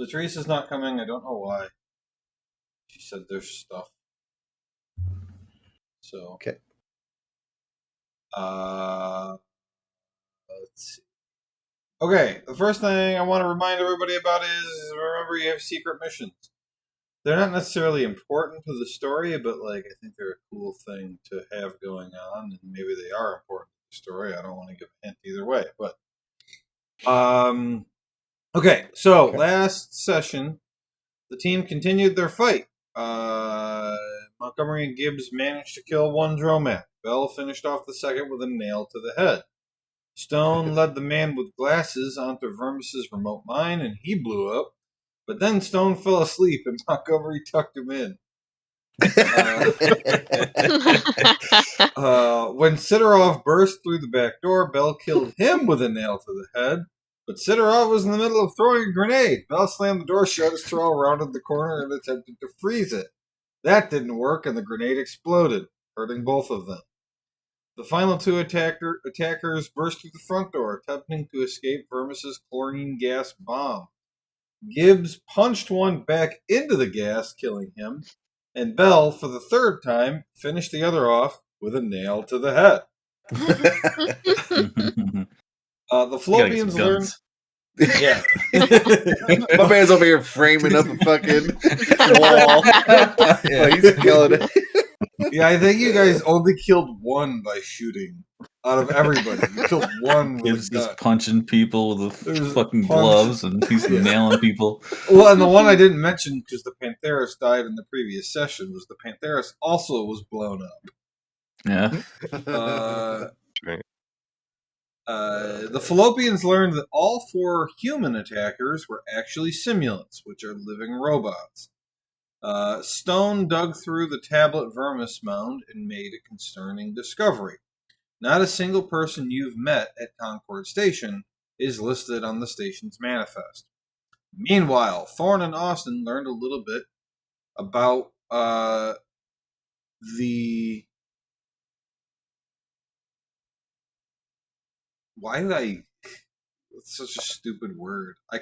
So Teresa's not coming. I don't know why. She said there's stuff. So okay. Let's see. Okay, the first thing I want to remind everybody about is remember you have secret missions. They're not necessarily important to the story, but I think they're a cool thing to have going on, and maybe they are important to the story. I don't want to give a hint either way, but okay. So last session, the team continued their fight. Montgomery and Gibbs managed to kill one Dromac. Bell finished off the second with a nail to the head. Stone led the man with glasses onto Vermis's remote mine, and he blew up. But then Stone fell asleep, and Montgomery tucked him in. When Sidorov burst through the back door, Bell killed him with a nail to the head. But Sidorov was in the middle of throwing a grenade. Bell slammed the door shut as Terrell rounded the corner and attempted to freeze it. That didn't work, and the grenade exploded, hurting both of them. The final two attackers burst through the front door, attempting to escape Vermis's chlorine gas bomb. Gibbs punched one back into the gas, killing him, and Bell, for the third time, finished the other off with a nail to the head. The Fallopians learned... Yeah. My man's over here framing up a fucking wall. Yeah, he's killing it. Yeah, I think you guys only killed one by shooting. Out of everybody, you killed one with He's just punching people with fucking punch. gloves, and he's nailing people. Well, and the one I didn't mention, because the Pantheris died in the previous session, was the Pantheris also was blown up. Yeah. The Fallopians learned that all four human attackers were actually simulants, which are living robots. Stone dug through the tablet Vermis mound and made a concerning discovery. Not a single person you've met at Concord Station is listed on the station's manifest. Meanwhile, Thorne and Austin learned a little bit about the... Why did I... It's such a stupid word. I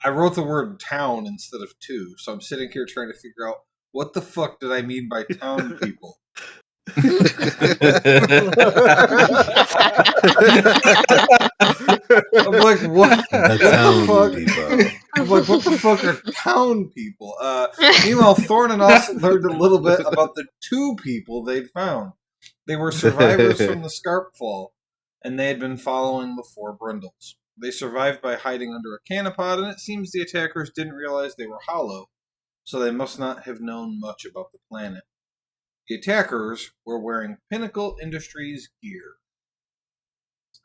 wrote the word town instead of two, so I'm sitting here trying to figure out what the fuck did I mean by town people? I'm like, what? What the fuck? I'm like, what the fuck are town people? Meanwhile, Thorne and Austin learned a little bit about the two people they'd found. They were survivors from the Scarp Fall, and they had been following the four Brindles. They survived by hiding under a canopod, and it seems the attackers didn't realize they were hollow, so they must not have known much about the planet. The attackers were wearing Pinnacle Industries gear.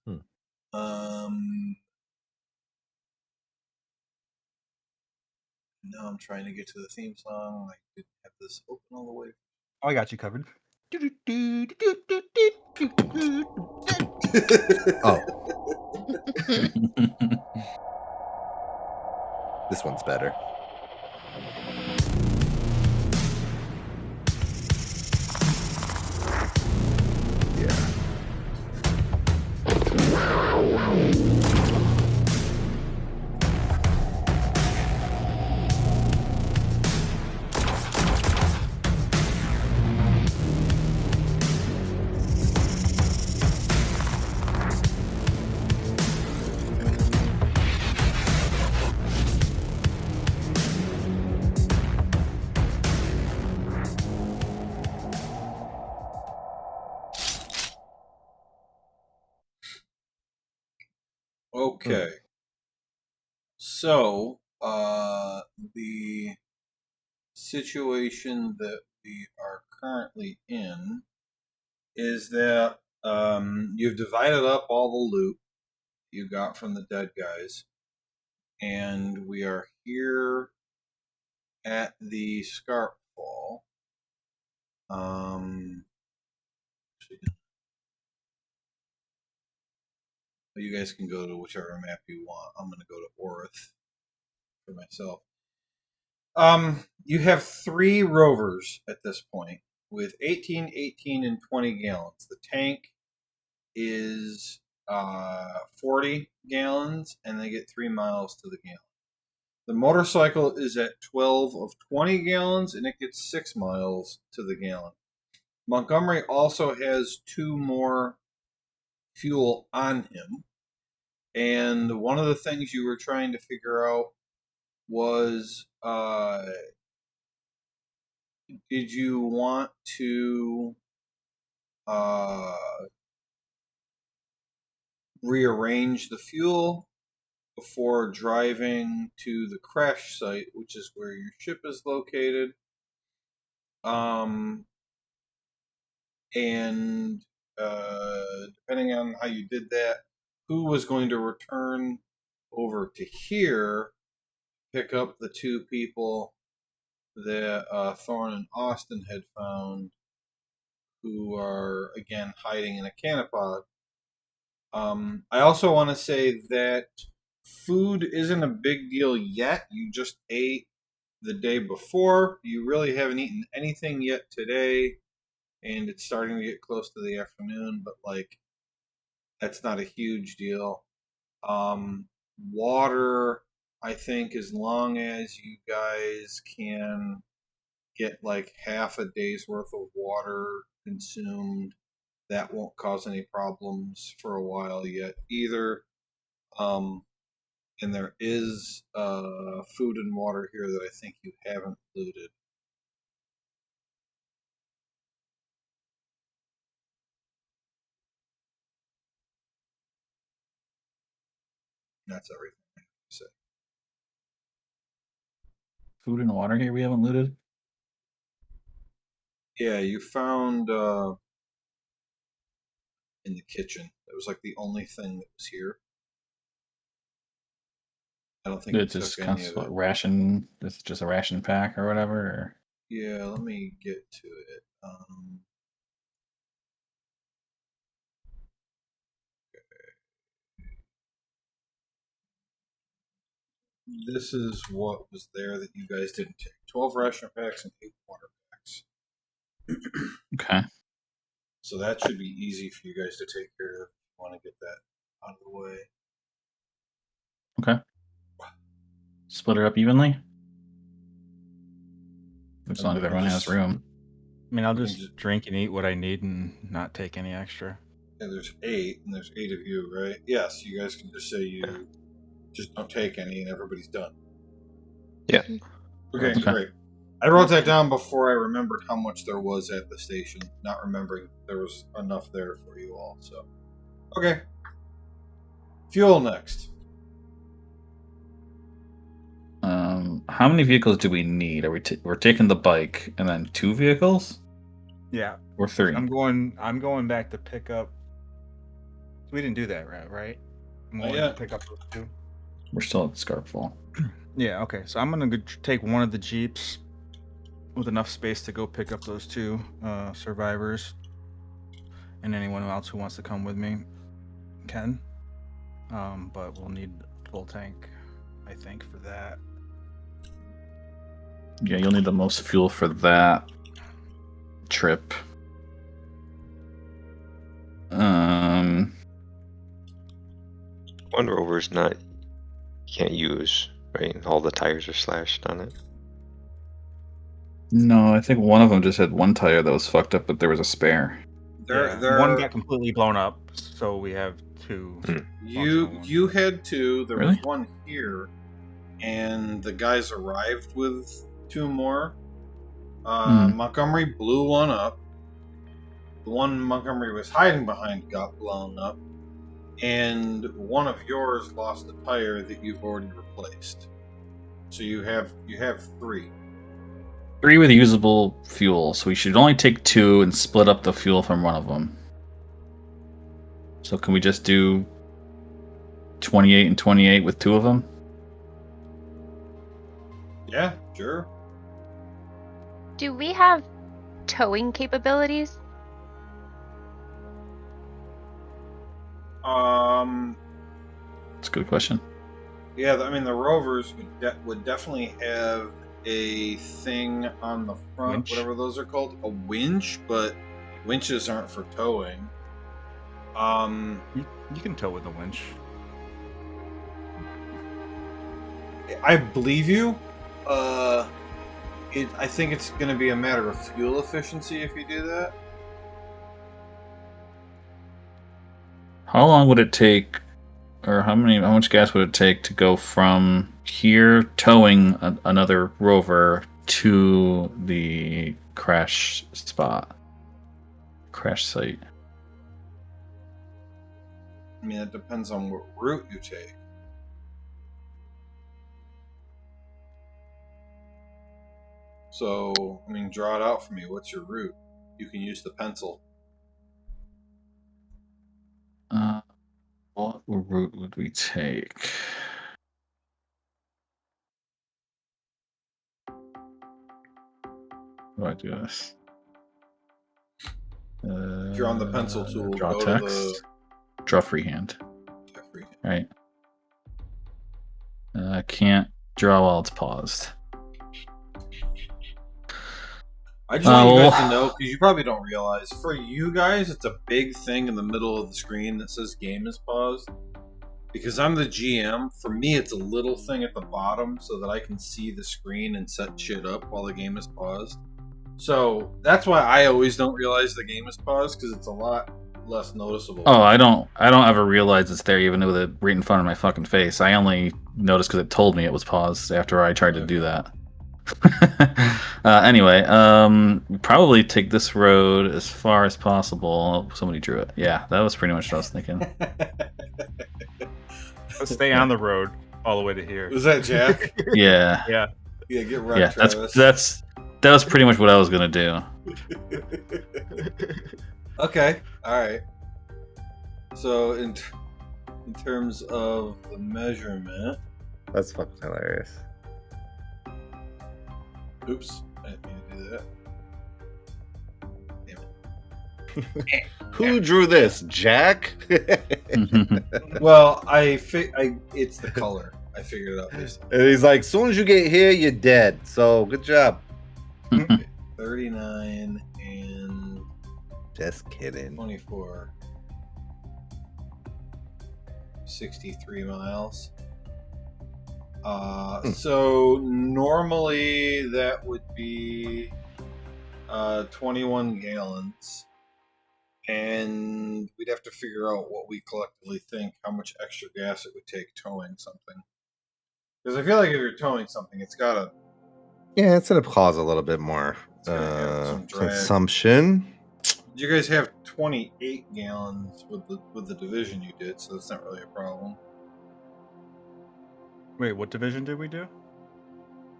Now I'm trying to get to the theme song. I didn't have this open all the way. Oh, I got you covered. Oh. This one's better. Okay. So, the situation that we are currently in is that you've divided up all the loot you got from the dead guys, and we are here at the Scarp Fall. You guys can go to whichever map you want. I'm going to go to Orith for myself. You have 3 rovers at this point with 18, 18, and 20 gallons. The tank is 40 gallons, and they get 3 miles to the gallon. The motorcycle is at 12 of 20 gallons, and it gets 6 miles to the gallon. Montgomery also has 2 more fuel on him. And one of the things you were trying to figure out was, did you want to rearrange the fuel before driving to the crash site, which is where your ship is located? And depending on how you did that, who was going to return over to here, pick up the 2 people that Thorne and Austin had found, who are, again, hiding in a canopod. I also want to say that food isn't a big deal yet. You just ate the day before. You really haven't eaten anything yet today, and it's starting to get close to the afternoon, but, like, that's not a huge deal. Water, I think, as long as you guys can get, like, half a day's worth of water consumed, that won't cause any problems for a while yet either. And there is food and water here that I think you haven't looted. That's everything I have to say. Food and water here we haven't looted. Yeah, you found in the kitchen. That was like the only thing that was here. I don't think It's you just took kind any of of it. ration. This is just a ration pack or whatever. Or... Yeah, let me get to it. This is what was there that you guys didn't take. 12 ration packs and 8 water packs. Okay. So that should be easy for you guys to take care of if you want to get that out of the way. Okay. Split it up evenly? As long as everyone has room. I mean, I'll You just can just- drink and eat what I need and not take any extra. Yeah, there's 8, and there's 8 of you, right? Yes, you guys can just say you just don't take any, and everybody's done. Yeah. Okay, Okay. great. I wrote that down before I remembered how much there was at the station, not remembering there was enough there for you all. So, okay. Fuel next. How many vehicles do we need? Are we're taking the bike and then 2 vehicles Yeah, or 3? I'm going back to pick up. We didn't do that, right? I'm Not going yet. to pick up those 2. We're still at Scarpfall. Yeah, okay. So I'm gonna take one of the Jeeps with enough space to go pick up those 2 survivors, and anyone else who wants to come with me can. But we'll need full tank, I think, for that. Yeah, you'll need the most fuel for that trip. One rover's not, you can't use, right? All the tires are slashed on it. No, I think one of them just had one tire that was fucked up, but there was a spare. One got completely blown up, so we have 2. You had 2. There Really? was one here, and the guys arrived with 2 more. Montgomery blew one up. The one Montgomery was hiding behind got blown up, and one of yours lost a tire that you've already replaced. So you have 3. 3 with usable fuel, so we should only take 2 and split up the fuel from one of them. So can we just do 28 and 28 with 2 of them? Yeah, sure. Do we have towing capabilities? That's a good question. Yeah, I mean the Rovers would definitely have a thing on the front, Winch? whatever those are called, a winch, but winches aren't for towing. You can tow with the winch. I believe you. I think it's going to be a matter of fuel efficiency if you do that. How long would it take, or how much gas would it take to go from here towing another rover to the crash site? I mean, it depends on what route you take. So, I mean, draw it out for me. What's your route? You can use the pencil. What route would we take? How do I do this? If you're on the pencil tool, draw go text, to draw freehand. the freehand. Right. I can't draw while it's paused. I just want you guys to know, because you probably don't realize, for you guys, it's a big thing in the middle of the screen that says game is paused. Because I'm the GM, for me it's a little thing at the bottom so that I can see the screen and set shit up while the game is paused. So that's why I always don't realize the game is paused, because it's a lot less noticeable. Oh, I don't ever realize it's there, even with it right in front of my fucking face. I only noticed because it told me it was paused after I tried to do that. Anyway, probably take this road as far as possible. Oh, somebody drew it. Yeah, that was pretty much what I was thinking. Let's stay on the road all the way to here. Was that Jack? Yeah. Yeah. Yeah, get right, Yeah, Travis. that was pretty much what I was gonna do. Okay, alright. So, in terms of the measurement... That's fucking hilarious. Oops, I didn't mean to do that. Damn Who drew this? Jack? it. Well, it's the color. I figured it out based on And he's like, as soon as you get here, you're dead. So good job. 39 and Just kidding. 24. 63 miles. So normally that would be 21 gallons. And we'd have to figure out what we collectively think, how much extra gas it would take towing something. Because I feel like if you're towing something, it's got to... Yeah, it's gonna cause a little bit more gonna have some drag. consumption. You guys have 28 gallons with the division you did, so that's not really a problem. Wait, what division did we do?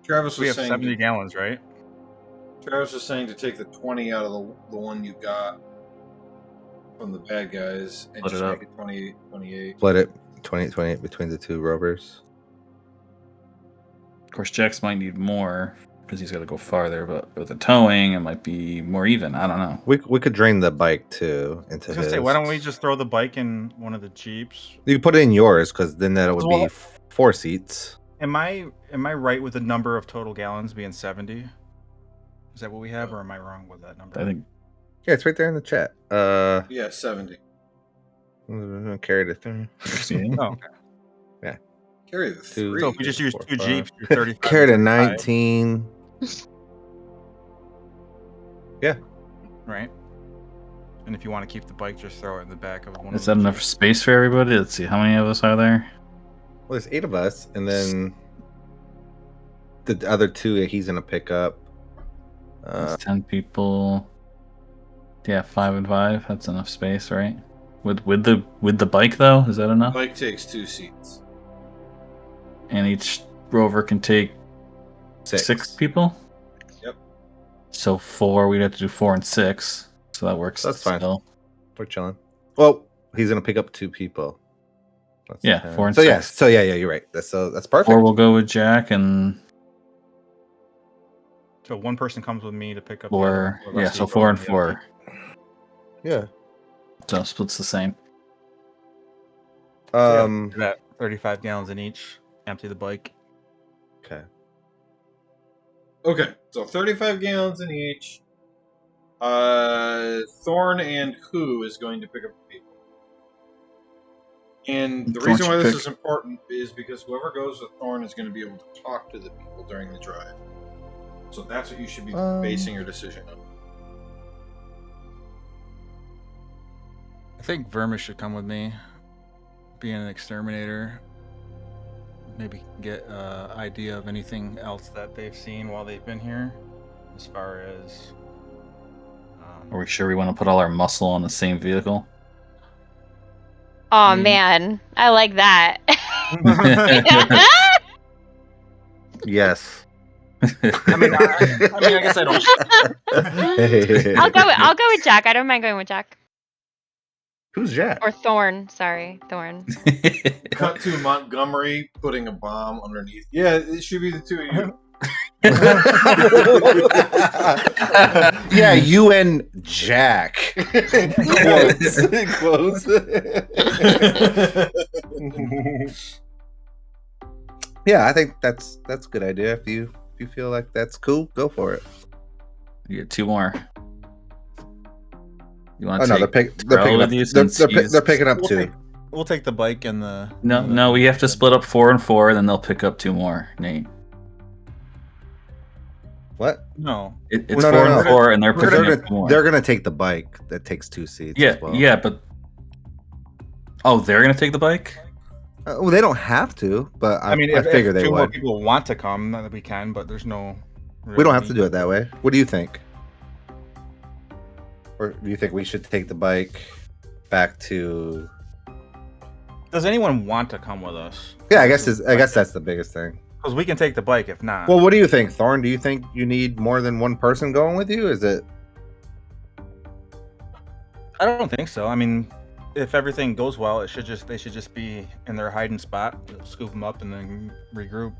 Travis was We have saying 70 gallons, right? Travis was saying to take the 20 out of the one you got from the bad guys and Split just it make it 28. Split it 28 between the two rovers. Of course, Jax might need more because he's got to go farther, but with the towing, it might be more even. I don't know. We could drain the bike too I into was gonna his. say, why don't we just throw the bike in one of the Jeeps? You can put it in yours because then that would Well- be 4 seats. Am I right with the number of total gallons being 70? Is that what we have, or am I wrong with that number? I think Yeah, it's right there in the chat. Yeah, 70. Carry the thing. Oh, okay. Carry the Two. 3. So if we just use 4, 2 5. Jeeps, you're 35. Carry the 35, 19. right? And if you want to keep the bike, just throw it in the back of one. is of that the enough Jeeps. space for everybody? Let's see, how many of us are there? Well, there's 8 of us, and then the other 2 that he's gonna pick up. That's 10 people. Yeah, 5 and 5. That's enough space, right? With the bike though, is that enough? Bike takes 2 seats. And each rover can take 6 people. Yep. So 4. We'd have to do 4 and 6. So that works. That's fine. still. We're chilling. Well, he's gonna pick up 2 people. That's Yeah, 10. 4 and so 6. yeah, you're right. That's perfect. 4 will go with Jack, and So one person comes with me to pick up. 4. the other, Yeah, so 4 and 4. Yeah. So splits the same. That 35 gallons in each. Empty the bike. Okay. Okay, so 35 gallons in each. Thorn and Who is going to pick up the people? And the Which one reason why should this pick? is important is because whoever goes with Thorn is going to be able to talk to the people during the drive. So that's what you should be basing your decision on. I think Vermis should come with me. Being an exterminator, maybe get an idea of anything else that they've seen while they've been here, as far as. Are we sure we want to put all our muscle on the same vehicle? Oh mean- man, I like that. Yes. I mean, I guess I don't. I'll go with Jack. I don't mind going with Jack. Who's Jack? Or Thorn. Sorry, Thorn. Cut to Montgomery putting a bomb underneath. Yeah, it should be the two of you. Yeah, you and Jack. Quotes. Yeah, I think that's a good idea. If you feel like that's cool, go for it. You get 2 more. You want Oh to no, they're take picking Terrell up. with you since he's- They're picking up 2. We'll take the bike and the. No, we have to split up 4 and 4, and then they'll pick up 2 more. Nate, What? No. it's No, 4 no. and 4, and they're They're picking gonna, up 2 more. they're gonna take the bike that takes 2 seats. Yeah, as well. yeah, but they're gonna take the bike. Well, they don't have to, but I mean, I if figure they 2 more would. people want to come, then we can. But there's no. We don't have to do it that way. What do you think? Or do you think we should take the bike back to? Does anyone want to come with us? Yeah, I guess that's the biggest thing. Because we can take the bike if not. Well, what do you think, Thorn? Do you think you need more than one person going with you? Is it? I don't think so. I mean, if everything goes well, they should just be in their hiding spot. We'll scoop them up and then regroup.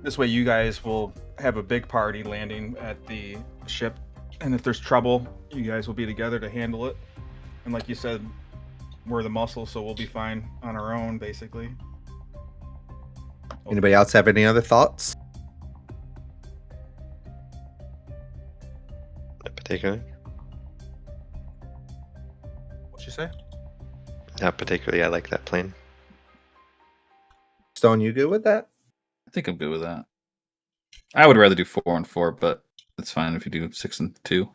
This way, you guys will have a big party landing at the ship, and if there's trouble, you guys will be together to handle it. And like you said, we're the muscle, so we'll be fine on our own, basically. Anybody else have any other thoughts? Not particularly. What'd you say? Not particularly. I like that plan. Stone, you good with that? I think I'm good with that. I would rather do 4 and 4, but it's fine if you do 6 and 2.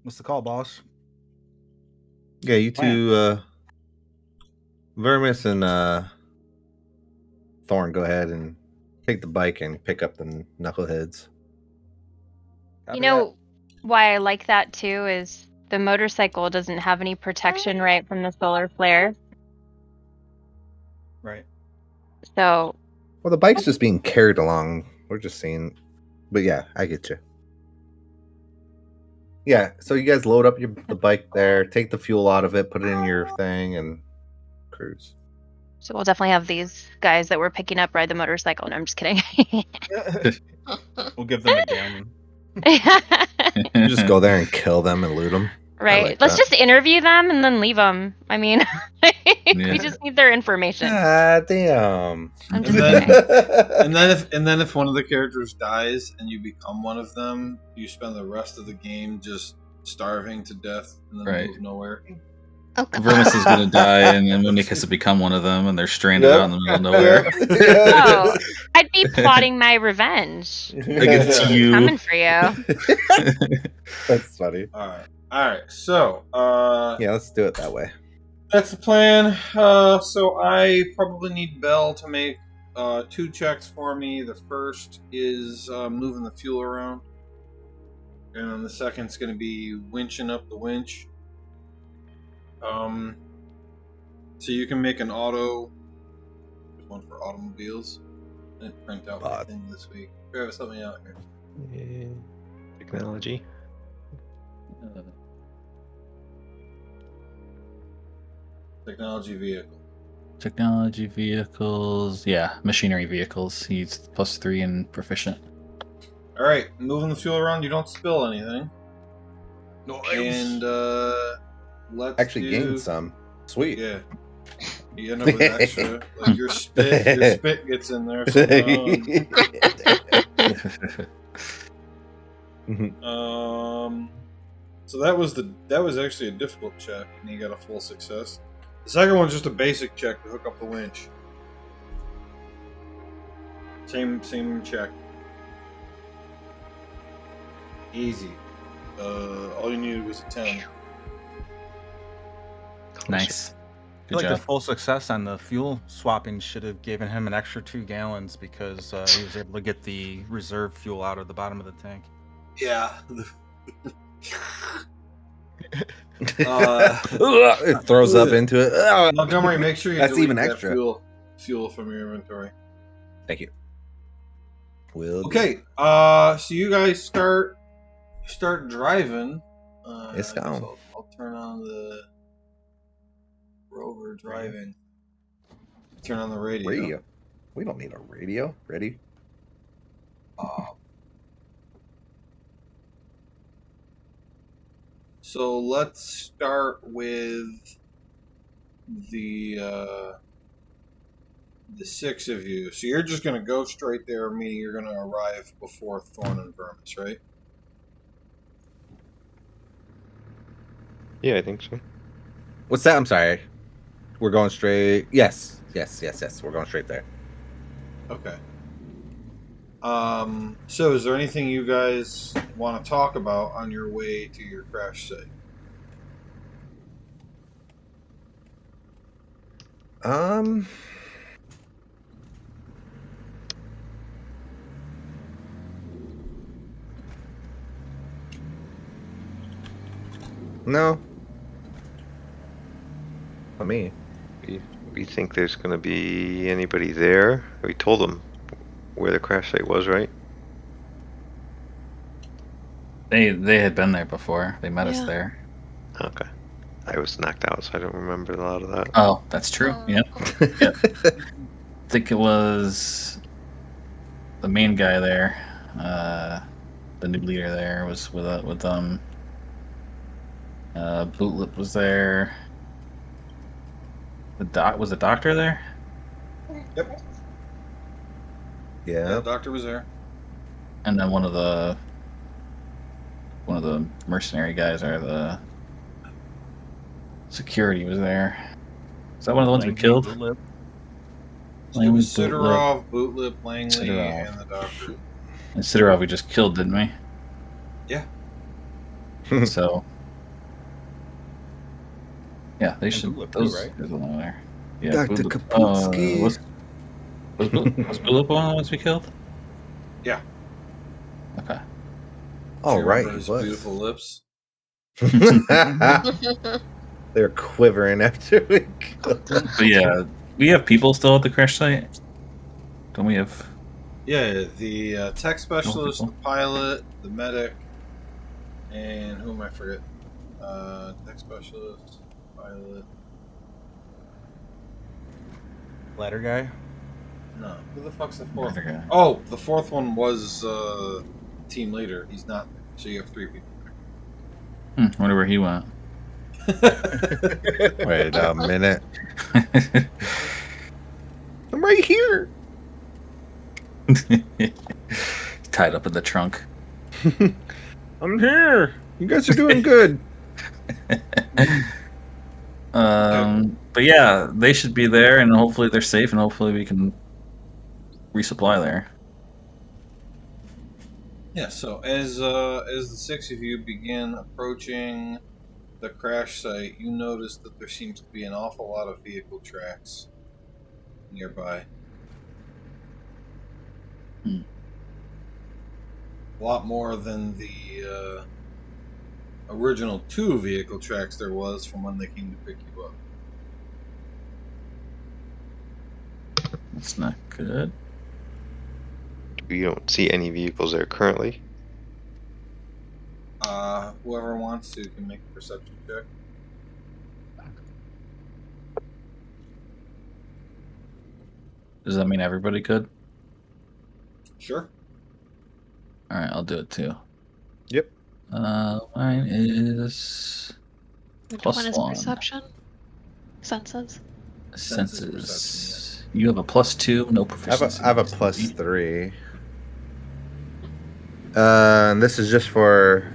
What's the call, boss? Yeah, you two, Vermis and Thorn, go ahead and take the bike and pick up the knuckleheads. Copy You know why I like that too is the motorcycle doesn't have any protection right from the solar flare. that? Right. So Well, the bike's just being carried along. We're just seeing, but yeah, I get you. Yeah, so you guys load up the bike there, take the fuel out of it, put it in your thing, and cruise. we'll definitely have these guys that we're picking up ride the motorcycle. No, I'm just kidding. We'll give them a gun. You just go there and kill them and loot them. Right. like Let's that. just interview them and then leave them. I mean, Yeah. we just need their information. Ah, damn. I'm just And kidding. And then if one of the characters dies and you become one of them, you spend the rest of the game just starving to death in the Right. middle of nowhere. Vermis is gonna die, and Monique has to become one of them, and they're stranded Yep. out in the middle of nowhere. Oh, I'd be plotting my revenge. Against you. Coming for you. That's funny. All right. So, Yeah, let's do it that way. that's the plan. So I probably need Belle to make 2 checks for me. The first is moving the fuel around, and then the second's going to be winching up the winch. So you can make an auto. There's one for automobiles. I didn't print out my thing this week. Travis, help me out here. Yeah. Technology. Technology vehicle. Technology vehicles, yeah, machinery vehicles. He's +3 and proficient. All right, moving the fuel around. You don't spill anything. And let's Actually do... gained some. Sweet. Yeah. You end up with extra. Like your spit gets in there somehow. So that was actually a difficult check, and you got a full success. The second one's just a basic check to hook up the winch. Same check. Easy. All you needed was a 10. Nice. I Good feel like job. the full success on the fuel swapping should have given him an extra 2 gallons because he was able to get the reserve fuel out of the bottom of the tank. Yeah. It throws up into it. Montgomery, make sure you That's delete even that extra. fuel from your inventory. Thank you. Will do. Okay, so you guys start driving. It's I guess gone. I'll turn on the rover driving. Turn on the radio. Radio. We don't need a radio. Ready? So let's start with the 6 of you. So you're just going to go straight there, meaning you're going to arrive before Thorn and Vermis, right? Yeah, I think so. What's that? I'm sorry. We're going straight. Yes. We're going straight there. Okay. So is there anything you guys want to talk about on your way to your crash site? No. Not me. We think there's going to be anybody there. We told them where the crash site was, right? They had been there before. They met us Yeah. there. Okay. I was knocked out, so I don't remember a lot of that. Oh, that's true. Oh. Yep. I think it was the main guy there. The new leader there was with Bootlip was there. Was the doctor there? Yep. Yeah. The doctor was there. And then one of the mercenary guys or the security was there. Is that one of the ones we killed? It was Langley, Sidorov, Bootlip, Langley, Sidorov. and the doctor. And Sidorov we just killed, didn't we? Yeah. So yeah, they And should. Bootlip too, Those right? there's one there. Yeah, Dr. Bootlip. Kaputsky. Was Bootlip one of the ones we killed? Yeah. Okay. All You right. remember his He was. beautiful lips. They're quivering after we killed them. But yeah, we have people still at the crash site. Don't we have? Yeah, the tech specialist, the people. pilot, the medic, and who am I forgetting? Tech specialist, pilot. Ladder guy. No, who the fuck's the fourth? Okay. Oh, the fourth one was team leader. He's not there, so you have 3 people. Wonder where he went. Wait a minute. I'm right here. Tied up in the trunk. I'm here. You guys are doing good. But yeah, they should be there, and hopefully they're safe, and hopefully we can resupply there. Yeah. So as the 6 of you begin approaching the crash site, you notice that there seems to be an awful lot of vehicle tracks nearby. Hmm. A lot more than the original 2 vehicle tracks there was from when they came to pick you up. That's not good. We don't see any vehicles there currently. Whoever wants to can make a perception check. Does that mean everybody could? Sure. All right, I'll do it too. Yep. Mine is Which Plus one is one. perception? Senses. Senses senses. perception, You have a +2, no I have proficiency. a +3. And this is just for.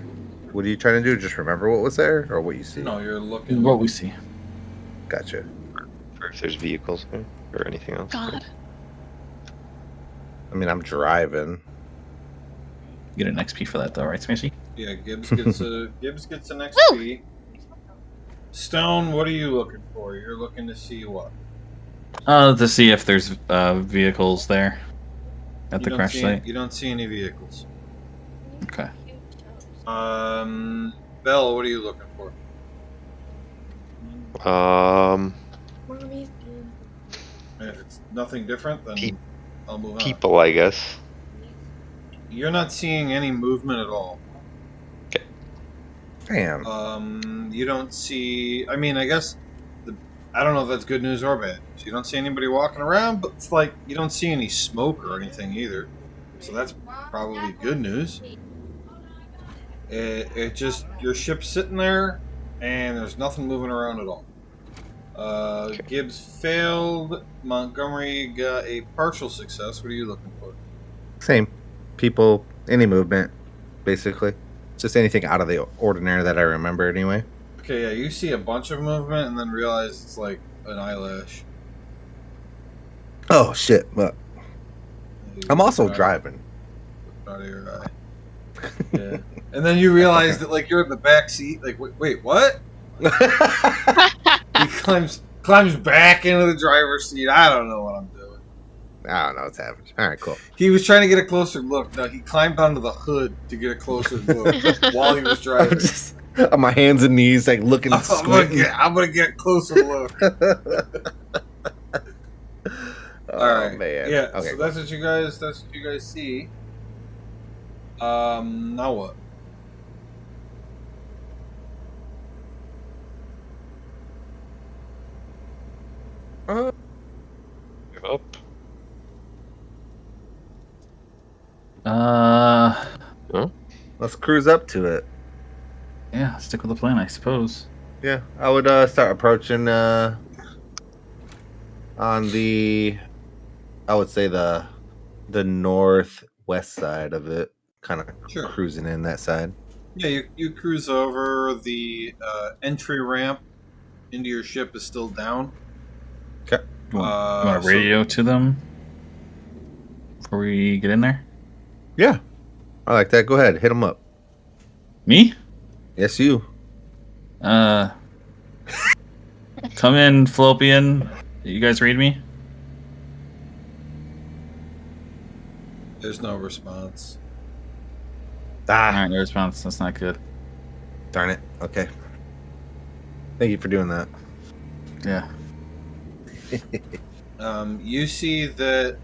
What are you trying to do? Just remember what was there, or what you see? No, you're looking. What we see. Gotcha. Or if there's vehicles there, or anything else. God. I mean, I'm driving. You get an XP for that, though, right, Smashy? Yeah, Gibbs gets an XP. Stone, what are you looking for? You're looking to see what? To see if there's vehicles there at the crash site. You don't see any vehicles. Okay. Bell, what are you looking for? If it's nothing different, then Pe- I'll move on. People, I guess. You're not seeing any movement at all. Damn. You don't see. I mean, I guess I don't know if that's good news or bad news. You don't see anybody walking around, but it's like you don't see any smoke or anything either. So that's probably good news. It just your ship's sitting there, and there's nothing moving around at all. Gibbs failed. Montgomery got a partial success. What are you looking for? Same. People, any movement, basically. Just anything out of the ordinary that I remember, anyway. Okay, yeah, you see a bunch of movement, and then realize it's like an eyelash. Oh shit! Well, I'm also driving. Out of your eye. Yeah, and then you realize that like you're in the back seat. Like, wait, what? He climbs back into the driver's seat. I don't know what I'm doing. I don't know what's happening. All right, cool. He was trying to get a closer look. No, he climbed onto the hood to get a closer look while he was driving. I'm just on my hands and knees, like looking. I'm gonna get a closer look. All right, man. yeah. Okay, So cool. that's what you guys see. Now what? Give up. Let's cruise up to it. Yeah, stick with the plan, I suppose. Yeah, I would start approaching on the, I would say the northwest side of it, kind of Sure. cruising in that side. Yeah, you cruise over. The entry ramp into your ship is still down. Okay. You want to radio to them before we get in there? Yeah, I like that. Go ahead, hit them up. Me? Yes, you. Come in, Fallopian. You guys read me? There's no response. Alright, no response. That's not good. Darn it. Okay. Thank you for doing that. Yeah. You see that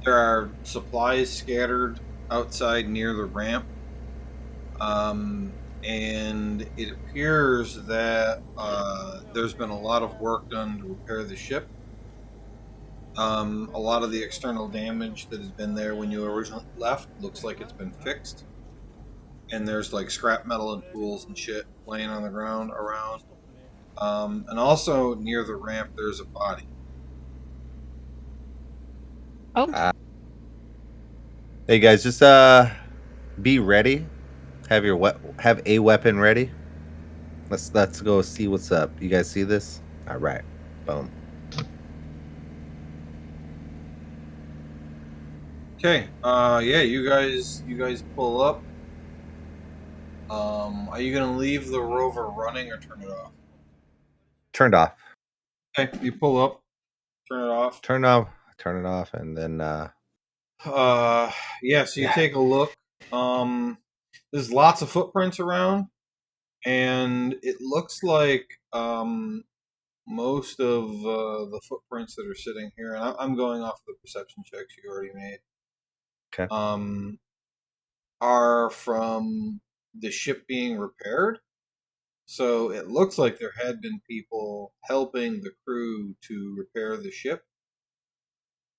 there are supplies scattered outside near the ramp. And it appears that there's been a lot of work done to repair the ship. A lot of the external damage that has been there when you originally left looks like it's been fixed. And there's like scrap metal and tools and shit laying on the ground around. And also near the ramp, there's a body. Oh, Hey guys, just be ready. Have a weapon ready. Let's go see what's up. You guys see this? All right. Boom. Okay. Yeah, you guys pull up. Are you gonna leave the rover running or turn it off? Turned off. Okay, you pull up, turn it off. Turn it off, and then Yeah, so you take a look. There's lots of footprints around, and it looks like most of the footprints that are sitting here, and I'm going off the perception checks you already made. Okay. Are from the ship being repaired. So it looks like there had been people helping the crew to repair the ship.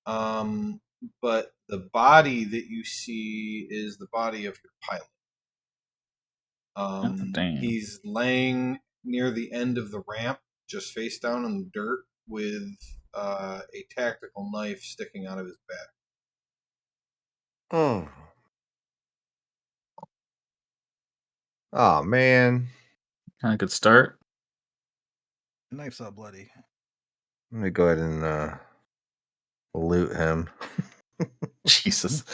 But the body that you see is the body of your pilot. Damn. He's laying near the end of the ramp, just face down in the dirt, with a tactical knife sticking out of his back. oh, Oh man. Kind of good start. Knife's all bloody. Let me go ahead and loot him. Jesus.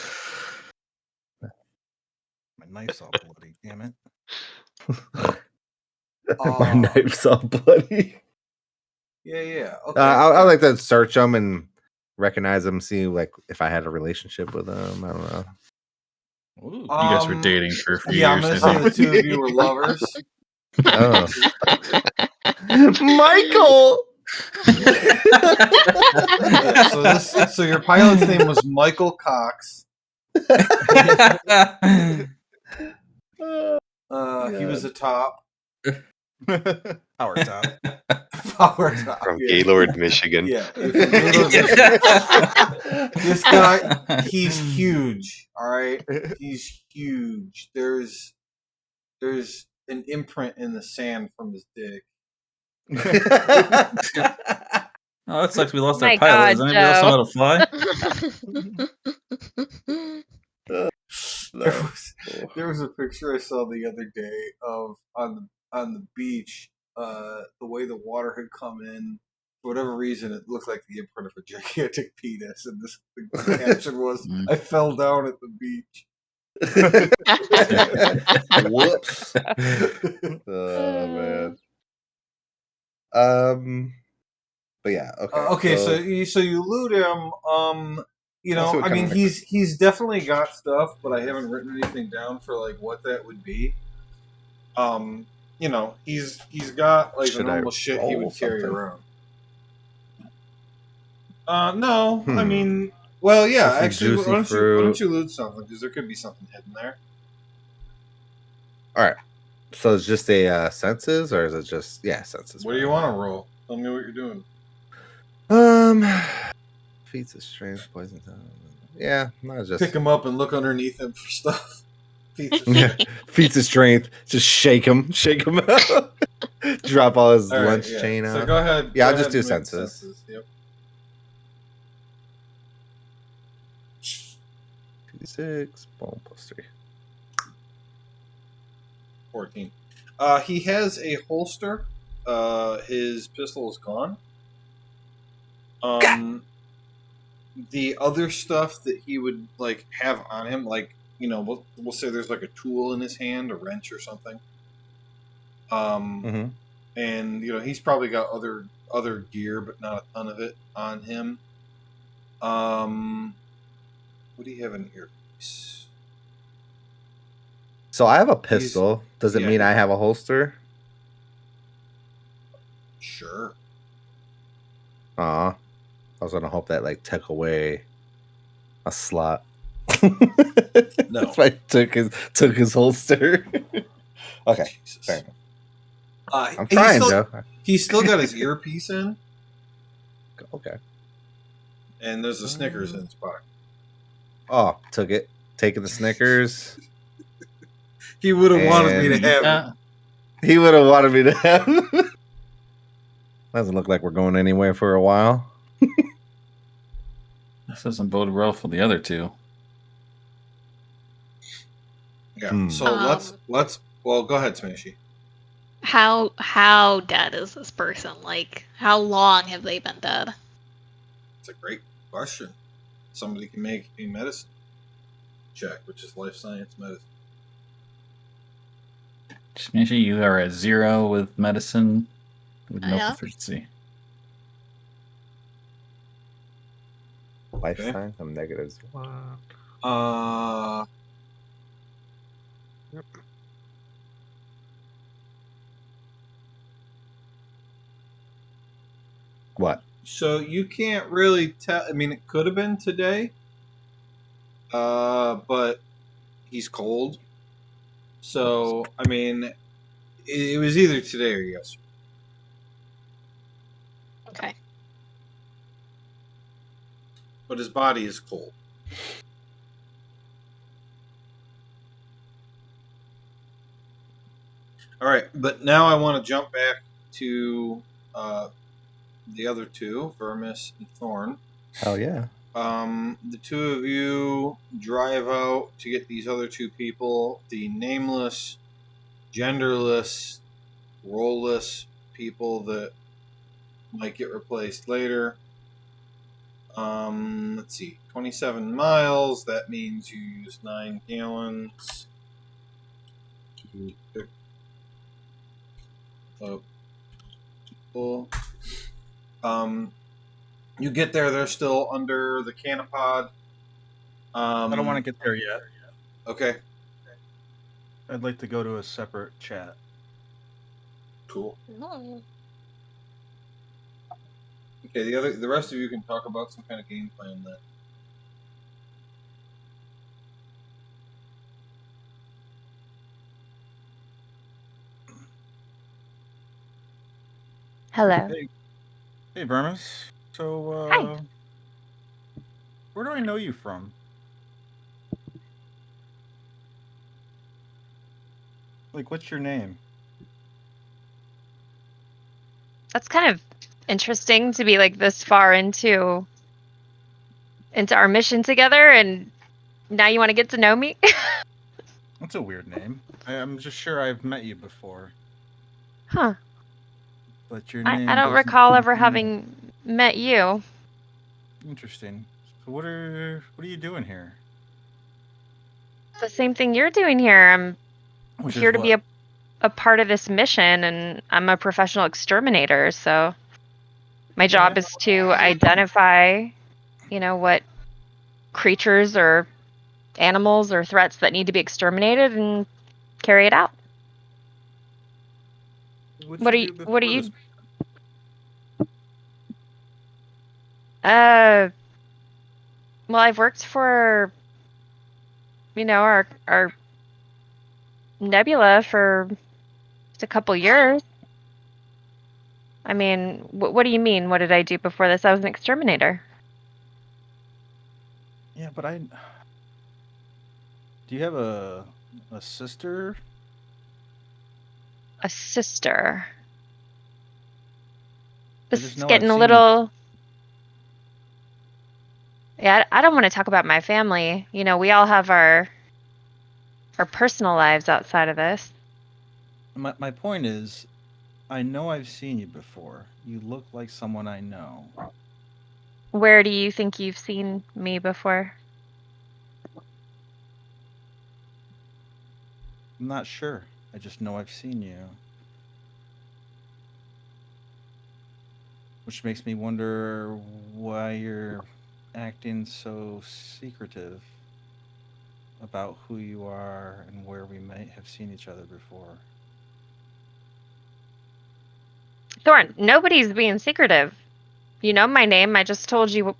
My knife's all bloody. Damn it. My knife's all bloody. Yeah. Okay. I like to search them and recognize them, see like if I had a relationship with them. I don't know. Ooh. You guys were dating for a few Yeah, I'm years. gonna I say think. the two of you were lovers. Oh, Michael. Yeah, so your pilot's name was Michael Cox. He was a top. Power top. Power top. From Yeah. Gaylord, Michigan. Yeah. From Gaylord, Michigan. This guy, he's huge. All right, he's huge. There's an imprint in the sand from his dick. Oh, that sucks. We lost My our pilot. God, Does anybody else know how to fly? There was a picture I saw the other day of on the beach. The way the water had come in, for whatever reason, it looked like the imprint of a gigantic penis, and the caption was, "I fell down at the beach." Whoops. Oh man. But yeah, okay. Okay, so you loot him. You That's know, what I mean, kinda he's definitely got stuff, but I haven't written anything down for like what that would be. You know, he's got like the Should I normal shit he roll would carry something? around. No, I Hmm. mean, well, yeah. Some Actually, juicy why don't fruit. you loot something? Because there could be something hidden there. All right. So it's just a senses, or is it just senses? What do you want to roll? Tell me what you're doing. Feats of strength, poison. Yeah, not just Pick him up and look underneath him for stuff. feats of strength. Just shake him out. Drop all his All right, lunch yeah. chain So out. go ahead. Yeah, go I'll just ahead do and make senses. Yep. 6, boom, +3. 14. He has a holster. His pistol is gone. The other stuff that he would like have on him, like, you know, we'll say there's like a tool in his hand, a wrench or something. Mm-hmm. And you know he's probably got other gear, but not a ton of it on him. Would he have an earpiece? So I have a pistol. Does it yeah, mean he- I have a holster? Sure. Aw. I was gonna hope that like took away a slot. No. If I took his holster. Okay. Jesus. Fair enough. I'm He's trying, still, Joe. He's still got his earpiece in, Okay. and there's a Snickers in his pocket. Oh, took it. Taking the Snickers. He would have wanted me to And- have it. He would have wanted me to have. Doesn't look like we're going anywhere for a while. This doesn't bode well for the other two. Yeah. So let's. Well, go ahead, Smashy. How dead is this person? Like, how long have they been dead? It's a great question. Somebody can make a medicine check, which is life science medicine. Just make sure you are at 0 with medicine with no Yeah. proficiency. Life Okay. science, I'm negatives. Yep. What? So you can't really tell. I mean, it could have been today, but he's cold. So I mean, it was either today or yesterday. Okay. But his body is cold. All right, but now I want to jump back to the other two, Vermis and Thorn. Hell yeah. The two of you drive out to get these other two people. The nameless genderless, role-less people that might get replaced later. Let's see, 27 miles. That means you use 9 gallons to pick up people. You get there; they're still under the canopod. I don't want to get there yet. Okay, I'd like to go to a separate chat. cool. No. Okay, the rest of you can talk about some kind of game plan then. Hello. Hey, Vermis. So, Hi. where do I know you from? Like, what's your name? That's kind of interesting to be like this far into our mission together, and now you want to get to know me. That's a weird name. I'm just sure I've met you before, Huh. but your I name don't doesn't recall seem ever familiar. having met you. Interesting. So, what are you doing here? The same thing you're doing here. I'm Which here is to be what? a part of this mission, and I'm a professional exterminator, so my job Okay. is to identify, what creatures or animals or threats that need to be exterminated and carry it out. What'd What you are you do what are before this? you uh well, I've worked for, our nebula for just a couple years. I mean, what do you mean? What did I do before this? I was an exterminator. Yeah, but do you have a sister? A sister. I This just is know I've getting a seen you. little. Yeah, I don't want to talk about my family. We all have our personal lives outside of this. My point is, I know I've seen you before. You look like someone I know. Where do you think you've seen me before? I'm not sure. I just know I've seen you. Which makes me wonder why you're acting so secretive about who you are and where we might have seen each other before. Thorn, nobody's being secretive. You know my name. I just told you,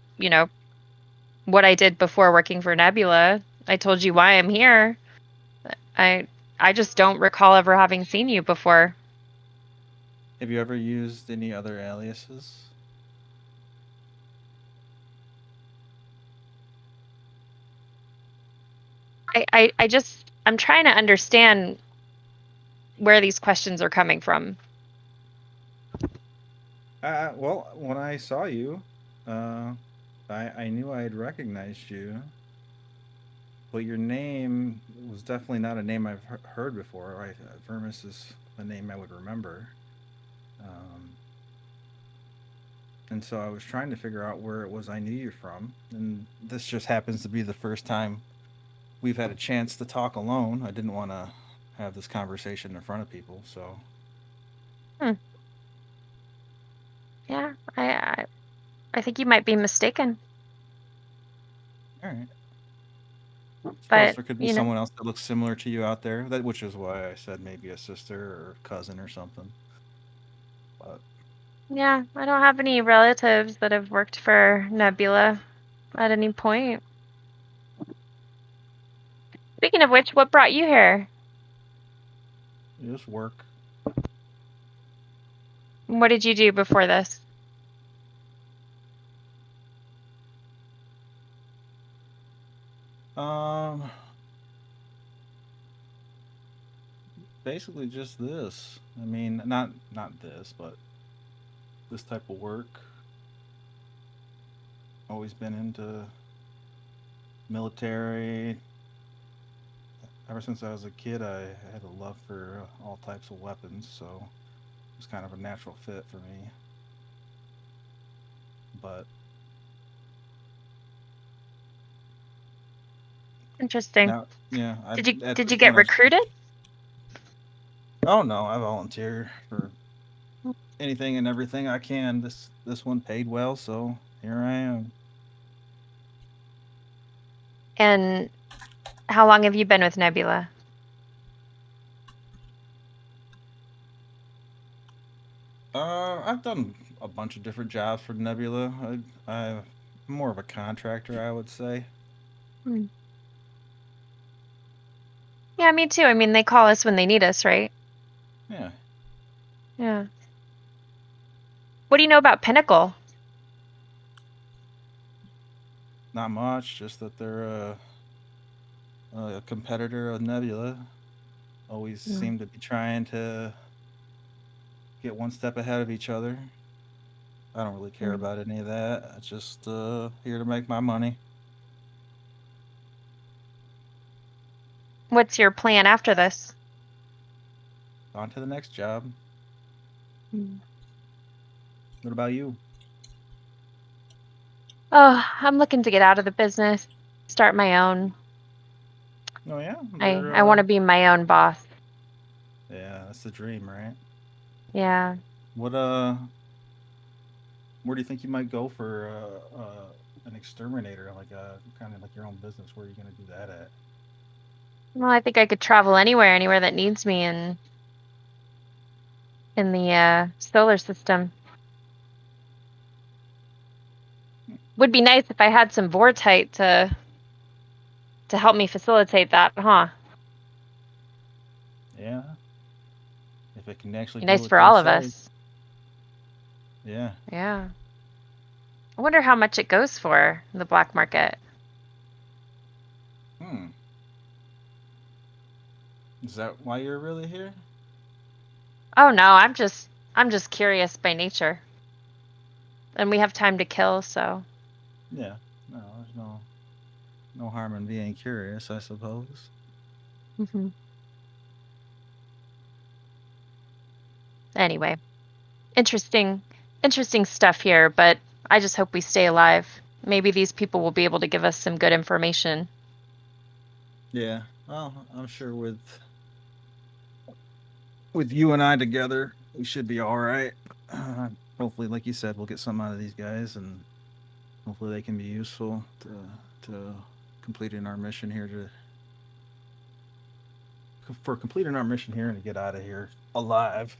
what I did before working for Nebula. I told you why I'm here. I I just don't recall ever having seen you before. Have you ever used any other aliases? I'm trying to understand where these questions are coming from. Well, when I saw you, I knew I had recognized you, but your name was definitely not a name I've heard before. Vermis is a name I would remember. And so I was trying to figure out where it was I knew you from, and this just happens to be the first time we've had a chance to talk alone. I didn't want to have this conversation in front of people, so. Yeah, I think you might be mistaken. All right. Suppose But, there could be someone else that looks similar to you out there. Which is why I said maybe a sister or cousin or something. But yeah, I don't have any relatives that have worked for Nebula at any point. Speaking of which, what brought you here? just work. What did you do before this? Basically just this. I mean, not this, but this type of work. Always been into military. ever since I was a kid, I had a love for all types of weapons, so it's kind of a natural fit for me. But Interesting. now, yeah, at Did this you get point, recruited? oh no, I volunteer for anything and everything I can. This one paid well, so here I am. And how long have you been with Nebula? I've done a bunch of different jobs for Nebula. I'm more of a contractor, I would say. Hmm. Yeah, me too. I mean, they call us when they need us, right? Yeah. Yeah. What do you know about Pinnacle? Not much, just that they're a competitor of Nebula. Always Mm. seem to be trying to get one step ahead of each other. I don't really care Mm. about any of that. I'm just here to make my money. What's your plan after this? On to the next job. Mm. What about you? Oh, I'm looking to get out of the business, start my own. Oh yeah, I want to be my own boss. yeah, that's the dream, right? Yeah. What where do you think you might go for an exterminator, like kind of like your own business? Where are you gonna do that at? Well, I think I could travel anywhere that needs me in the solar system. Would be nice if I had some vortite to help me facilitate that, huh? Yeah, if it can actually Be do nice what for they all of say. us. Yeah. Yeah. I wonder how much it goes for in the black market. Hmm. Is that why you're really here? Oh no, I'm just curious by nature. And we have time to kill, so. Yeah. No, there's no harm in being curious, I suppose. Mhm. Anyway, interesting stuff here, but I just hope we stay alive. Maybe these people will be able to give us some good information. Yeah. Well, I'm sure with you and I together, we should be all right. Hopefully, like you said, we'll get something out of these guys, and hopefully they can be useful to completing our mission here for completing our mission here and to get out of here alive.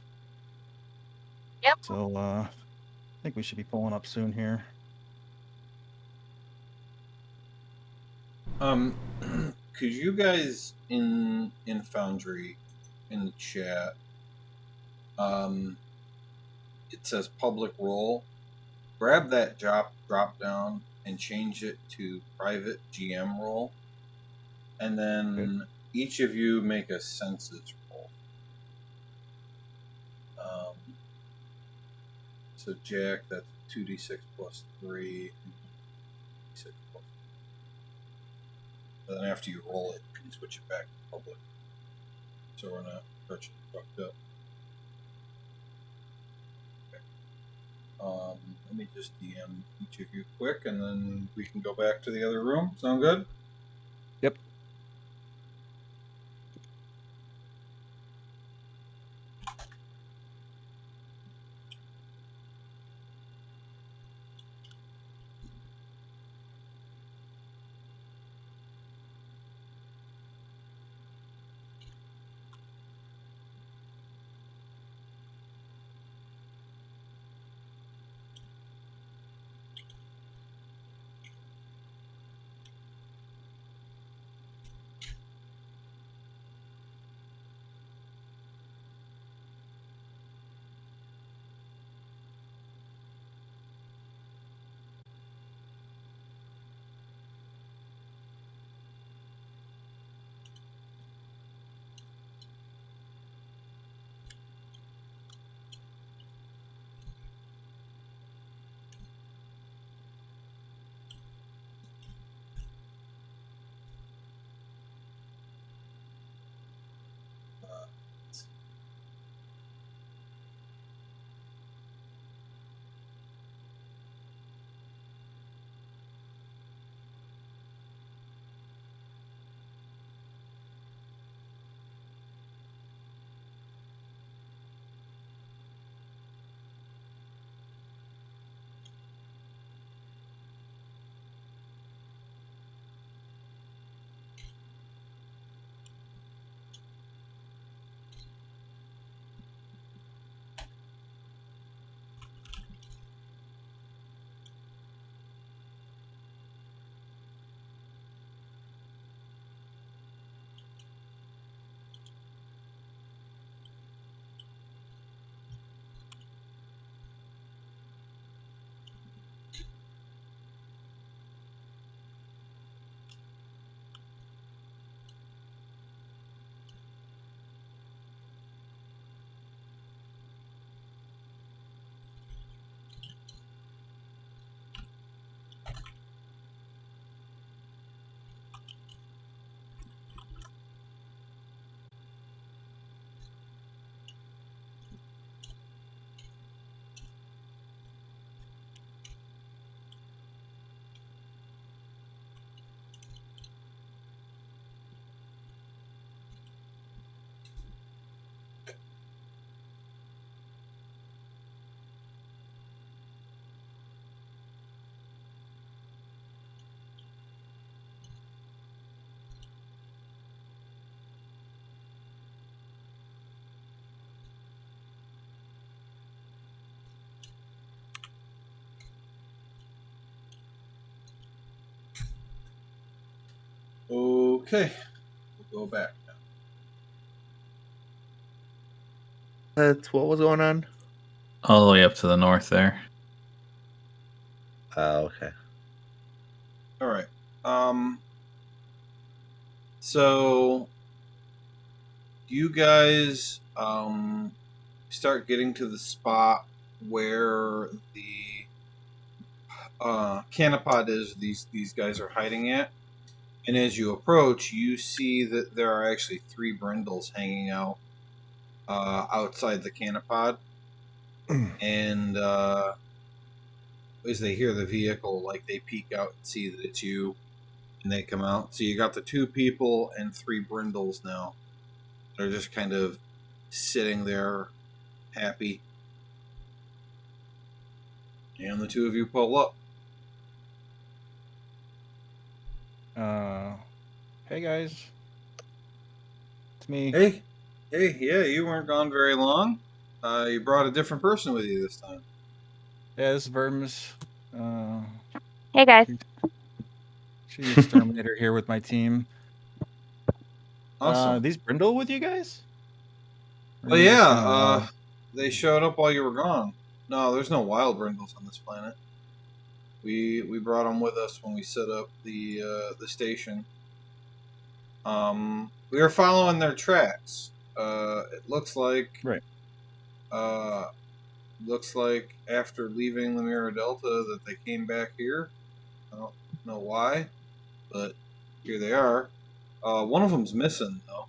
Yep. So I think we should be pulling up soon here. Could you guys in Foundry in the chat, it says public role. Grab that drop down and change it to private GM role, and then each of you make a census roll. So Jack, that's 2d6 plus 3. 6 plus. Then after you roll it, you can switch it back to public. So we're not touching fucked up. Okay. Let me just DM each of you quick, and then we can go back to the other room. Sound good? Yep. Okay, we'll go back now. That's what was going on. All the way up to the north there. Oh, okay. All right. So you guys start getting to the spot where the canopod is. These guys are hiding at, and as you approach, you see that there are actually 3 brindles hanging out outside the canopod, and as they hear the vehicle, like they peek out and see that it's you, and they come out. So you got the 2 people and 3 brindles now. They're just kind of sitting there, happy. And the 2 of you pull up. Hey guys, it's me. Hey, yeah, you weren't gone very long. You brought a different person with you this time. Yeah, this is Vermis. Hey guys. She's exterminator here with my team. Awesome. These Brindle with you guys? Or Oh you just yeah, kinda wild? they showed up while you were gone. No, there's no wild brindles on this planet. We brought them with us when we set up the station. We were following their tracks. It looks like Right. looks like after leaving the Mirror Delta that they came back here. I don't know why, but here they are. One of them's missing though.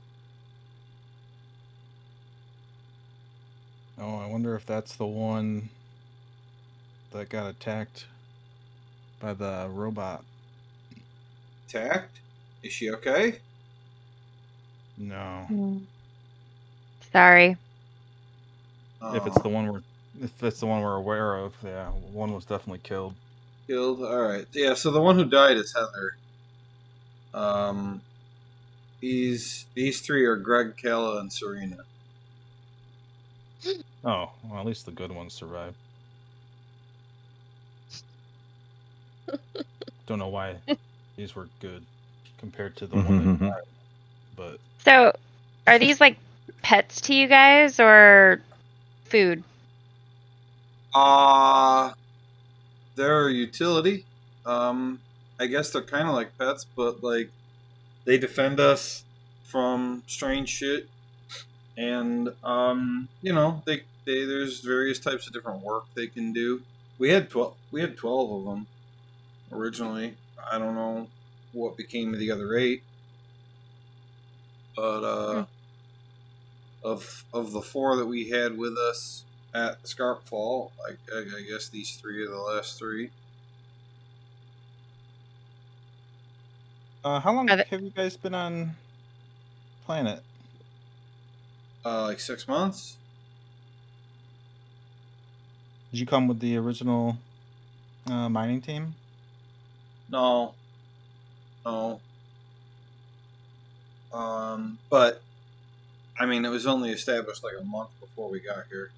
Oh, I wonder if that's the one that got attacked by the robot. Attacked? Is she okay? No. Sorry. If it's the one we're aware of, yeah, one was definitely killed. Killed. All right. Yeah. So the one who died is Heather. These 3 are Greg, Kala, and Serena. Oh, well, at least the good ones survived. Don't know why these were good compared to the one that died, but So, are these like pets to you guys or food? They're a utility. I guess they're kind of like pets, but like they defend us from strange shit, and you know, they there's various types of different work they can do. We had 12 of them originally. I don't know what became of the other 8, but of the 4 that we had with us at Scarpfall, I guess these 3 are the last 3. how long Are they- have you guys been on planet? Like 6 months. Did you come with the original mining team? No. But I mean, it was only established like a month before we got here.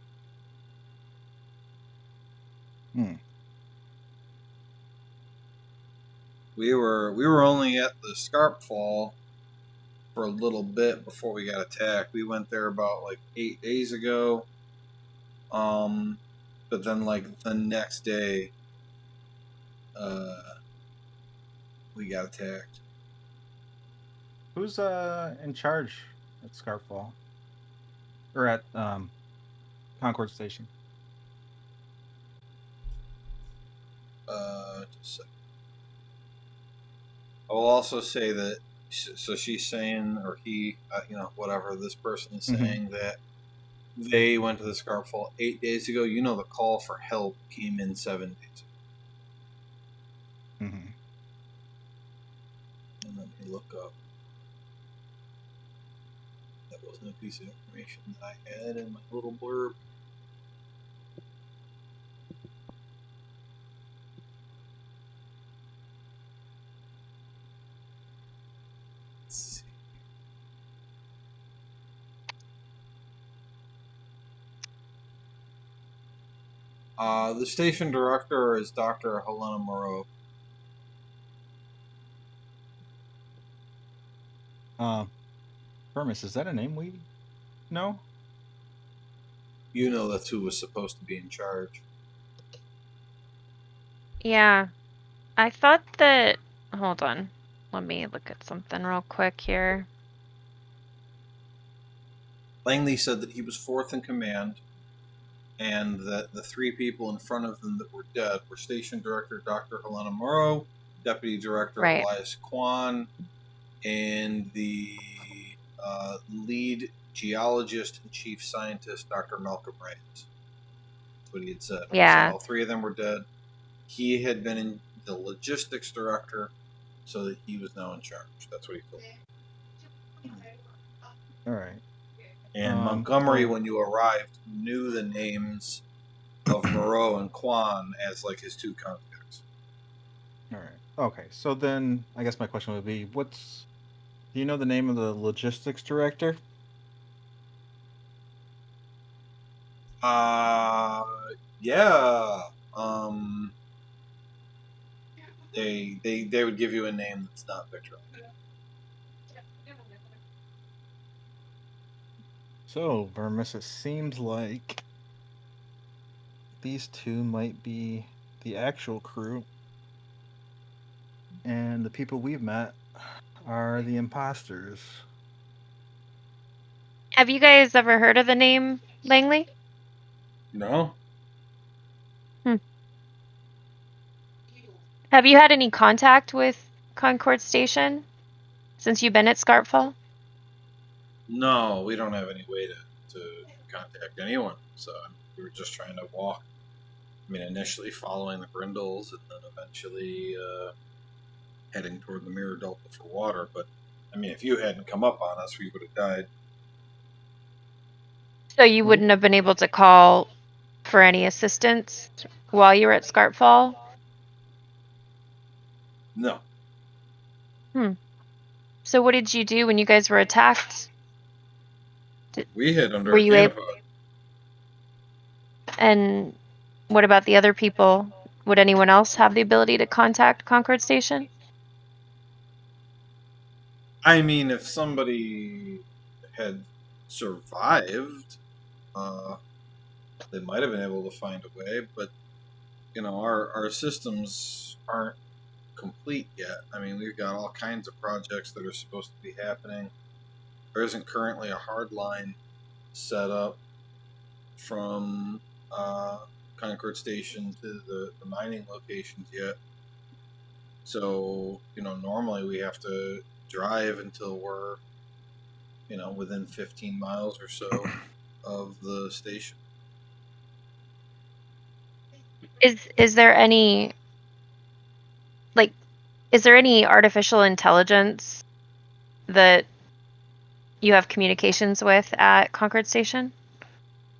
We were only at the Scarpfall for a little bit before we got attacked. We went there about like 8 days ago. But then like the next day, we got attacked. Who's in charge at Scarfall? Or at Concord Station? Just a second. I will also say that. So she's saying, or he, you know, whatever this person is saying that they went to the Scarfall 8 days ago. You know, the call for help came in 7 days ago. And let me look up. That wasn't a piece of information that I had in my little blurb. Let's see. The station director is Dr. Helena Moreau. Hermes, is that a name we know? You know that's who was supposed to be in charge. Yeah. I thought that. Hold on. Let me look at something real quick here. Langley said that he was fourth in command, and that the three people in front of them that were dead were Station Director Dr. Helena Moreau, Deputy Director Right. Elias Kwan, and the lead geologist and chief scientist Dr. Malcolm Reyes. That's what he had said. He Yeah. said all three of them were dead. He had been in the logistics director, so that he was now in charge. That's what he told me. All right. And Montgomery, when you arrived, knew the names of Moreau and Kwan as like his two contacts. All right. Okay. So then, I guess my question would be, do you know the name of the logistics director? Yeah. They would give you a name that's not Victor. So, Vermis, it seems like these two might be the actual crew, and the people we've met are the imposters. Have you guys ever heard of the name Langley? No. Have you had any contact with Concord Station since you've been at Scarpfall? No, we don't have any way to contact anyone. So we were just trying to walk. I mean, initially following the Brindles and then eventually heading toward the Mirror Delta for water. But, I mean, if you hadn't come up on us, we would have died. So you wouldn't have been able to call for any assistance while you were at Scarpfall? No. So what did you do when you guys were attacked? We hid under Were a you able? canopy. And what about the other people? Would anyone else have the ability to contact Concord Station? I mean, if somebody had survived, they might have been able to find a way, but, you know, our systems aren't complete yet. I mean, we've got all kinds of projects that are supposed to be happening. There isn't currently a hard line set up from Concord Station to the mining locations yet. So, you know, normally we have to drive until we're, you know, within 15 miles or so of the station. Is there any is there any artificial intelligence that you have communications with at Concord Station?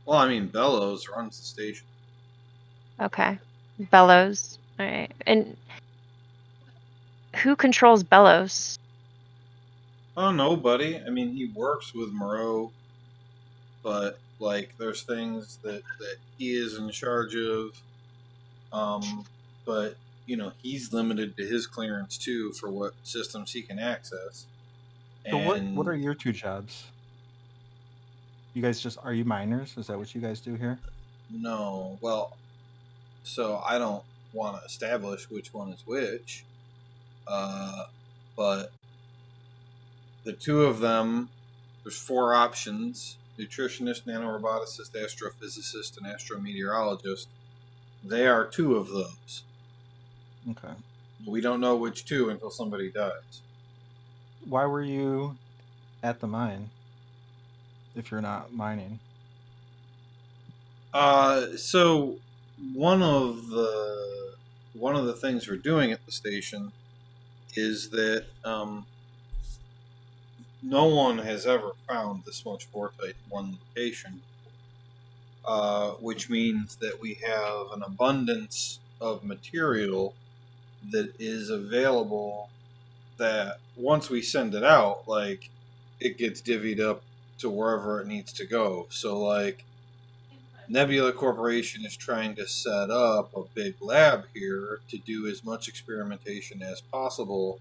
Well, I mean, Bellows runs the station. Okay. Bellows. All right. And who controls Bellows? Oh, nobody. I mean, he works with Moreau, but, like, there's things that he is in charge of. But, you know, he's limited to his clearance, too, for what systems he can access. So what are your two jobs? You guys are you miners? Is that what you guys do here? No. Well, so I don't want to establish which one is which. But the two of them, there's 4 options: nutritionist, nanoroboticist, astrophysicist, and astrometeorologist. They are 2 of those. Okay. We don't know which 2 until somebody dies. Why were you at the mine if you're not mining? So one of the things we're doing at the station is that no one has ever found this much vortite in one location, which means that we have an abundance of material that is available that once we send it out, like, it gets divvied up to wherever it needs to go. So, like, Nebula Corporation is trying to set up a big lab here to do as much experimentation as possible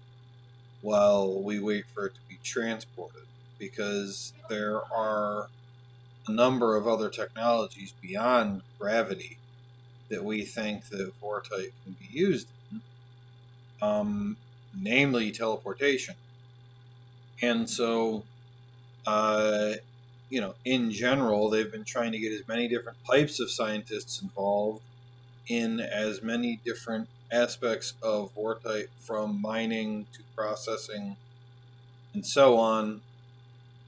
while we wait for it to be transported, because there are a number of other technologies beyond gravity that we think that Vortite can be used in, namely teleportation. And so, in general, they've been trying to get as many different types of scientists involved in as many different aspects of Vortite, from mining to processing and so on,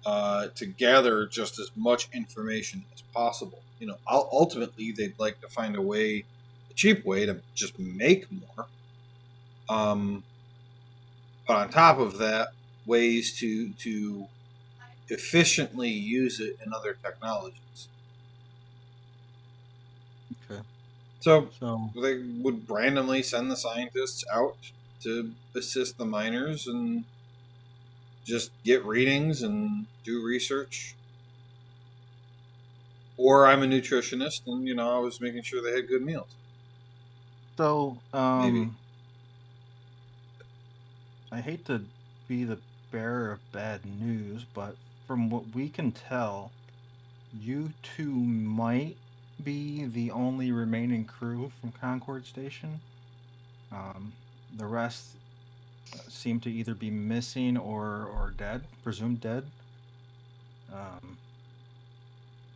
to gather just as much information as possible. Ultimately, they'd like to find a cheap way to just make more. But on top of that, ways to efficiently use it in other technologies. Okay. So So they would randomly send the scientists out to assist the miners and just get readings and do research. Or I'm a nutritionist, and I was making sure they had good meals. Maybe. I hate to be the bearer of bad news, but from what we can tell, you two might be the only remaining crew from Concord Station. The rest seem to either be missing or dead, presumed dead.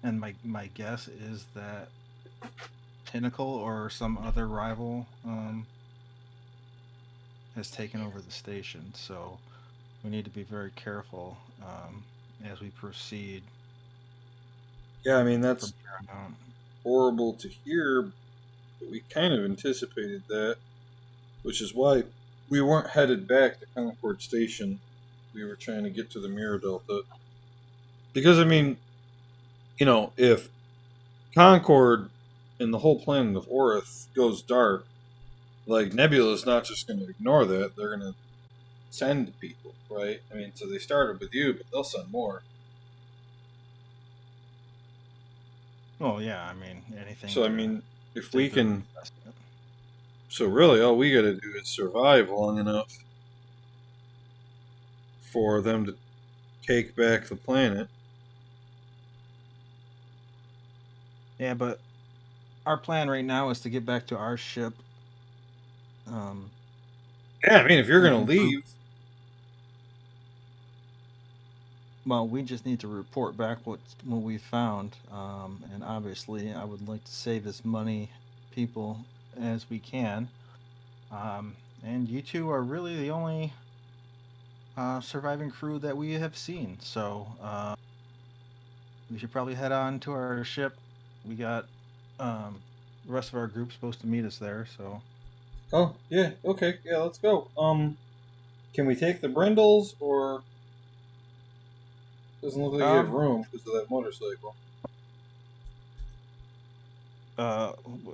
And my guess is that Pinnacle or some other rival has taken over the station. So we need to be very careful as we proceed. Yeah, I mean, that's from here on out. horrible to hear, but we kind of anticipated that, which is why we weren't headed back to Concord Station. We were trying to get to the Mirror Delta. Because, I mean, if Concord and the whole planet of Orith goes dark, like, Nebula's not just going to ignore that. They're going to send people, right? I mean, so they started with you, but they'll send more. Oh yeah, I mean anything. So, I to mean, if take we their can... investment. So really, all we got to do is survive long enough for them to take back the planet. Yeah, but our plan right now is to get back to our ship. Yeah, I mean, if you're going and to leave... Well, we just need to report back what we found, and obviously, I would like to save as many people as we can. And you two are really the only surviving crew that we have seen, so we should probably head on to our ship. We got the rest of our group supposed to meet us there, so. Oh, yeah, okay, yeah, let's go. Can we take the Brindles, or... Doesn't look like you have room because of that motorcycle.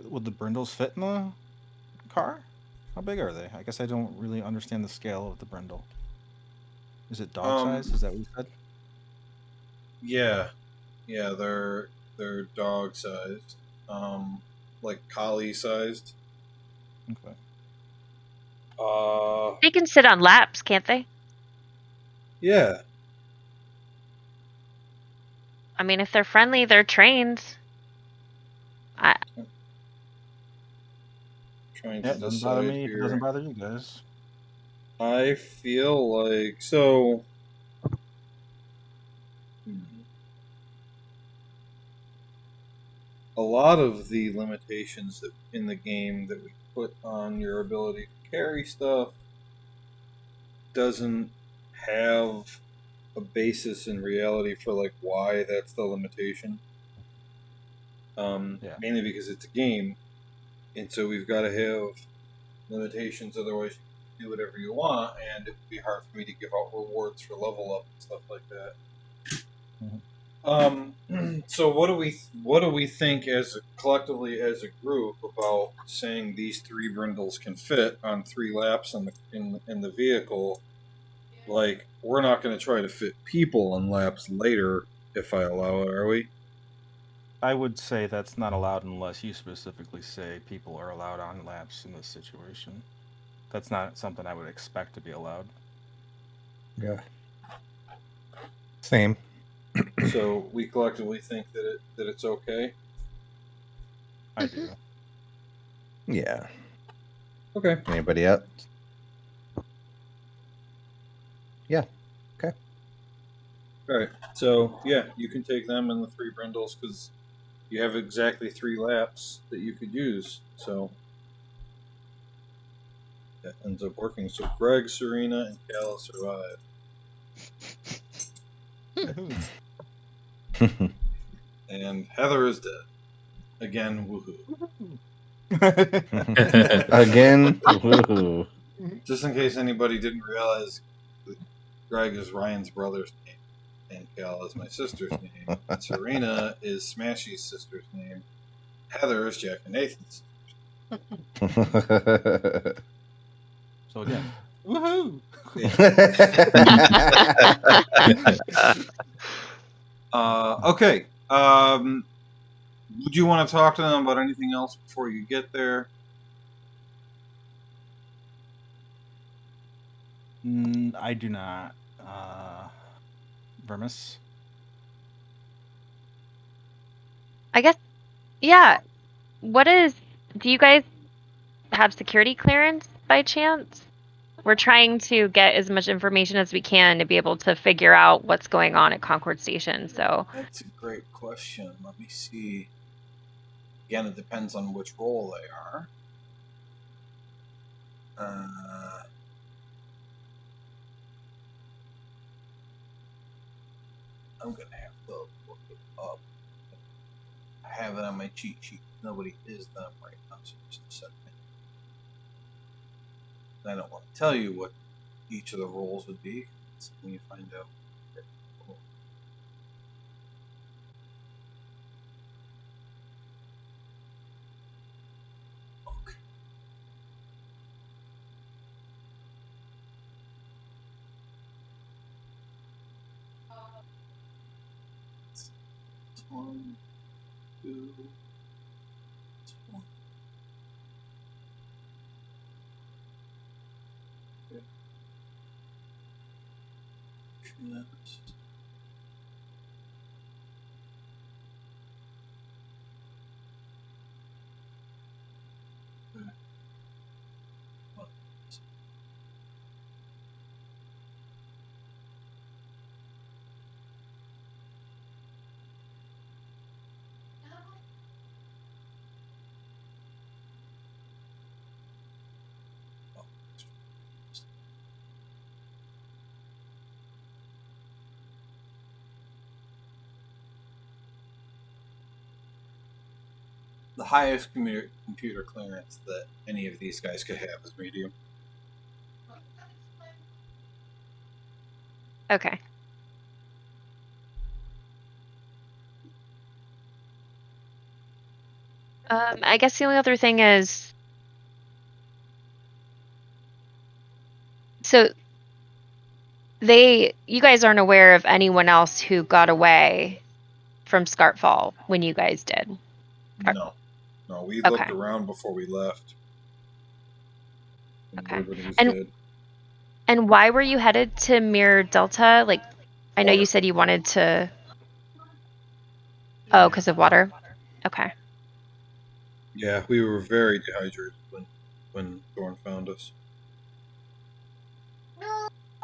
Would the Brindles fit in the car? How big are they? I guess I don't really understand the scale of the Brindle. Is it dog size? Is that what you said? Yeah, they're dog sized, like collie sized. Okay. They can sit on laps, can't they? Yeah. I mean, if they're friendly, they're trained. Trying Yeah, to it doesn't bother decide me if it here. doesn't bother you guys. I feel like so. A lot of the limitations that in the game that we put on your ability to carry stuff doesn't have a basis in reality for like why that's the limitation. Mainly because it's a game, and so we've got to have limitations. Otherwise, you can do whatever you want, and it would be hard for me to give out rewards for level up and stuff like that. So what do we think collectively as a group about saying these three Brindles can fit on 3 laps in the vehicle? Like, we're not going to try to fit people on laps later if I allow it, are we? I would say that's not allowed unless you specifically say people are allowed on laps in this situation. That's not something I would expect to be allowed. Yeah. Same. So we collectively think that it's okay. I do. Yeah. Okay. Anybody else? Yeah. Okay. All right. So yeah, you can take them and the 3 brindles because you have exactly 3 laps that you could use. So that ends up working. So Greg, Serena, and Cal survive. And Heather is dead. Again, woohoo. Again. Woohoo. Just in case anybody didn't realize, Greg is Ryan's brother's name, and Cal is my sister's name. Serena is Smashy's sister's name. Heather is Jack and Nathan's. So again, woohoo! Okay. Would you want to talk to them about anything else before you get there? I do not. Vermis. I guess, yeah. Do you guys have security clearance by chance? We're trying to get as much information as we can to be able to figure out what's going on at Concord Station. So That's a great question. Let me see. Again, it depends on which role they are. I'm going to have to look it up. I have it on my cheat sheet. Nobody is them right now, so just a second. I don't want to tell you what each of the roles would be. So when you find out. Okay. One, two, one. Okay. Yes. Okay. What? Oh. The highest computer clearance that any of these guys could have is medium. okay. I guess the only other thing is, so you guys aren't aware of anyone else who got away from Scartfall when you guys did. No, we Okay. looked around before we left. And Okay. everybody was And- dead. And why were you headed to Mirror Delta? Like, I know you Water. said you wanted to. Oh, because of water. Okay. Yeah, we were very dehydrated when Thorn found us.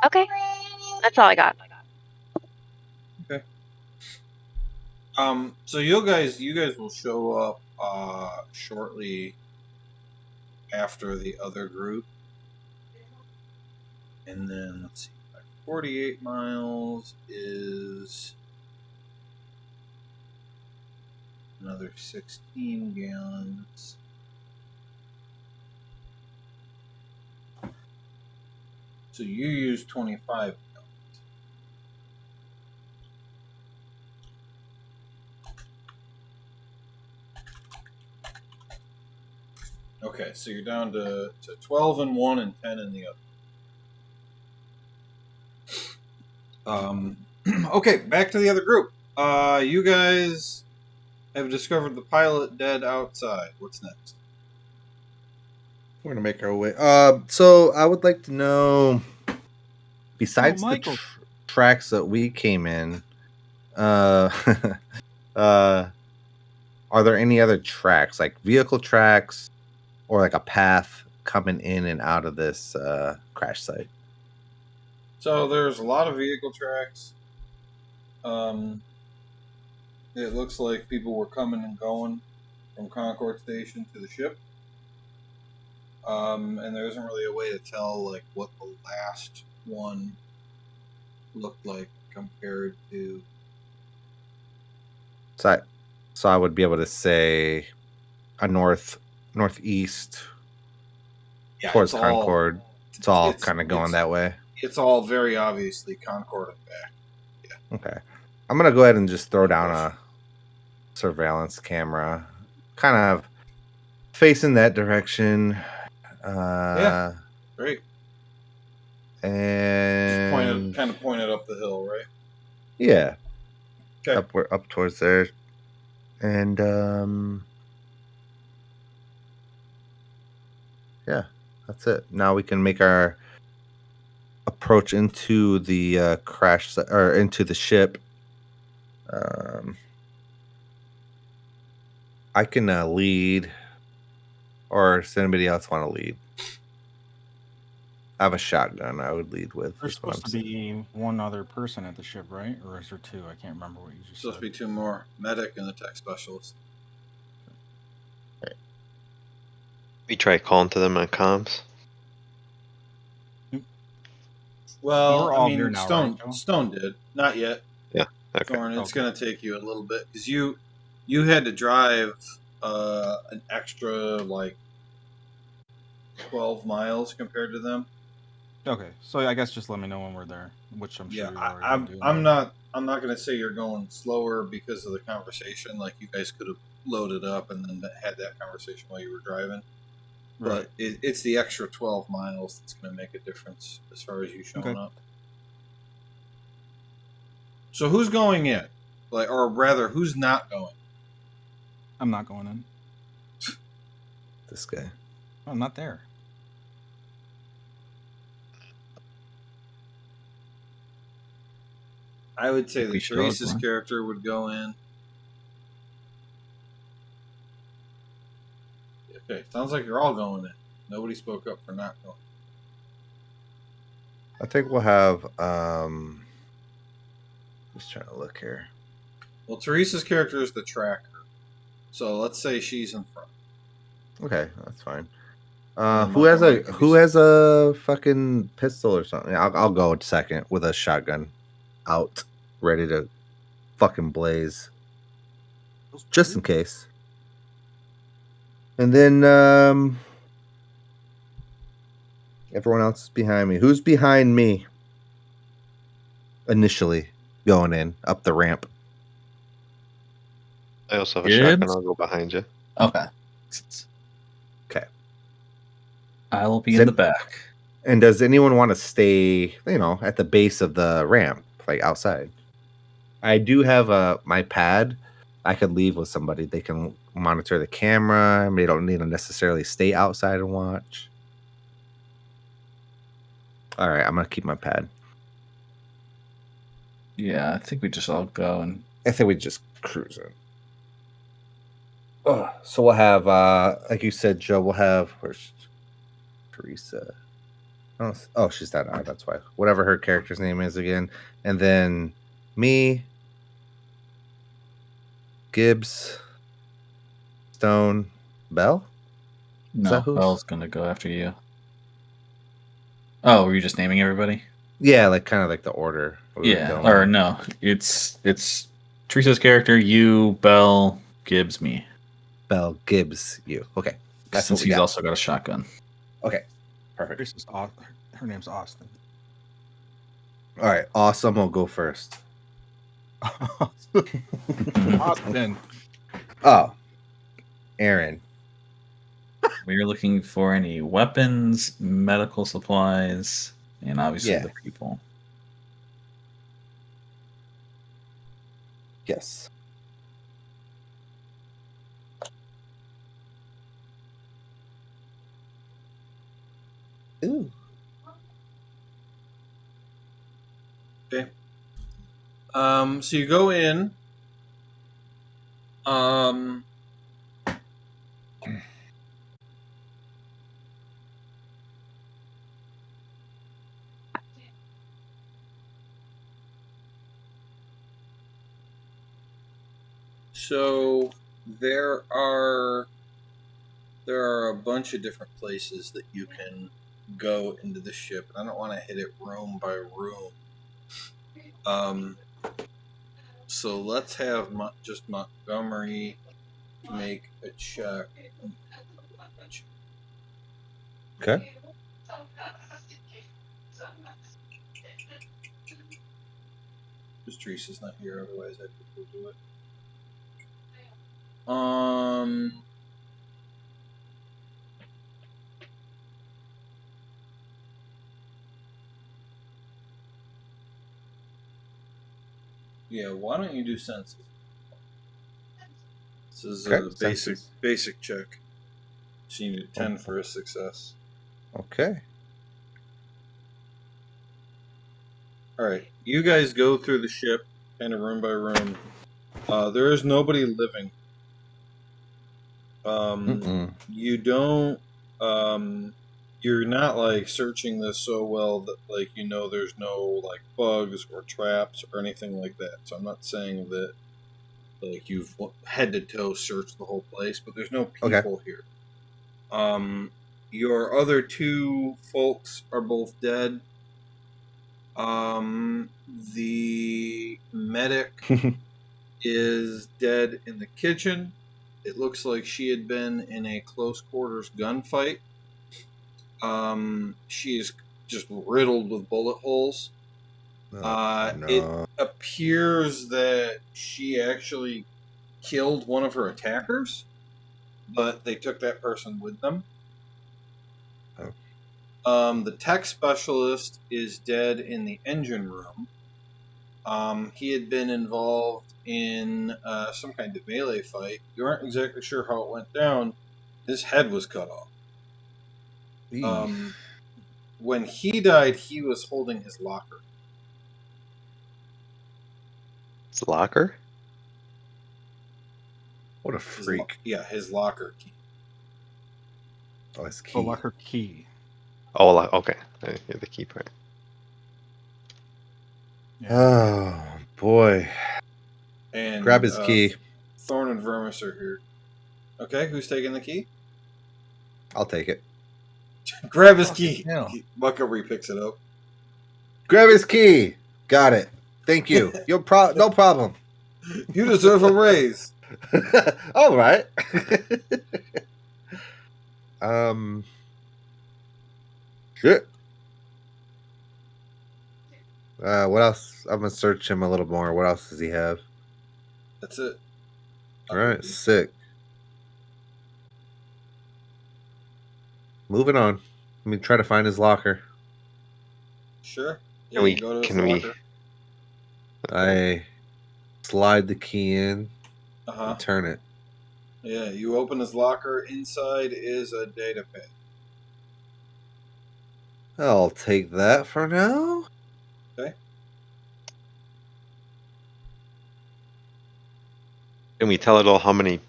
Okay. That's all I got. So you guys will show up shortly after the other group, and then let's see, 48 miles is another 16 gallons. So you use 25 gallons. Okay, so you're down to 12 in one and 10 in the other. Okay, back to the other group. You guys have discovered the pilot dead outside. What's next? We're gonna make our way. So I would like to know besides the Michael. tracks that we came in, uh, are there any other tracks, like vehicle tracks, or like a path coming in and out of this crash site? So there's a lot of vehicle tracks. It looks like people were coming and going from Concord Station to the ship. And there isn't really a way to tell like what the last one looked like compared to. So I would be able to say a northeast Yeah, towards it's all Concord. It's all it's- kind of going it's- that way. It's all very obviously Concord and back. Okay. I'm gonna go ahead and just throw down Yes. a surveillance camera, kind of facing that direction. Yeah. Great. And Just point it up the hill, right? yeah, Okay. up towards there, and yeah, that's it. Now we can make our approach into the crash or into the ship. I can lead, or does anybody else want to lead? I have a shotgun. I would lead with. There's is what supposed I'm to saying. be one other person at the ship, right? Or is there two? I can't remember what you just Supposed said. to be two more: medic and the tech specialist. We try calling to them on comms. Well, We're I all mean, here now, Stone right, Joe? Stone did not yet. Okay. Thorn, it's Okay. going to take you a little bit because you had to drive an extra like 12 miles compared to them. Okay, so I guess just let me know when we're there, which I'm sure Yeah, you're already I'm doing. I'm not going to say you're going slower because of the conversation. Like you guys could have loaded up and then had that conversation while you were driving. Right. But it's the extra 12 miles that's going to make a difference as far as you showing Okay. up. So who's going in? Like, or rather, who's not going? I'm not going in. This guy. Oh, I'm not there. I would say If that we show Teresa's up, character would go in. Okay, sounds like you're all going in. Nobody spoke up for not going. I think we'll have. Just trying to look here. Well, Teresa's character is the tracker, so let's say she's in front. Okay, that's fine. And Who has Montgomery could be a fucking pistol or something? I'll go second with a shotgun, out, ready to fucking blaze, just in case. And then everyone else is behind me. Who's behind me? Initially going in up the ramp. I also have a Gibbs? shotgun. I'll go behind you. Okay. Okay. I'll be Is in it- the back. And does anyone want to stay, at the base of the ramp, like outside? I do have my pad. I could leave with somebody. They can monitor the camera. They don't need to necessarily stay outside and watch. All right, I'm gonna keep my pad. Yeah, I think we just all go and I think we just cruise in. So we'll have, like you said, Joe. We'll have where's Teresa? Oh, she's not on. That's why. Whatever her character's name is again, and then me, Gibbs, Stone, Bell. no, that who's- Bell's gonna go after you. Oh, were you just naming everybody? Yeah, like kind of like the order. we were Yeah, going. or no, it's Teresa's character, you, Bell, Gibbs, me. Bell, Gibbs, you. Okay, that's Since what we he's got. also got a shotgun. Okay, perfect. This is her name's Austin. All right, awesome. We'll go first. Austin. Oh, Aaron. We're looking for any weapons, medical supplies, and obviously Yeah. the people. Yes. Ooh. Okay. So you go in. So there are a bunch of different places that you can go into the ship. I don't want to hit it room by room. So let's have just Montgomery make a check. Okay. Just Teresa's not here, otherwise I would do it. Yeah, why don't you do senses? This is Okay, a senses. basic check. So you need a 10 for a success. Okay. Alright, you guys go through the ship, kind of room by room. There is nobody living. You don't, you're not like searching this so well that like you know there's no like bugs or traps or anything like that. So I'm not saying that like you've head to toe searched the whole place, but there's no people here. Your other two folks are both dead. The medic is dead in the kitchen. It looks like she had been in a close quarters gunfight. She is just riddled with bullet holes. It appears that she actually killed one of her attackers, but they took that person with them. The tech specialist is dead in the engine room. He had been involved in some kind of melee fight. You aren't exactly sure how it went down. His head was cut off. When he died, he was holding his locker. His locker? What a freak. His locker key. Oh, his key. Oh, locker key. Oh, okay. The key part. Yeah. Oh, boy. And grab his key. Thorn and Vermis are here. Okay, who's taking the key? I'll take it. Grab his key. hell. Montgomery picks it up. Grab his key. Got it. Thank you. No problem. You deserve a raise. All right. Shit. What else? I'm gonna search him a little more. What else does he have? That's it. All right, sick. Moving on. Let me try to find his locker. Sure. Yeah, Can we- you go to his can we- locker. I slide the key in Uh-huh. and turn it. Yeah, you open his locker. Inside is a data pad. I'll take that for now. Okay. Can we tell at all how many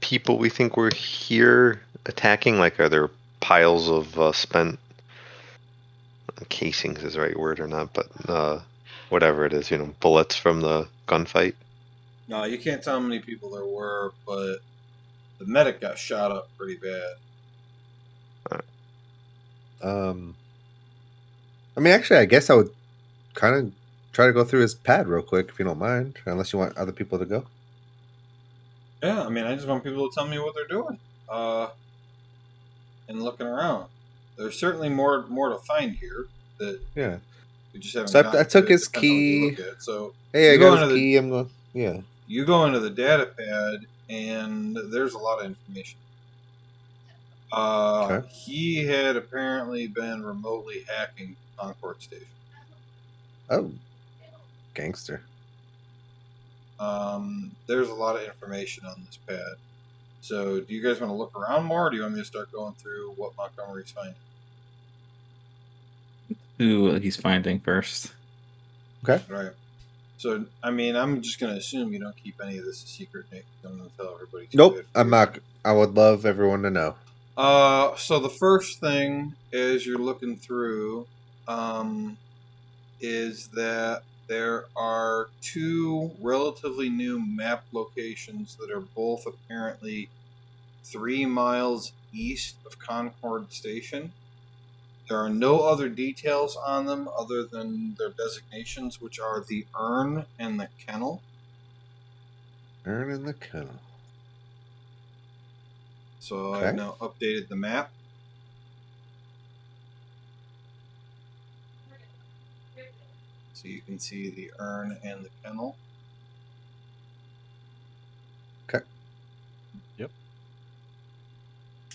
people we think were here attacking? Like, are there piles of spent casings is the right word or not, but whatever it is, bullets from the gunfight? No, you can't tell how many people there were, but the medic got shot up pretty bad. I mean, actually, I guess I would kind of try to go through his pad real quick, if you don't mind, unless you want other people to go. Yeah, I mean, I just want people to tell me what they're doing. And looking around. There's certainly more to find here that Yeah. we just haven't. So gotten I took to. his Depends on what you key. look at. So Hey, I You go got his into the- key. I'm going. Yeah. you go into the data pad, and there's a lot of information. Okay. He had apparently been remotely hacking Concord Station. Oh, gangster. There's a lot of information on this pad. So, do you guys want to look around more, or do you want me to start going through what Montgomery's finding? Who he's finding first. Okay. Right. So, I mean, I'm just going to assume you don't keep any of this a secret, Nick. Don't tell everybody. Too Nope. bad for I'm you. not. I would love everyone to know. So the first thing as you're looking through, is that there are two relatively new map locations that are both apparently 3 miles east of Concord Station. There are no other details on them other than their designations, which are the Urn and the Kennel. Urn in the kennel. So Okay. I've now updated the map. So you can see the Urn and the Kennel. Okay. Yep.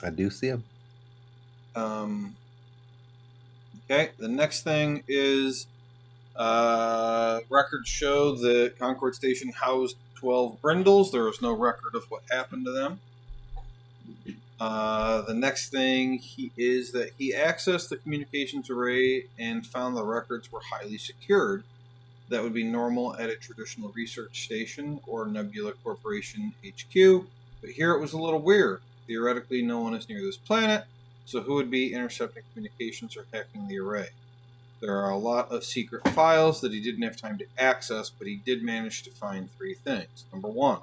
I do see him. Okay, the next thing is records show that Concord Station housed 12 brindles. There is no record of what happened to them. The next thing is that he accessed the communications array and found the records were highly secured. That would be normal at a traditional research station or Nebula Corporation HQ, but here it was a little weird. Theoretically, no one is near this planet, so who would be intercepting communications or hacking the array? There are a lot of secret files that he didn't have time to access, but he did manage to find 3 things. Number 1,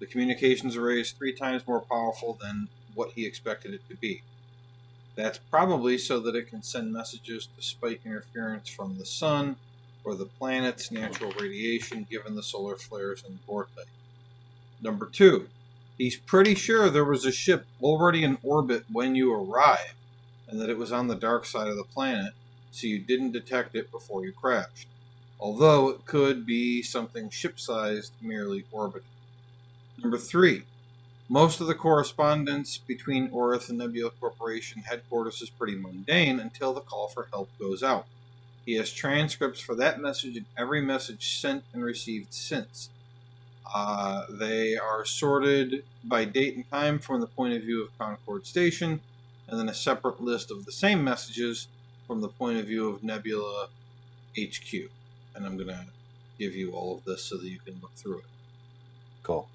the communications array is 3 times more powerful than what he expected it to be. That's probably so that it can send messages despite interference from the sun or the planet's natural radiation given the solar flares and vortex. Number 2, he's pretty sure there was a ship already in orbit when you arrived and that it was on the dark side of the planet, so you didn't detect it before you crashed. Although it could be something ship-sized merely orbiting. Number 3, most of the correspondence between Orith and Nebula Corporation headquarters is pretty mundane until the call for help goes out. He has transcripts for that message and every message sent and received since. They are sorted by date and time from the point of view of Concord Station, and then a separate list of the same messages from the point of view of Nebula HQ. And I'm going to give you all of this so that you can look through it. Cool.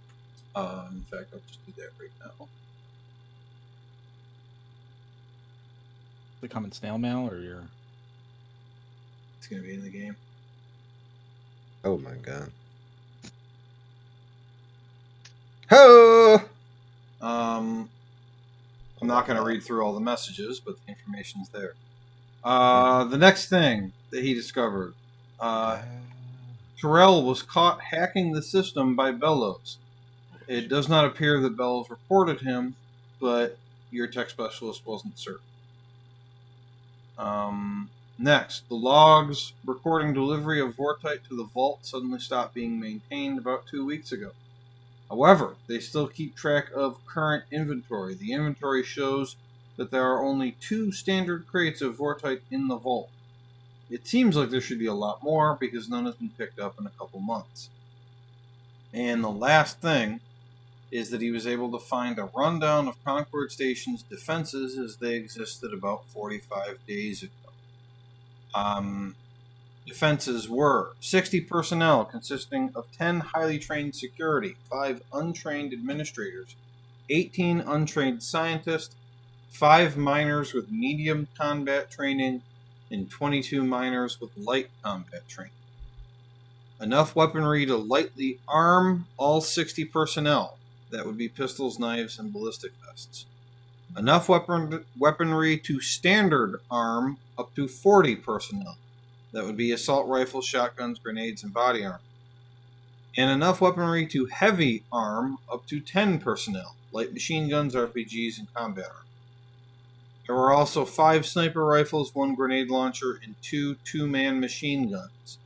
In fact, I'll just do that right now. They come in snail mail or your. It's going to be in the game. Oh my god. Ho! I'm not going to read through all the messages, but the information's there. The next thing that he discovered, Terrell was caught hacking the system by Bellows. It does not appear that Bellows reported him, but your tech specialist wasn't certain. Next, the logs recording delivery of Vortite to the vault suddenly stopped being maintained about 2 weeks ago. However, they still keep track of current inventory. The inventory shows that there are only 2 standard crates of Vortite in the vault. It seems like there should be a lot more because none has been picked up in a couple months. And the last thing is that he was able to find a rundown of Concord Station's defenses as they existed about 45 days ago. Defenses were 60 personnel consisting of 10 highly trained security, 5 untrained administrators, 18 untrained scientists, 5 miners with medium combat training, and 22 miners with light combat training. Enough weaponry to lightly arm all 60 personnel. That would be pistols, knives, and ballistic vests. Enough weaponry to standard arm up to 40 personnel. That would be assault rifles, shotguns, grenades, and body armor. And enough weaponry to heavy arm up to 10 personnel. Light machine guns, RPGs, and combat armor. There were also 5 sniper rifles, 1 grenade launcher, and 2 two-man machine guns.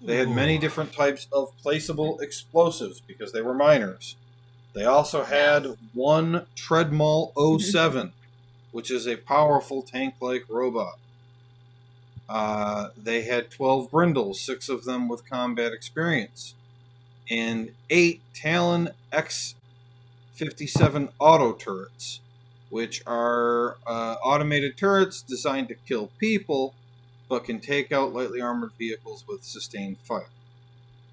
They had many different types of placeable explosives because they were miners. They also had 1 Treadmill 07, which is a powerful tank-like robot. They had 12 brindles, 6 of them with combat experience, and 8 Talon X-57 auto turrets, which are automated turrets designed to kill people, but can take out lightly armored vehicles with sustained fire.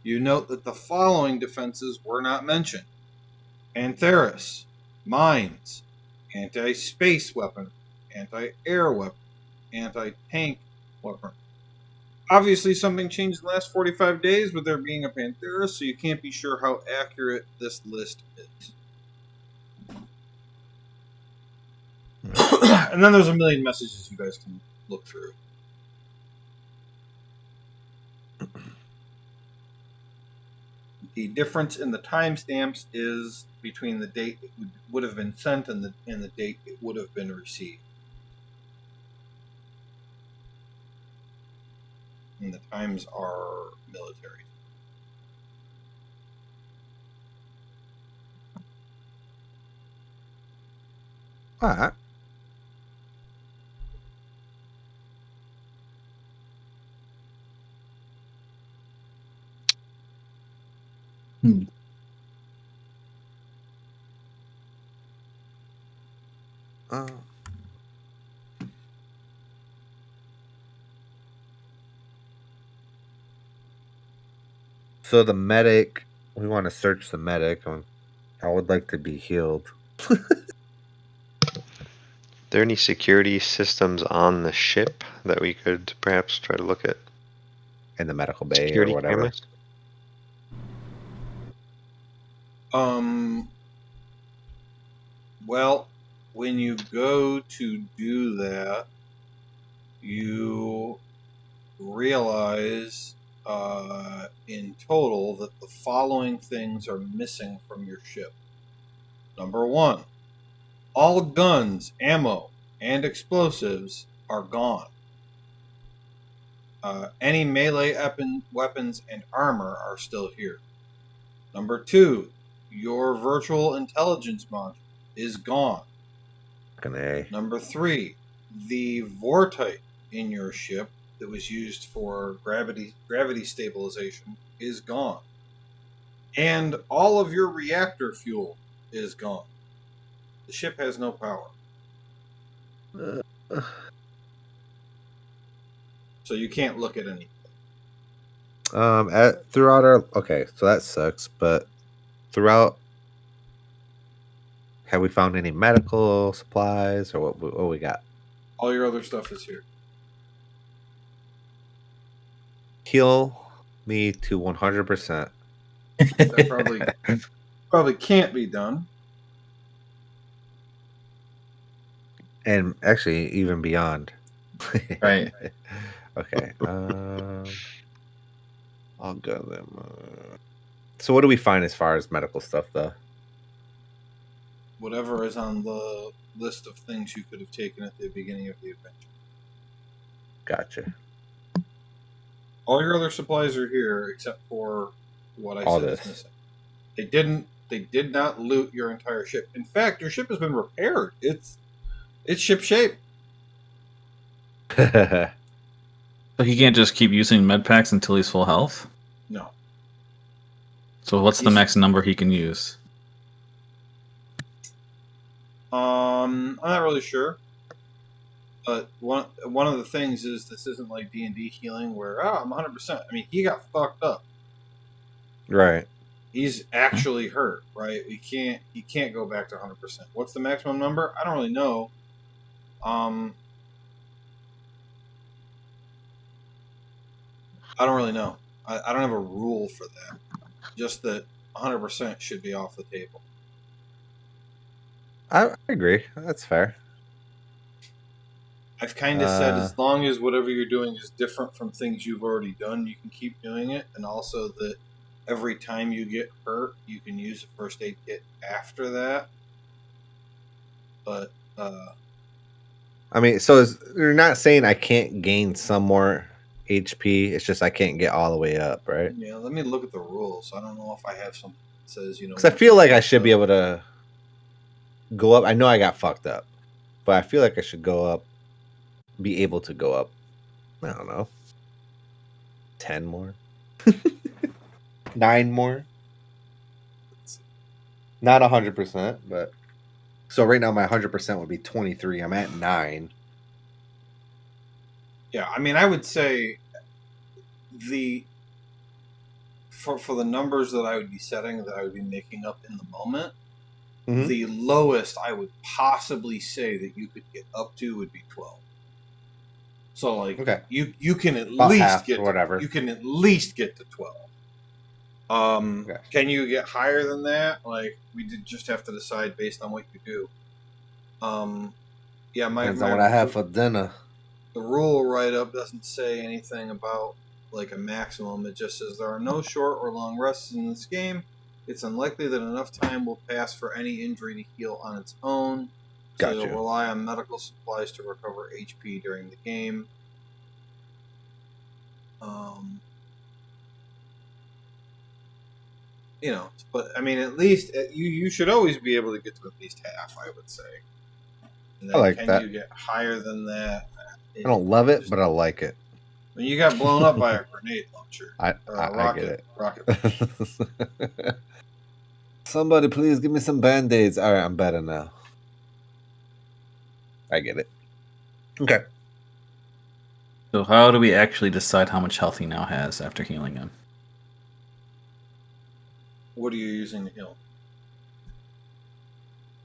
You note that the following defenses were not mentioned: Pantheris, mines, anti-space weapon, anti-air weapon, anti-tank weapon. Obviously, something changed in the last 45 days with there being a Pantheris, so you can't be sure how accurate this list is. And then there's a million messages you guys can look through. The difference in the timestamps is between the date it would have been sent and the date it would have been received. And the times are military. All right. Uh, so the medic, we want to search the medic. I would like to be healed. Are there any security systems on the ship that we could perhaps try to look at? In the medical bay Security or whatever. cameras? Well, when you go to do that, you realize in total that the following things are missing from your ship. Number 1, all guns, ammo, and explosives are gone. Any melee weapons and armor are still here. Number 2, your virtual intelligence module is gone. Fucking A. Number 3, the vortite in your ship that was used for gravity stabilization is gone. And all of your reactor fuel is gone. The ship has no power. So you can't look at anything. Throughout our okay, so that sucks. But throughout, have we found any medical supplies or what we got? All your other stuff is here. Heal me to 100%. That probably can't be done. And actually, even beyond. Right. Okay. I'll go them. So, what do we find as far as medical stuff, though? Whatever is on the list of things you could have taken at the beginning of the adventure. Gotcha. All your other supplies are here, except for what I All said this. is missing. They did not loot your entire ship. In fact, your ship has been repaired. It's ship shape. So he can't just keep using med packs until he's full health? No. So what's the max number he can use? I'm not really sure. But one of the things is this isn't like D&D healing where I'm 100%. I mean, he got fucked up. Right. He's actually hurt, right? He can't go back to 100%. What's the maximum number? I don't really know. I don't really know. I don't have a rule for that. Just that 100% should be off the table. I agree. That's fair. I've kind of said as long as whatever you're doing is different from things you've already done, you can keep doing it. And also that every time you get hurt, you can use a first aid kit after that. But, I mean, so you're not saying I can't gain some more HP. It's just I can't get all the way up, right? yeah, let me look at the rules. I don't know if I have something that says, Because I feel like I should be able to go up. I know I got fucked up, but I feel like I should go up, be able to go up. I don't know, 10 more, 9 more. Not 100%, but so right now my 100% would be 23. I'm at 9. Yeah, I mean, I would say for the numbers that I would be setting, that I would be making up in the moment, Mhm. the lowest I would possibly say that you could get up to would be 12. So like Okay. you can at About least half get or whatever. you can at least get to 12. Okay. Can you get higher than that? Like we did just have to decide based on what you do. Yeah, Depends on what I have for dinner. the rule write-up doesn't say anything about like a maximum. It just says there are no short or long rests in this game. It's unlikely that enough time will pass for any injury to heal on its own. So Gotcha. you'll rely on medical supplies to recover HP during the game. You know, but I mean, at least you should always be able to get to at least half, I would say. And then I like can that. you get higher than that? I don't love it, but I like it. When you got blown up by a grenade launcher I rocket, get it. rocket. Somebody please give me some band-aids. All right, I'm better now. I get it. Okay. So how do we actually decide how much health he now has after healing him? What are you using to heal?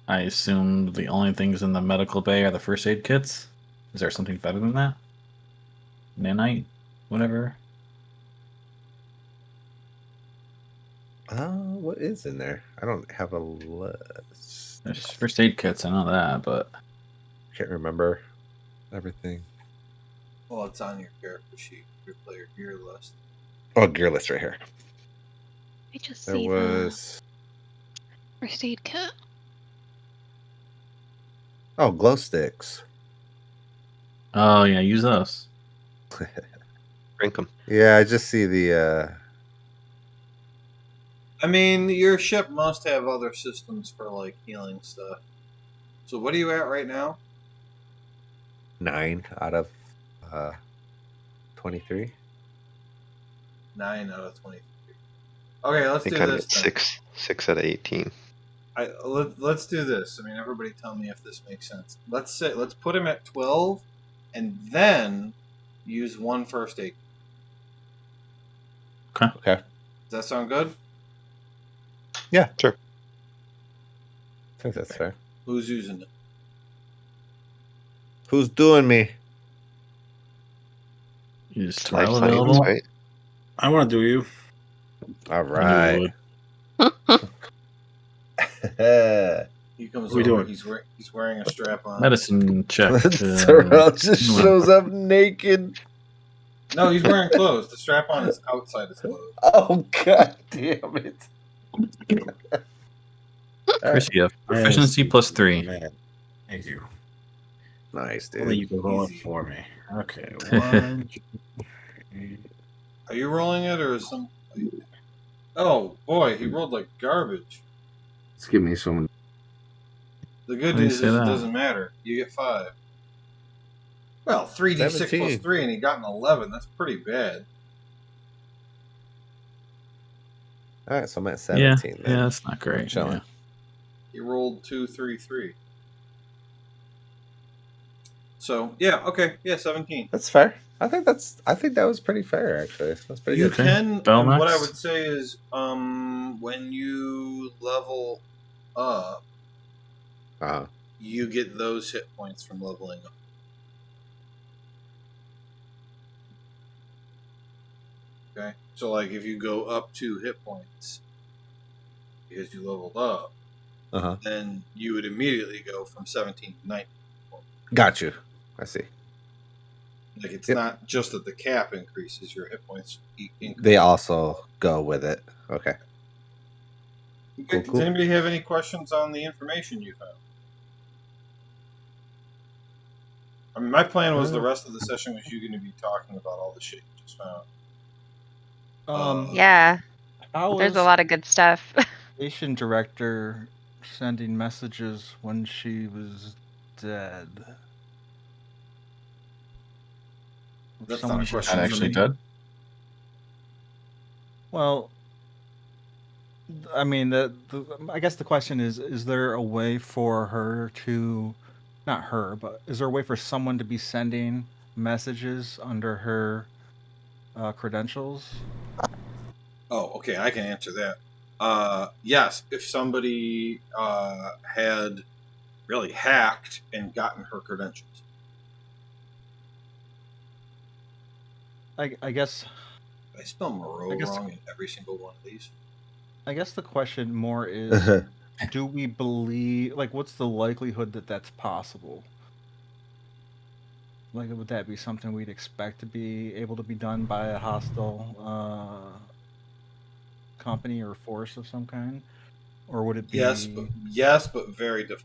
I assume the only things in the medical bay are the first aid kits. Is there something better than that? Nanite? Whatever. What is in there? I don't have a list. There's first aid kits, I know that, but Can't remember everything. Well, it's on your character sheet, your player gear list. Oh, gear list right here. I just There see was. the first aid kit. Oh, glow sticks. oh yeah, use those. Drink them. Yeah, I just see the. I mean, your ship must have other systems for like healing stuff. So, what are you at right now? 9 out of 23. 9 out of 23. Okay, I let's do think I'm this. at Then. 6 out of 18. Let's do this. I mean, everybody, tell me if this makes sense. Let's put him at 12, and then use one first aid. Okay. Does that sound good? Yeah. Sure. I think that's fair. Who's using it? Who's doing me? Use It's life Terrell science, available. right? I want to do you. All I right. He comes What are we over. doing? He's wearing a strap on. Medicine check. Terrell just shows up naked. No, he's wearing clothes. The strap on is outside his clothes. Oh, god damn it. Chris, you have proficiency plus 3. Man, thank you. Nice, Only dude. you can roll it Easy. for me. Okay, 1. Are you rolling it or is some? Oh boy, he rolled like garbage. Let's give me some. The good Why do you news is say it that? doesn't matter. You get 5. Well, 3d6 plus 17. 3, and he got an 11. That's pretty bad. All right, so I'm at Yeah, 17 then. yeah, that's not great. chilling. Yeah. He rolled 2, 3, 3. So yeah, okay, yeah, 17. That's fair. I think that was pretty fair actually. That's pretty You good. can. Belmax? What I would say is, when you level up, you get those hit points from leveling up. Okay, so like if you go up 2 hit points because you leveled up, Uh-huh. then you would immediately go from 17 to 19. Got you. I see. Like it's Yep. not just that the cap increases; your hit points increase. They also go with it. Okay. Okay, cool. Does anybody have any questions on the information you found? I mean, my plan was the rest of the session was you going to be talking about all the shit you just found. Yeah, How there's was a lot of good stuff. station director sending messages when she was dead? That's Someone not a should- question Not for actually me. dead. Well, I mean, I guess the question is there a way for her to, not her, but is there a way for someone to be sending messages under her credentials? Oh, okay, I can answer that. Yes, if somebody had really hacked and gotten her credentials. I guess I spell Moreau I guess- wrong in every single one of these. I guess the question more is, do we believe, like, what's the likelihood that that's possible? Like, would that be something we'd expect to be able to be done by a hostile company or force of some kind? Or would it be... Yes, but very difficult.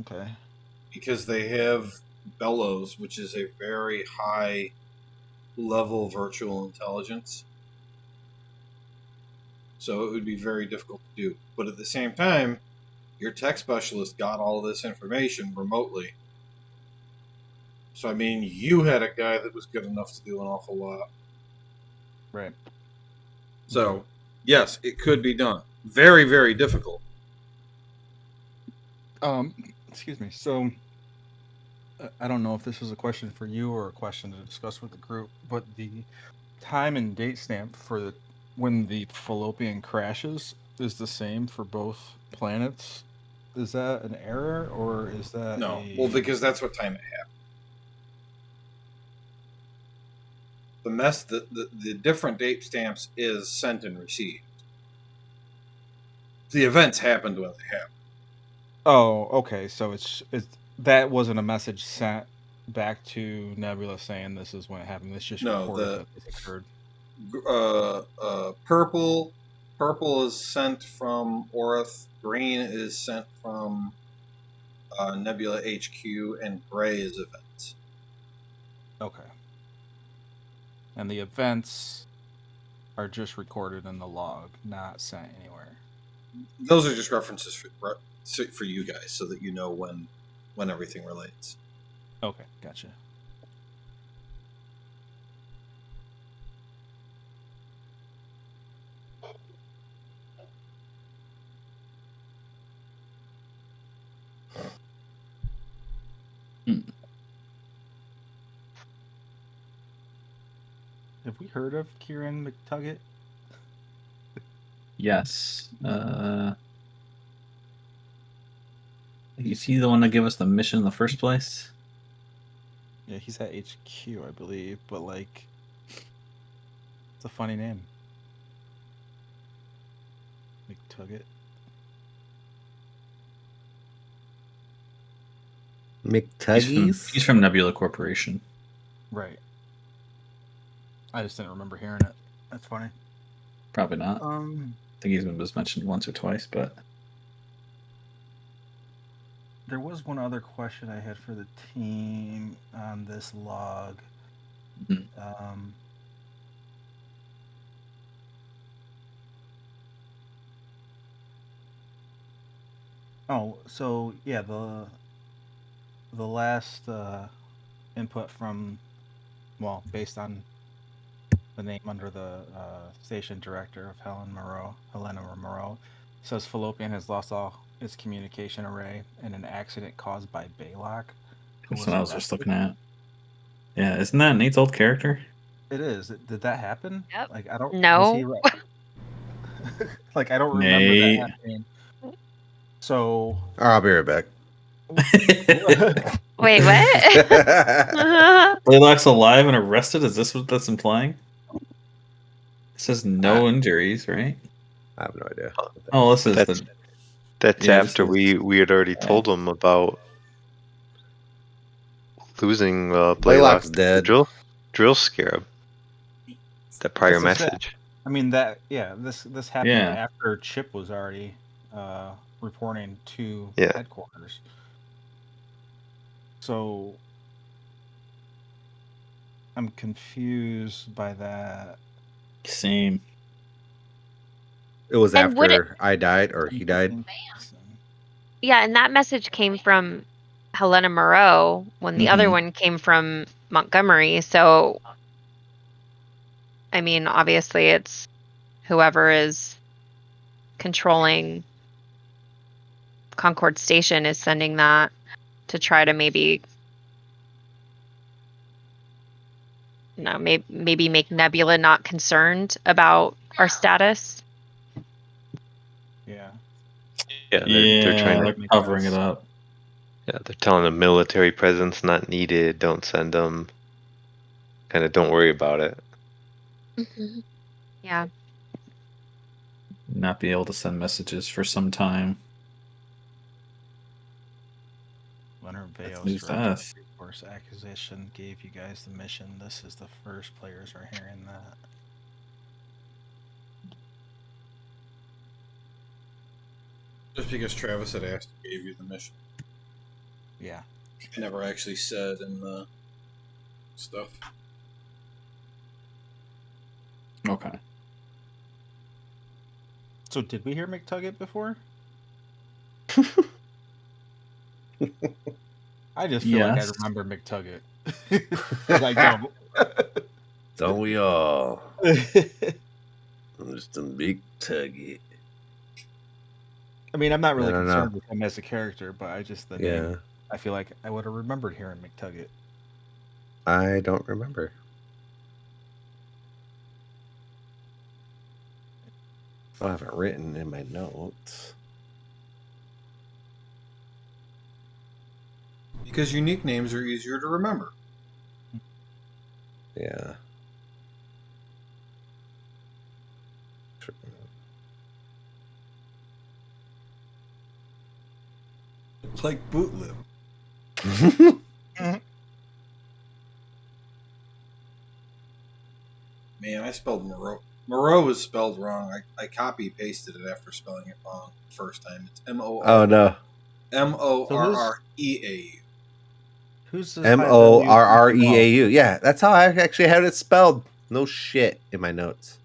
Okay. Because they have Bellows, which is a very high level virtual intelligence. So it would be very difficult to do. But at the same time, your tech specialist got all this information remotely. So, I mean, you had a guy that was good enough to do an awful lot. Right. So, yes, it could be done. Very, very difficult. Excuse me. So, I don't know if this is a question for you or a question to discuss with the group, but the time and date stamp for when the Fallopian crashes is the same for both planets. Is that an error, or is that No, well, because that's what time it happened. The different date stamps is sent and received. The events happened when they happened. Oh, okay. So it's that wasn't a message sent back to Nebula saying this is when it happened. It's just No, recorded the- that this occurred. Purple is sent from Orith. Green is sent from Nebula HQ, and gray is events. Okay. And the events are just recorded in the log, not sent anywhere. Those are just references for you guys, so that you know when everything relates. Okay, gotcha. Have we heard of Kieran McTugget? Yes. Is he the one that gave us the mission in the first place? Yeah, he's at HQ, I believe, but like, it's a funny name. McTugget. McTuggies? He's from Nebula Corporation. Right. I just didn't remember hearing it. That's funny. Probably not. I think he's been just mentioned once or twice, but There was one other question I had for the team on this log. Mhm. Oh, so yeah, the last input from, well, based on the name under the station director of Helena Moreau, says Fallopian has lost all its communication array in an accident caused by Baylock. who that's what I was just arrested. looking at. Yeah, isn't that Nate's old character? It is. Did that happen? Yep. Like, I don't. No. Was he like, I don't remember Nate. that happening. So. I'll be right back. Wait, what? Blaylock's alive and arrested? Is this what that's implying? It says no injuries, right? I have no idea. Oh, this is That's the. that's Yeah, this after is- we had already told him about losing Blaylock's Blaylock to dead. the drill scarab. That prior That's exact- message. I mean this happened Yeah. after Chip was already reporting to Yeah. headquarters. So I'm confused by that. Same. It was And would after I died or he died. Yeah, and that message came from Helena Moreau when the other Mhm. one came from Montgomery. So, I mean, obviously, it's whoever is controlling Concord Station is sending that to try to maybe no, maybe make Nebula not concerned about our status. Yeah. Yeah, they're trying to. they're covering it up. Yeah, they're telling them military presence not needed. Don't send them. Kind of don't worry about it. Mm-hmm. Yeah. Not be able to send messages for some time. Leonard That's Veos news for to us. resource acquisition gave you guys the mission. This is the first players are hearing that. Just because Travis had asked, gave you the mission. Yeah. I never actually said in the stuff. Okay. So did we hear McTugget before? I just feel like I Yes. remember McTugget. 'Cause I don't. Don't we all? Just a big tuggy. I mean, I'm not really I don't know. concerned with him as a character, but I just the Yeah. name. I feel like I would have remembered hearing McTugget. I don't remember. I have it written in my notes. Because unique names are easier to remember. Yeah. It's like bootlib. Man, I spelled Moreau. Moreau was spelled wrong. I copy pasted it after spelling it wrong the first time. It's Oh no. Morreau. Who's this? Morreau. Yeah, that's how I actually had it spelled. No shit in my notes.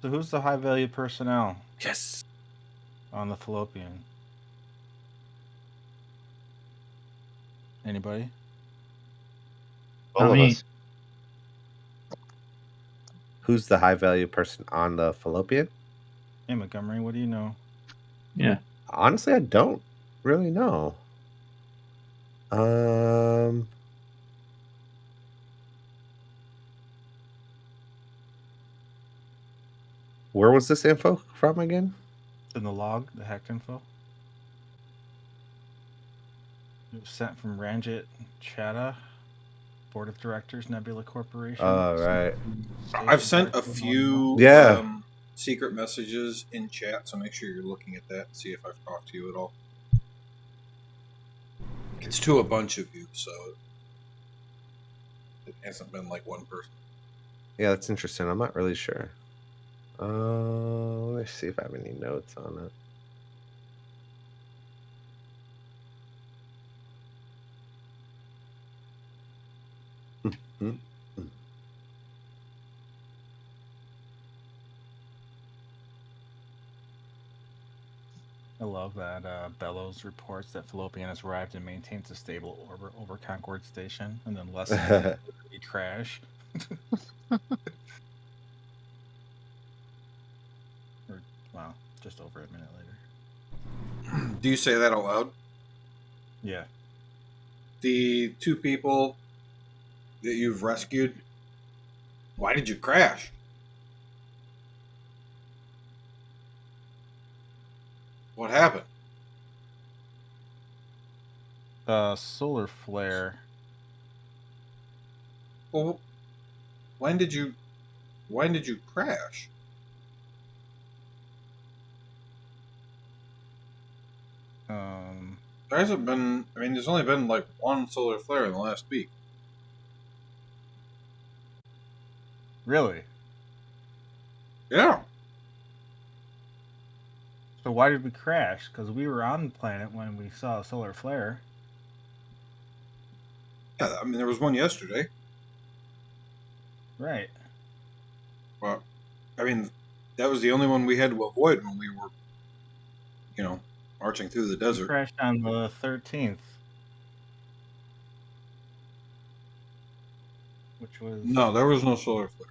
So who's the high value personnel Yes. on the Fallopian? Anybody? All I of mean, us. Who's the high value person on the Fallopian? Hey Montgomery, what do you know? yeah. Honestly, I don't really know. Where was this info from again? In the log, the hacked info. It was sent from Ranjit Chadha, Board of Directors, Nebula Corporation. Oh, right. I've sent a few Yeah. secret messages in chat, so make sure you're looking at that and see if I've talked to you at all. It's to a bunch of you, so it hasn't been like one person. Yeah, that's interesting. I'm not really sure. Let's see if I have any notes on it. I love that Bellows reports that Fallopian has arrived and maintains a stable orbit over Concord Station, and then less than he crash. Or, wow, just over a minute later. Do you say that out loud? Yeah. The two people that you've rescued, why did you crash? What happened? Solar flare. Well, when did you crash? There hasn't been. I mean, there's only been like one solar flare in the last week. Really? Yeah. So why did we crash? Because we were on the planet when we saw a solar flare. Yeah. I mean, there was one yesterday. Right. Well, I mean, that was the only one we had to avoid when we were, marching through the We desert. crashed on the 13th. Which was... No, there was no solar flare.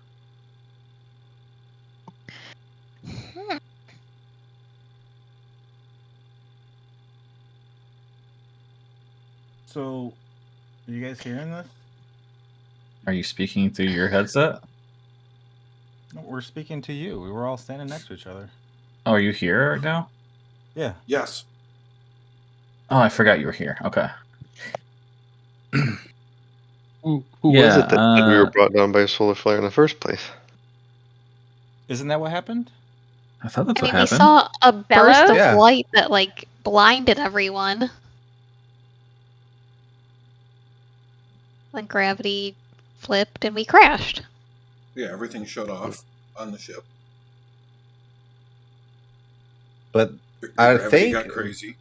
So, are you guys hearing this? Are you speaking through your headset? We're speaking to you. We were all standing next to each other. Oh, are you here right now? Yeah. Yes. Oh, I forgot you were here. Okay. Who was it that said we were Yeah, brought down by a solar flare in the first place? Isn't that what happened? I thought that's I what mean, we happened. saw a burst Bellows? of Yeah. light that like blinded everyone. Then gravity flipped and we crashed. Yeah, everything shut off on the ship. But The I gravity think. got crazy.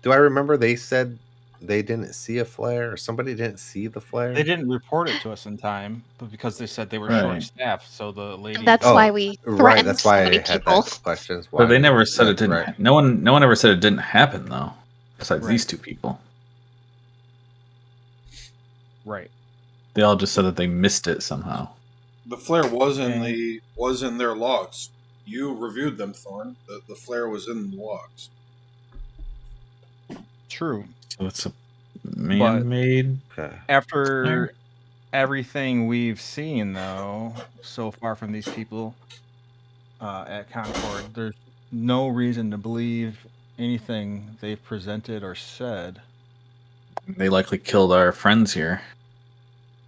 Do I remember they said they didn't see a flare, or somebody didn't see the flare? They didn't report it to us in time, but because they said they were Right. short-staffed, so the lady. And that's Oh, why we right. threatened That's so why many I had people. that questions. But they never said yeah, it didn't. Right. No one ever said it didn't happen though. Besides Right. these two people, Right. they all just said that they missed it somehow. The flare was in Okay. in their logs. You reviewed them, Thorn. The flare was in the logs. True. So it's a man-made. Okay. After everything we've seen, though, so far from these people at Concord, there's no reason to believe anything they've presented or said. They likely killed our friends here.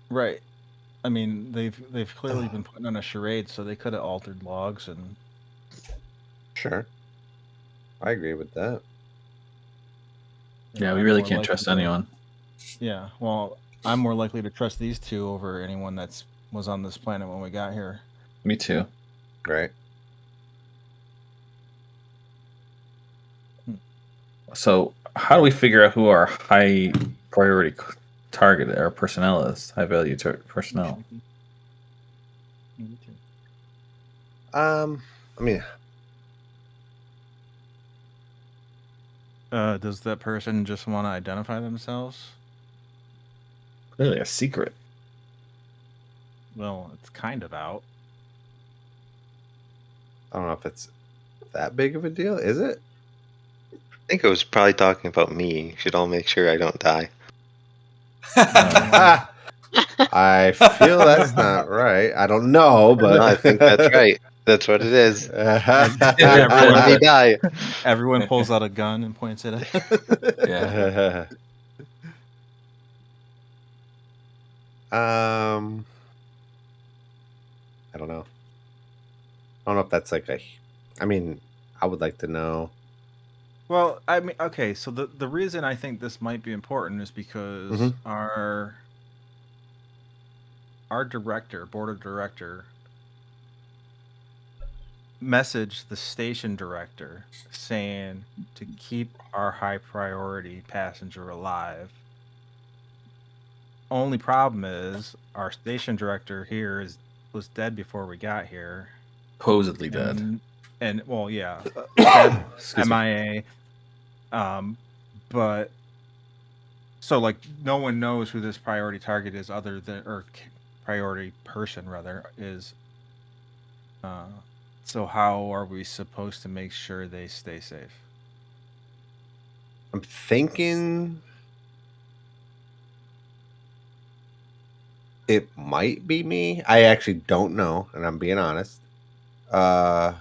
Right. I mean, they've clearly been putting on a charade, so they could have altered logs and. Sure. I agree with that. Yeah, we I'm really more can't likely trust to- anyone. Yeah, well, I'm more likely to trust these two over anyone that's was on this planet when we got here. Me too. Right. So how do we figure out who our high priority target, our personnel is? High value personnel. I mean, Does that person just want to identify themselves? Clearly a secret. Well, it's kind of out. I don't know if it's that big of a deal. Is it? I think it was probably talking about me. You should all make sure I don't die. I feel that's not right. I don't know, but No, I think that's right. That's what it is. Let me Everyone, die. everyone pulls out a gun and points it at. Yeah. I don't know. I don't know if that's like a. I mean, I would like to know. Well, I mean, okay, so the reason I think this might be important is because Mhm. our director, board of director, messaged the station director saying to keep our high priority passenger alive. Only problem is our station director here was dead before we got here. Supposedly dead. And well, yeah, dead, Excuse me. MIA. But so like no one knows who this priority target is other than or priority person rather is. So how are we supposed to make sure they stay safe? I'm thinking it might be me. I actually don't know, and I'm being honest. But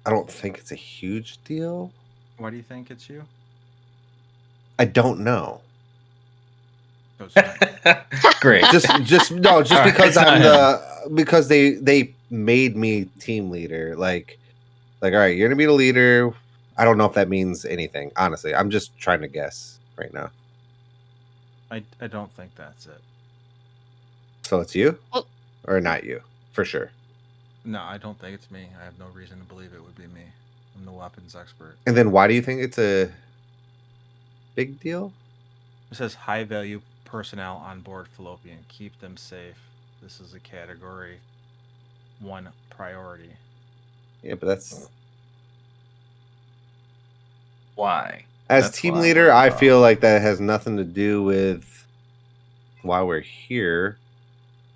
I don't think it's a huge deal. Why do you think it's you? I don't know. So it's Great. Just no, just All right, because it's not I'm him. because they made me team leader. Like all right, you're gonna be the leader. I don't know if that means anything. Honestly, I'm just trying to guess right now. I don't think that's it. So it's you, Well- or not you, for sure. No, I don't think it's me. I have no reason to believe it would be me. I'm the weapons expert. And then why do you think it's a big deal? It says high value personnel on board Fallopian. Keep them safe. This is a category 1 priority. Yeah, but that's Why? as That's team what I leader. wanna I know. feel like that has nothing to do with why we're here.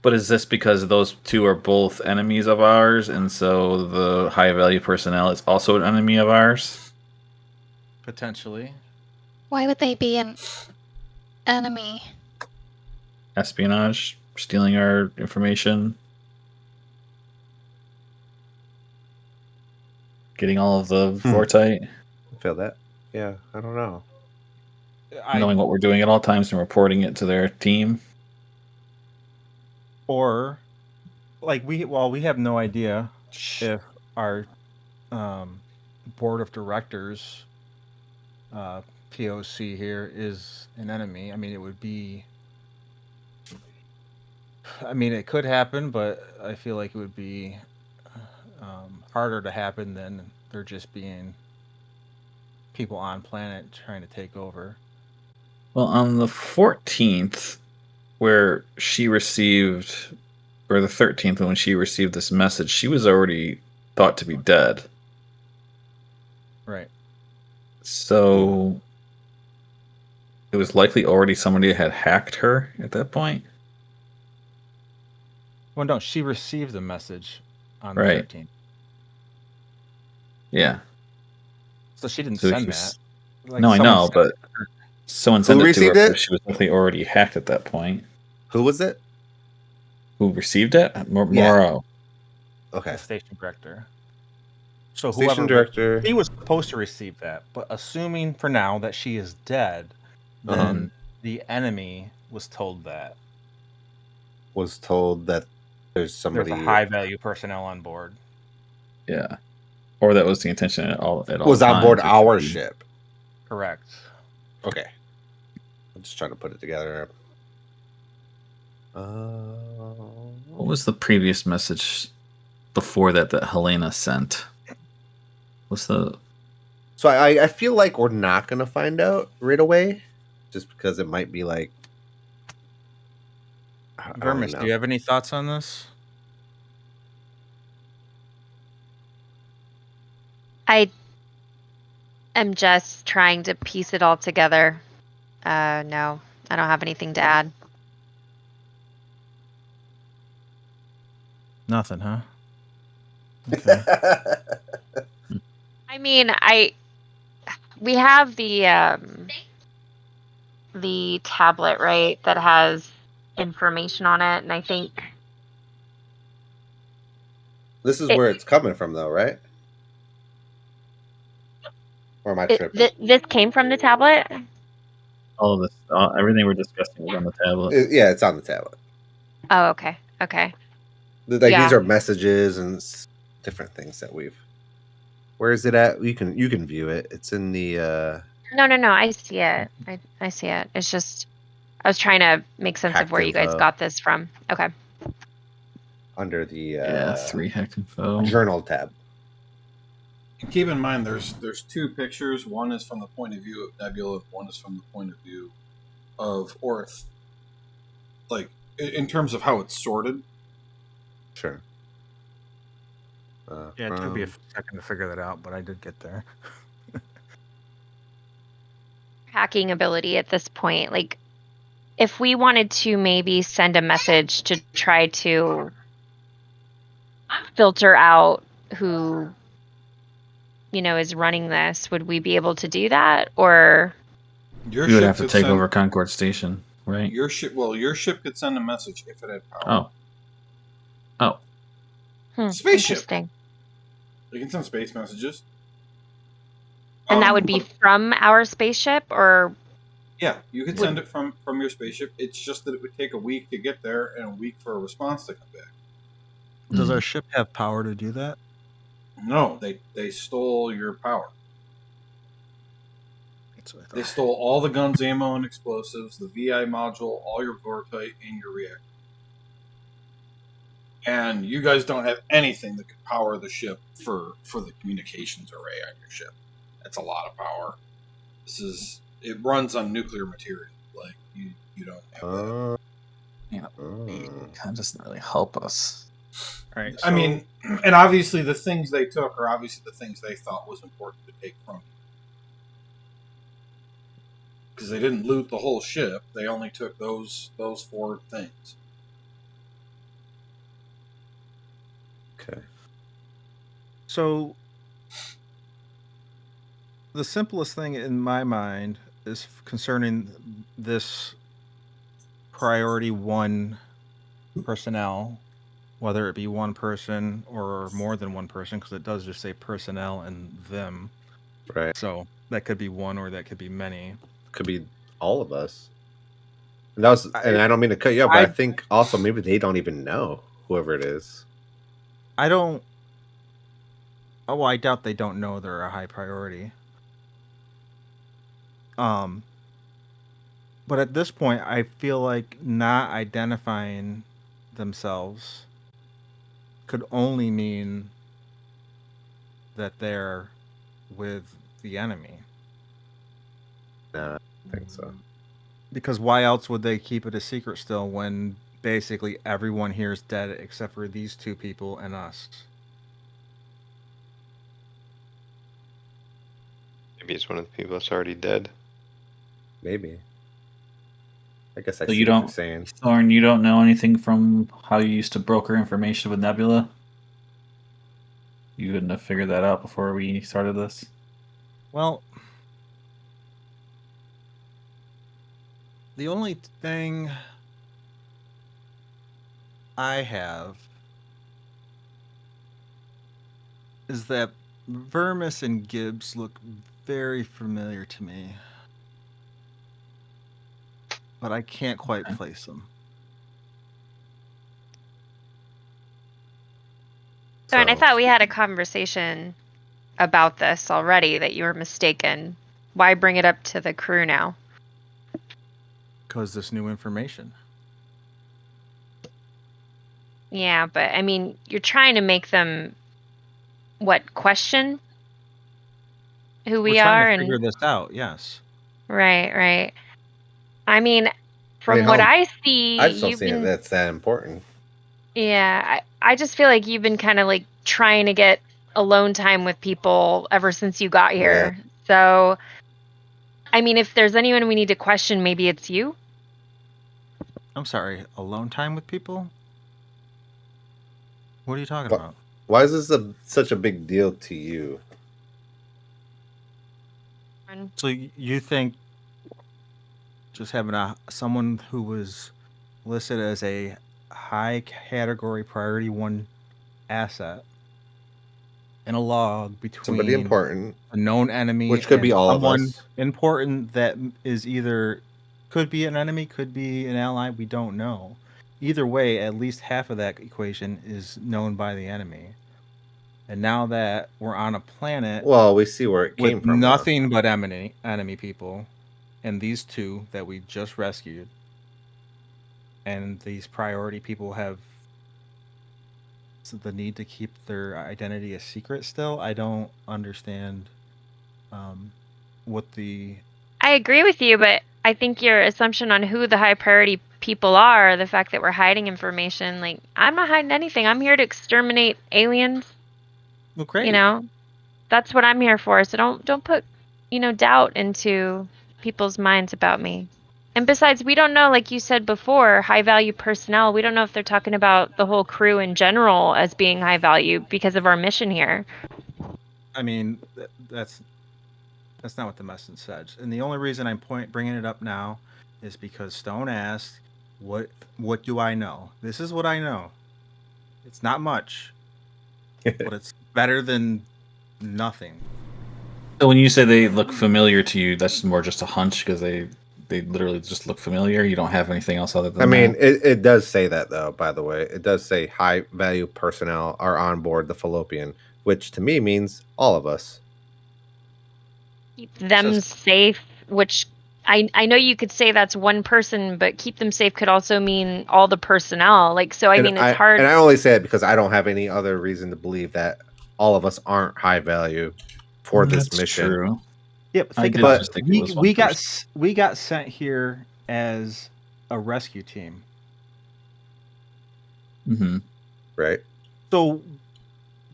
But is this because those two are both enemies of ours, and so the high value personnel is also an enemy of ours? Potentially. Why would they be in? Enemy. Espionage, stealing our information, getting all of the vortite, Feel that? Yeah, I don't know. knowing what we're doing at all times and reporting it to their team. Or, like, we have no idea if our board of directors POC here is an enemy. I mean, it would be. I mean, it could happen, but I feel like it would be harder to happen than there just being people on planet trying to take over. Well, on the 14th, where she received, or the 13th, when she received this message, she was already thought to be dead. Right. So it was likely already somebody had hacked her at that point. Well, no, she received the message on the Right. 13th. Yeah. So she didn't So send he's- that. Like, no, I someone know, sent but it to her. someone Who sent it to her received it? because she was likely already hacked at that point. Who was it? Who received it? Yeah. Morrow. Okay. The station director. So Station whoever director. he was supposed to receive that, but assuming for now that she is dead, then the enemy was told that Was told that there's somebody there's a high value personnel on board. Yeah. Or that was the intention at all was on board times. our ship. Correct. Okay. I'm just trying to put it together. What was the previous message before that Helena sent? What's the... So I feel like we're not going to find out right away, just because it might be like... Vermis, do you have any thoughts on this? I am just trying to piece it all together. No, I don't have anything to add. Nothing, huh? Okay. I mean, we have the tablet, right, that has information on it, and I think This is where it's coming from, though, right? Or am I tripping? this came from the tablet. All of this, everything we're discussing is on the tablet. Yeah, it's on the tablet. Oh, okay. Okay. Like Yeah. these are messages and different things that we've. Where is it at? You can view it. It's in the. No. I see it. I see it. It's just I was trying to make sense of where you guys Hacked info. got this from. Okay. Under the 3 hacked info. journal tab. And keep in mind, there's two pictures. One is from the point of view of Nebula. One is from the point of view of Orth. Like in terms of how it's sorted. Sure. Yeah, it took me a second to figure that out, but I did get there. Hacking ability at this point, like if we wanted to maybe send a message to try to filter out who is running this, would we be able to do that, or Your You would ship have to could take send- over Concord Station, right? Your ship. Well, your ship could send a message if it had power. Oh. Spaceship. Interesting. You can send space messages. And that would be from our spaceship, or Yeah, you could send it from your spaceship. It's just that it would take a week to get there and a week for a response to come back. Does our ship have power to do that? No, they stole your power. That's what I They thought. stole all the guns, ammo, and explosives, the VI module, all your vortite, and your reactor. And you guys don't have anything that could power the ship for the communications array on your ship. That's a lot of power. It runs on nuclear material. Like you don't have that. That doesn't really help us. All right. I mean, and obviously the things they took are obviously the things they thought was important to take from you. Because they didn't loot the whole ship. They only took those 4 things. Okay. So the simplest thing in my mind is concerning this priority 1 personnel, whether it be one person or more than one person, because it does just say personnel and them. Right. So that could be one or that could be many. Could be all of us. And that was, and I don't mean to cut you off, but I think also maybe they don't even know whoever it is. I don't. Oh, I doubt they don't know they're a high priority. But at this point, I feel like not identifying themselves could only mean that they're with the enemy. Nah, I think so. Because why else would they keep it a secret still when basically everyone here is dead except for these 2 people and us? Maybe it's one of the people that's already dead. Maybe. I guess I So see you what you're don't, saying. Thorn, you don't know anything from how you used to broker information with Nebula? You wouldn't have figured that out before we started this? Well, the only thing I have is that Vermis and Gibbs look very familiar to me, but I can't quite place them. Thorn, I So- thought we had a conversation about this already, that you were mistaken. Why bring it up to the crew now? Because this new information. Yeah, but I mean, you're trying to make them, what, question who we We're trying are? to And figure this out, yes. right. I mean, from mean, what how- I see, I just don't you've see it been, that's that important. yeah, I just feel like you've been kind of like trying to get alone time with people ever since you got here. So, I mean, if there's anyone we need to question, maybe it's you. I'm sorry, alone time with people? What are you talking But- about? Why is this such a big deal to you? So you think just having someone who was listed as a high category priority 1 asset in a log between Somebody important, a known enemy, which could be and all of someone us. important that is either could be an enemy, could be an ally, we don't know. Either way, at least half of that equation is known by the enemy. And now that we're on a planet Well, we see where it came with from. now. nothing but enemy people, and these 2 that we just rescued, and these priority people have the need to keep their identity a secret still. I don't understand what the... I agree with you, but I think your assumption on who the high priority people are, the fact that we're hiding information, like, I'm not hiding anything. I'm here to exterminate aliens. Well, great. You know, that's what I'm here for. So don't put, doubt into people's minds about me. And besides, we don't know, like you said before, high value personnel. We don't know if they're talking about the whole crew in general as being high value because of our mission here. I mean, that's not what the message says. And the only reason I'm bringing it up now is because Stone asked, what do I know? This is what I know. It's not much, but it's better than nothing. So when you say they look familiar to you, that's more just a hunch because they literally just look familiar. You don't have anything else other than I mean, that? it does say that, though, by the way. It does say high value personnel are on board the Fallopian, which to me means all of us. Keep them safe, which I know you could say that's one person, but keep them safe could also mean all the personnel. Like, so I mean, it's hard. And I only say it because I don't have any other reason to believe that all of us aren't high value for this That's mission. true. Yeah, but I think did about just it. think it was one person. We got sent here as a rescue team. Mm-hmm. Right? So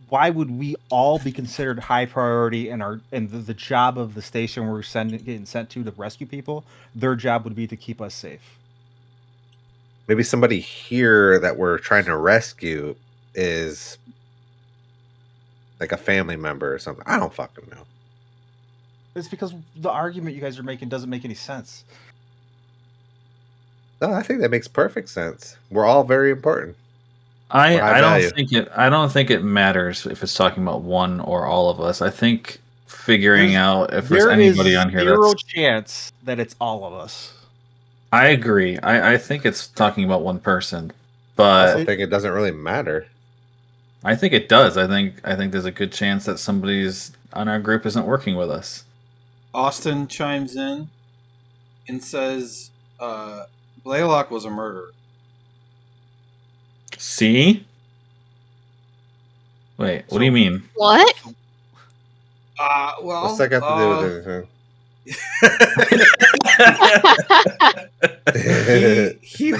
why would we all be considered high priority and the job of the station we're getting sent to rescue people, their job would be to keep us safe? Maybe somebody here that we're trying to rescue is like a family member or something. I don't fucking know. It's because the argument you guys are making doesn't make any sense. No, I think that makes perfect sense. We're all very important. high I value. don't think it matters if it's talking about one or all of us. I think figuring out if there's anybody on here zero that's chance that it's all of us. I agree. I think it's talking about one person, I but also think it doesn't really matter. I think it does. I think there's a good chance that somebody's on our group isn't working with us. Austin chimes in and says, Blaylock was a murderer. See? Wait, what do you mean? What? Well, What's that got to do with anything? he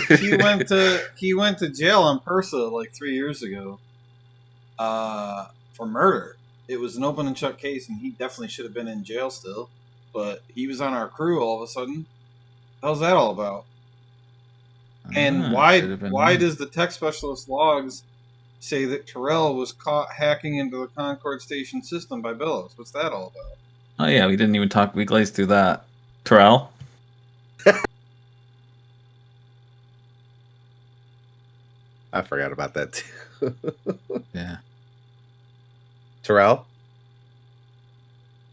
went to jail on Persa like 3 years ago for murder. It was an open and shut case, and he definitely should have been in jail still. But he was on our crew all of a sudden. How's that all about? And why does the tech specialist logs say that Terrell was caught hacking into the Concord station system by Billows? What's that all about? Oh yeah, we didn't even talk. We glazed through that. Terrell? I forgot about that too. Yeah. Terrell?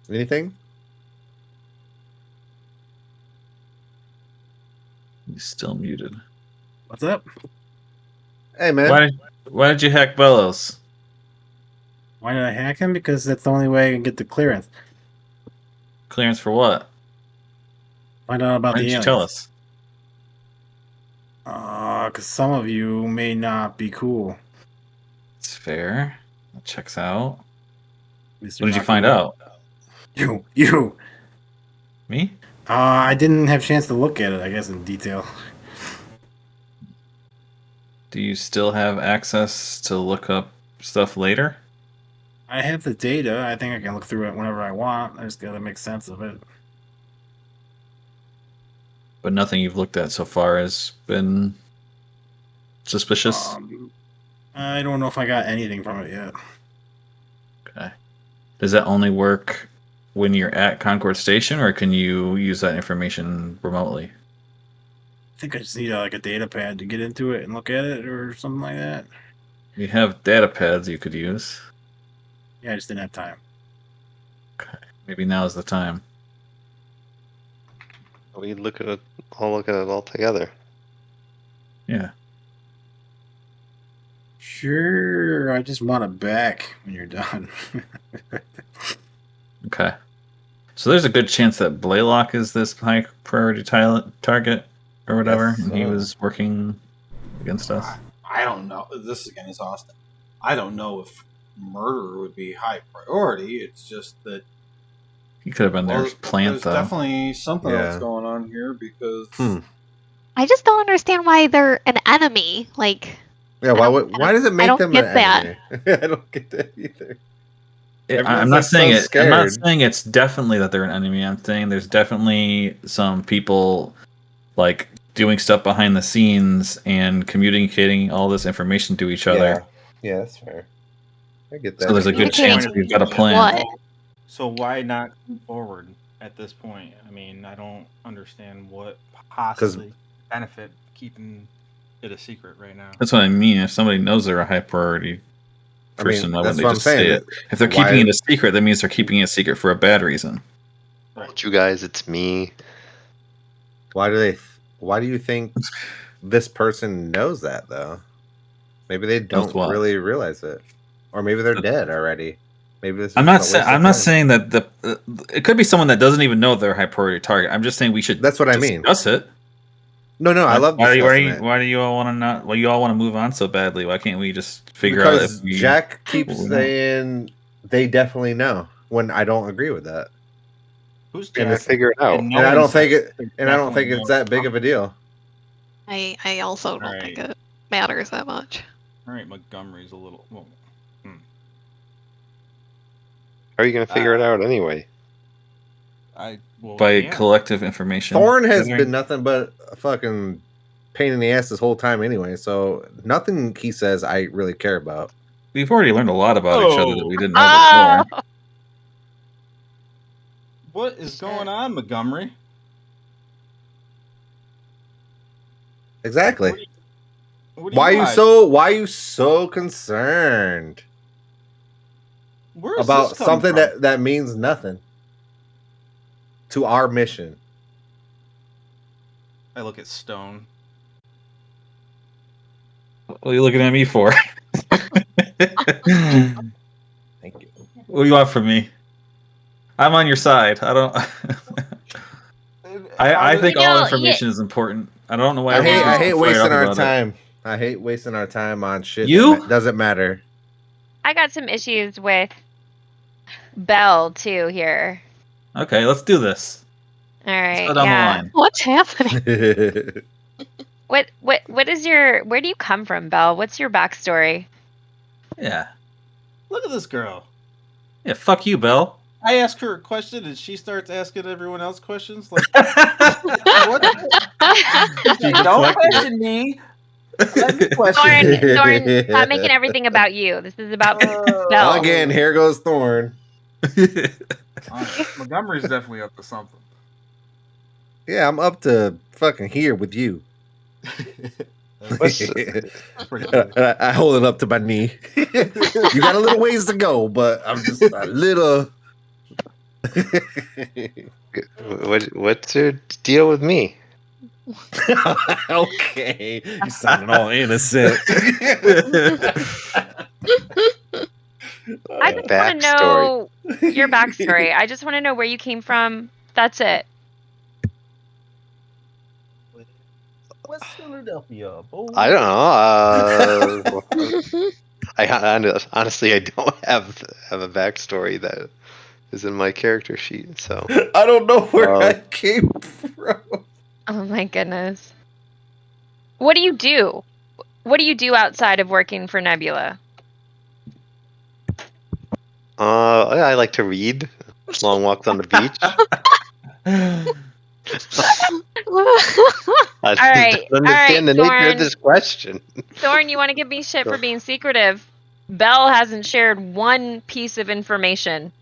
Anything? He's still muted. What's up? Hey, man. Why did you hack Bellows? Why did I hack him? Because that's the only way I can get the clearance. Clearance for what? Find out about Why the didn't you aliens. tell us? Because some of you may not be cool. It's fair. That checks out. At least What you're did you not find cool. out? You. Me? I didn't have a chance to look at it, I guess, in detail. Do you still have access to look up stuff later? I have the data. I think I can look through it whenever I want. I just gotta make sense of it. But nothing you've looked at so far has been suspicious? I don't know if I got anything from it yet. Okay. Does that only work when you're at Concord Station, or can you use that information remotely? I think I just need like a data pad to get into it and look at it or something like that. You have data pads you could use. Yeah, I just didn't have time. Okay. Maybe now's the time. We look at it all together. Yeah. Sure, I just want it back when you're done. Okay. So there's a good chance that Blaylock is this high priority target or whatever, Yes, and he so. was working against us. I don't know. This again is Austin. I don't know if murder would be high priority. It's just that He could have been their plant, there's though. definitely something Yeah. else going on here because I just don't understand why they're an enemy. Like, Yeah, why does it make don't them get an that. enemy? I don't get that either. I'm Everyone's, not like, saying so it. I'm not scared. saying it's definitely that they're an enemy. I'm saying there's definitely some people like doing stuff behind the scenes and communicating all this information to each other. Yeah, that's fair. I get that. So there's a good chance Communicating we've got a plan. what? So why not move forward at this point? I mean, I don't understand what possibly benefit keeping it a secret right now. That's what I mean. If somebody knows they're a high priority I mean, person, why that's wouldn't they what I'm just say saying. it? If they're Why- keeping it a secret, that means they're keeping it a secret for a bad reason. Don't you guys, it's me. Why do you think this person knows that though? Maybe they don't what? really realize it, or maybe they're dead already. Maybe this. I'm is not a waste saying. of I'm not time. saying that it could be someone that doesn't even know they're a high priority target. I'm just saying we should. That's what I mean. Discuss it. No, I love discussing it. Why do you all want to not? Why you all want to move on so badly? Why can't we just figure out Because if we? Jack keeps what we know? saying they definitely know when I don't agree with that, Who's Gonna Jack? figure it out. and I don't think it. They And I don't think definitely it's know that big of a deal. I also don't think Right. it matters that much. All right, Montgomery's a little. Well, How are you gonna figure it out anyway? By yeah. collective information. Thorn has gathering. been nothing but a fucking pain in the ass this whole time anyway. So nothing he says I really care about. We've already learned a lot about each other that we didn't know Ah! before. What is going on, Montgomery? Exactly. What do Why got? are you so concerned Where's about this coming something from? that means nothing to our mission? I look at Stone. What are you looking at me for? Thank you. What do you want from me? I'm on your side. I don't. I think You all know, information is important. I don't know why I everyone's hate so fired wasting up our about it. time. I hate wasting our time on shit You? that doesn't matter. I got some issues with Belle too here. Okay, let's do this. All Let's right, go down the yeah. line. What's happening? What is your? Where do you come from, Belle? What's your backstory? Yeah. Look at this girl. Yeah. Fuck you, Belle. I ask her a question and she starts asking everyone else questions. Like, what? She Don't deflected question me. Let me question Thorn, you. stop making everything about you. This is about Belle. Again, here goes Thorn. Montgomery's definitely up to something. Yeah, I'm up to fucking here with you. What's- I hold it up to my knee. You got a little ways to go, but I'm just a little. What's your deal with me? Okay, you sounding all innocent. I just want to know your backstory. I just want to know where you came from. That's it. West Philadelphia, boy. I don't know. Honestly, I don't have a backstory that is in my character sheet. So I don't know where I came from. Oh my goodness. What do you do? What do you do outside of working for Nebula? I like to read. Long walks on the beach. I right, don't understand the nature Thorn. of this question. Thorn, you want to give me shit for being secretive? Belle hasn't shared one piece of information.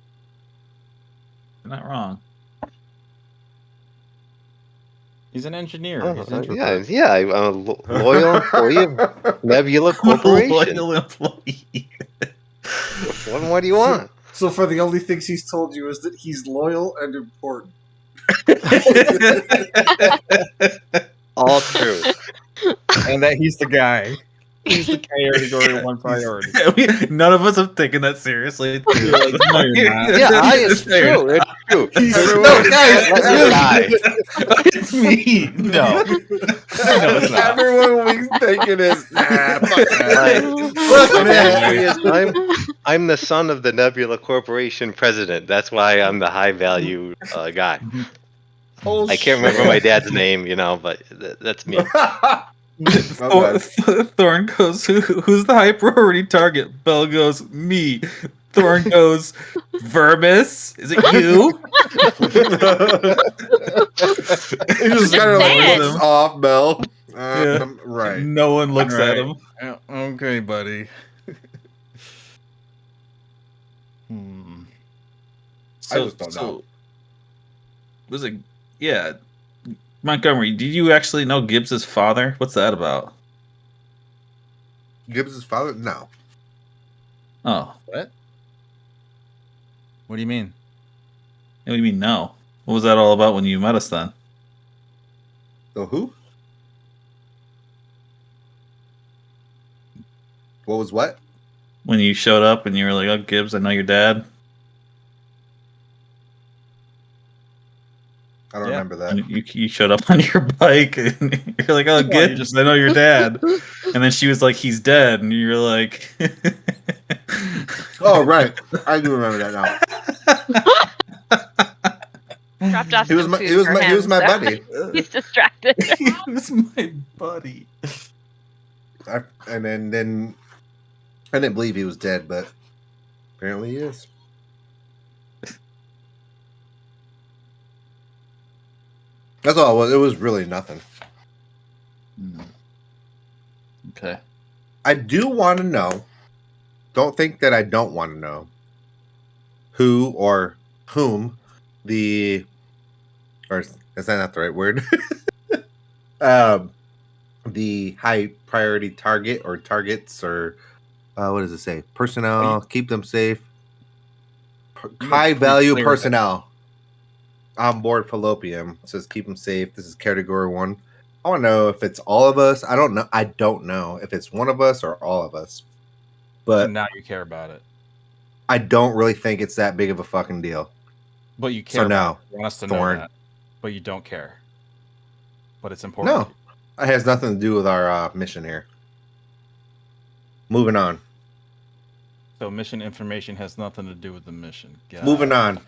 You're not wrong. He's an engineer. He's Yeah. I'm a loyal employee of Nebula Corporation. Loyal employee. What more do you want? So far, the only things he's told you is that he's loyal and important. All true. And that he's the guy. He's the category one priority. None of us have taken that seriously. No, you're not. Yeah, it's true. It's true. It's me. No. It's not. Everyone we thinking is fuck that. I'm the son of the Nebula Corporation president. That's why I'm the high value guy. Oh, I can't remember my dad's name, but that's me. Thorn goes, who's the high priority target? Belle goes, me. Thorn goes, Vermis, is it you? He just kind of like saying. looks off, Bell. Yeah. Right. No one looks at Right. him. Yeah, okay, buddy. I just don't know. Was it? Yeah, Montgomery. Did you actually know Gibbs's father? What's that about? Gibbs' father? No. Oh, What? What do you mean? what do you mean no? What was that all about when you met us then? So who? What was what? When you showed up and you were like, "Oh, Gibbs, I know your dad." I don't remember that. And you showed up on your bike and you're like, "Oh, Gibbs, I know your dad." And then she was like, "He's dead," and you're like, Oh, right. I do remember that now. Dropped off He was some my food he was for my him, he was my so buddy. He's distracted. "He was my buddy." I didn't believe he was dead, but apparently he is. That's all it was. It was really nothing. Okay. I do want to know. Don't think that I don't want to know who or whom or is that not the right word? The high priority target or targets or what does it say? Personnel, keep them safe. High value personnel on board Fallopian. It says keep them safe. This is category 1. I want to know if it's all of us. I don't know if it's one of us or all of us. But now you care about it. I don't really think it's that big of a fucking deal. But you care. So no, about it. You want us to know that. But you don't care. But it's important. No, it has nothing to do with our mission here. Moving on. So mission information has nothing to do with the mission. Moving on.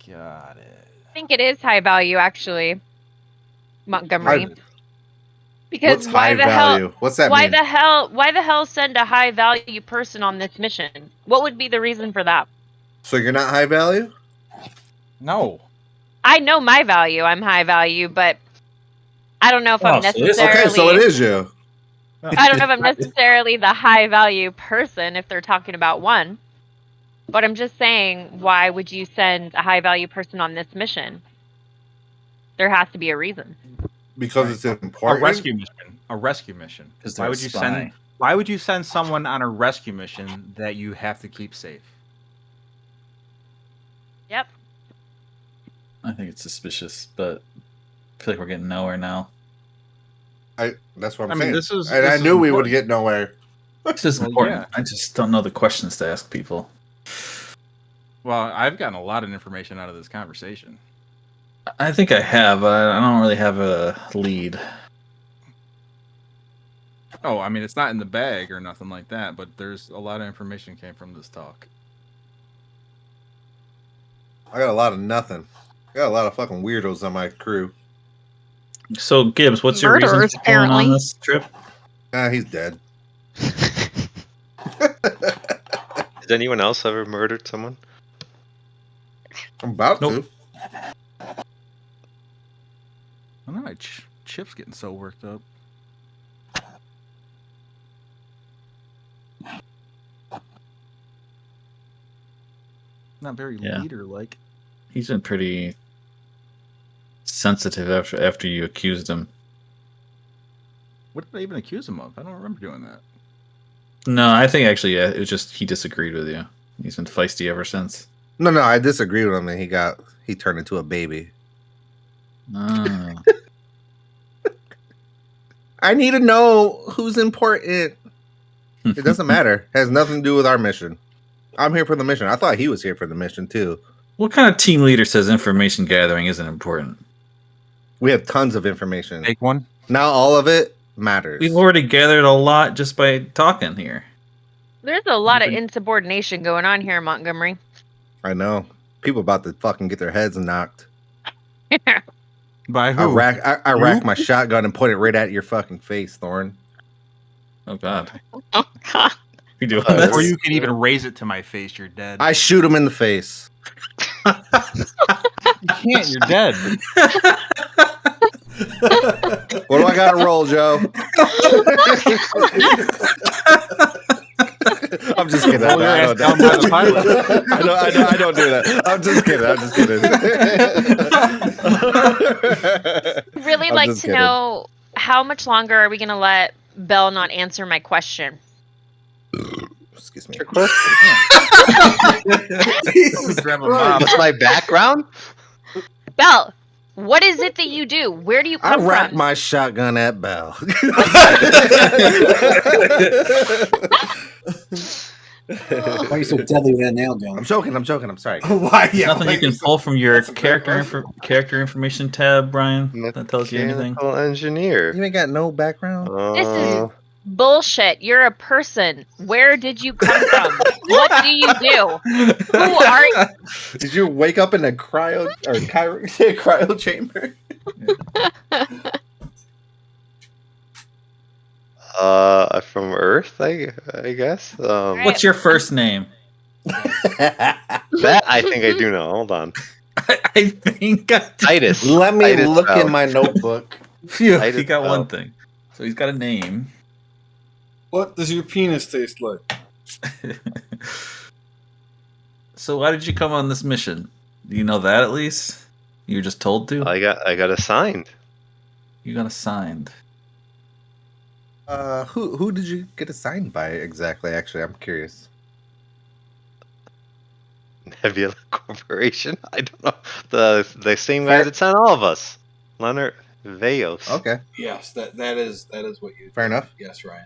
Got it. I think it is high value, actually, Montgomery. Because What's why high the value? hell? What's that Why mean? the hell send a high value person on this mission? What would be the reason for that? So you're not high value? No. I know my value. I'm high value, but I don't know if I'm necessarily. Okay, so it is you. I don't know if I'm necessarily the high value person if they're talking about one. But I'm just saying, why would you send a high value person on this mission? There has to be a reason. Because it's important. A rescue mission. Because why would you send someone on a rescue mission that you have to keep safe? Yep. I think it's suspicious, but I feel like we're getting nowhere now. That's what I'm I mean, saying. I knew we would get nowhere. This is important. Yeah. I just don't know the questions to ask people. Well, I've gotten a lot of information out of this conversation. I think I have, but I don't really have a lead. Oh, I mean, it's not in the bag or nothing like that, but there's a lot of information came from this talk. I got a lot of nothing. I got a lot of fucking weirdos on my crew. So, Gibbs, what's your reason Murderers, for going on apparently. this trip? He's dead. Has anyone else ever murdered someone? I'm about Nope. to. I don't know why Chip's getting so worked up. Not very leader-like. He's been pretty sensitive after you accused him. What did I even accuse him of? I don't remember doing that. No, I think actually, yeah, it was just he disagreed with you. He's been feisty ever since. No, I disagreed with him, and he turned into a baby. Oh. I need to know who's important. It doesn't matter. It has nothing to do with our mission. I'm here for the mission. I thought he was here for the mission too. What kind of team leader says information gathering isn't important? We have tons of information. Take one. Now all of it matters. We've already gathered a lot just by talking here. There's a lot of insubordination going on here in Montgomery. I know. People about to fucking get their heads knocked. By who? I racked my shotgun and put it right at your fucking face, Thorn. Oh God. Oh God. You doing this? Before you can even raise it to my face, you're dead. I shoot him in the face. You can't. You're dead. What do I got to roll, Joe? I'm just kidding. Roll your ass down by the pilot. I don't do that. I'm just kidding. Really I'm like just to kidding. know how much longer are we going to let Belle not answer my question? Excuse me. What's my background? Belle, what is it that you do? Where do you I come racked from? my shotgun at Bell. Why are you so deadly with that nail gun? I'm joking. I'm sorry. Why? Yeah, Nothing why you can is- pull from your that's a fair character information tab, Brian. That tells you anything. Mechanical engineer. You ain't got no background. This is bullshit. You're a person. Where did you come from? What do you do? Who are you? Did you wake up in a cryo chamber? From Earth, I guess. What's your first name? That I think I do know. Hold on. I think Titus. Let me Titus look Bell. in my notebook. Phew, I he just got know. one thing. So he's got a name. What does your penis taste like? So why did you come on this mission? You know that at least? You were just told to? I got assigned. You got assigned. Who did you get assigned by exactly? Actually, I'm curious. Nebula Corporation. I don't know. The same guy Fair. that sent all of us. Leonard Veos. Okay, Yes, that is what you. fair enough. Yes, Ryan.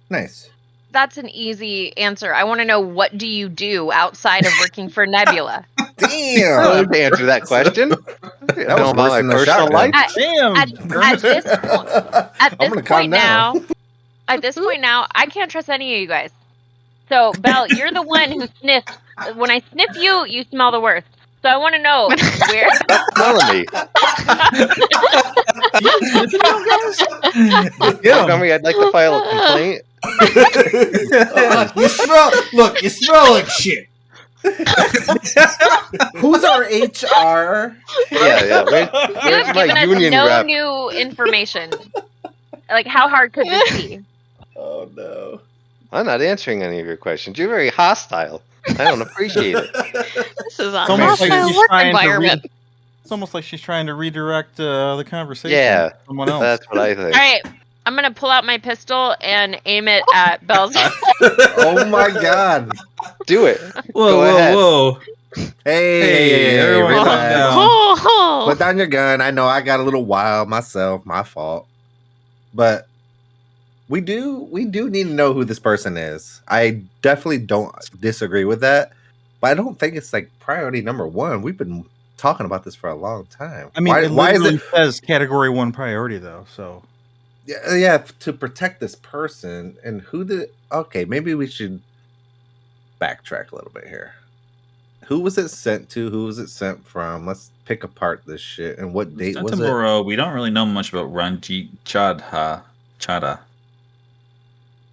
Nice. That's an easy answer. I want to know, what do you do outside of working for Nebula? I Damn. don't have to answer that question. That was worse than the personal shotgun. life. Damn. At this point, at I'm this gonna calm point down. now, at this point now, I can't trust any of you guys. So, Belle, you're the one who sniffs. When I sniff you, you smell the worst. So I want to know where. That's telling me. Montgomery, I'd like to file a complaint. You smell like shit. Who's our HR? Yeah. You Where's have my given us union no rep? new information. Like, how hard could this be? Oh no. I'm not answering any of your questions. You're very hostile. I don't appreciate it. This is a It's almost like hostile she's work trying to environment. It's almost like she's trying to redirect the conversation. Yeah, to someone else. that's what I think. All right, I'm gonna pull out my pistol and aim it at Belle's. Oh my god. Do it. Whoa, Go ahead. whoa. Hey, everyone calm relax. down. Oh, Put down your gun. I know I got a little wild myself, my fault. But we do need to know who this person is. I definitely don't disagree with that, but I don't think it's like priority number one. We've been talking about this for a long time. I mean, why is it says category 1 priority though? So yeah, to protect this person and who did okay, maybe we should backtrack a little bit here. Who was it sent to? Who was it sent from? Let's pick apart this shit. And what date was it? Sentimoro, we don't really know much about Ranjit Chada.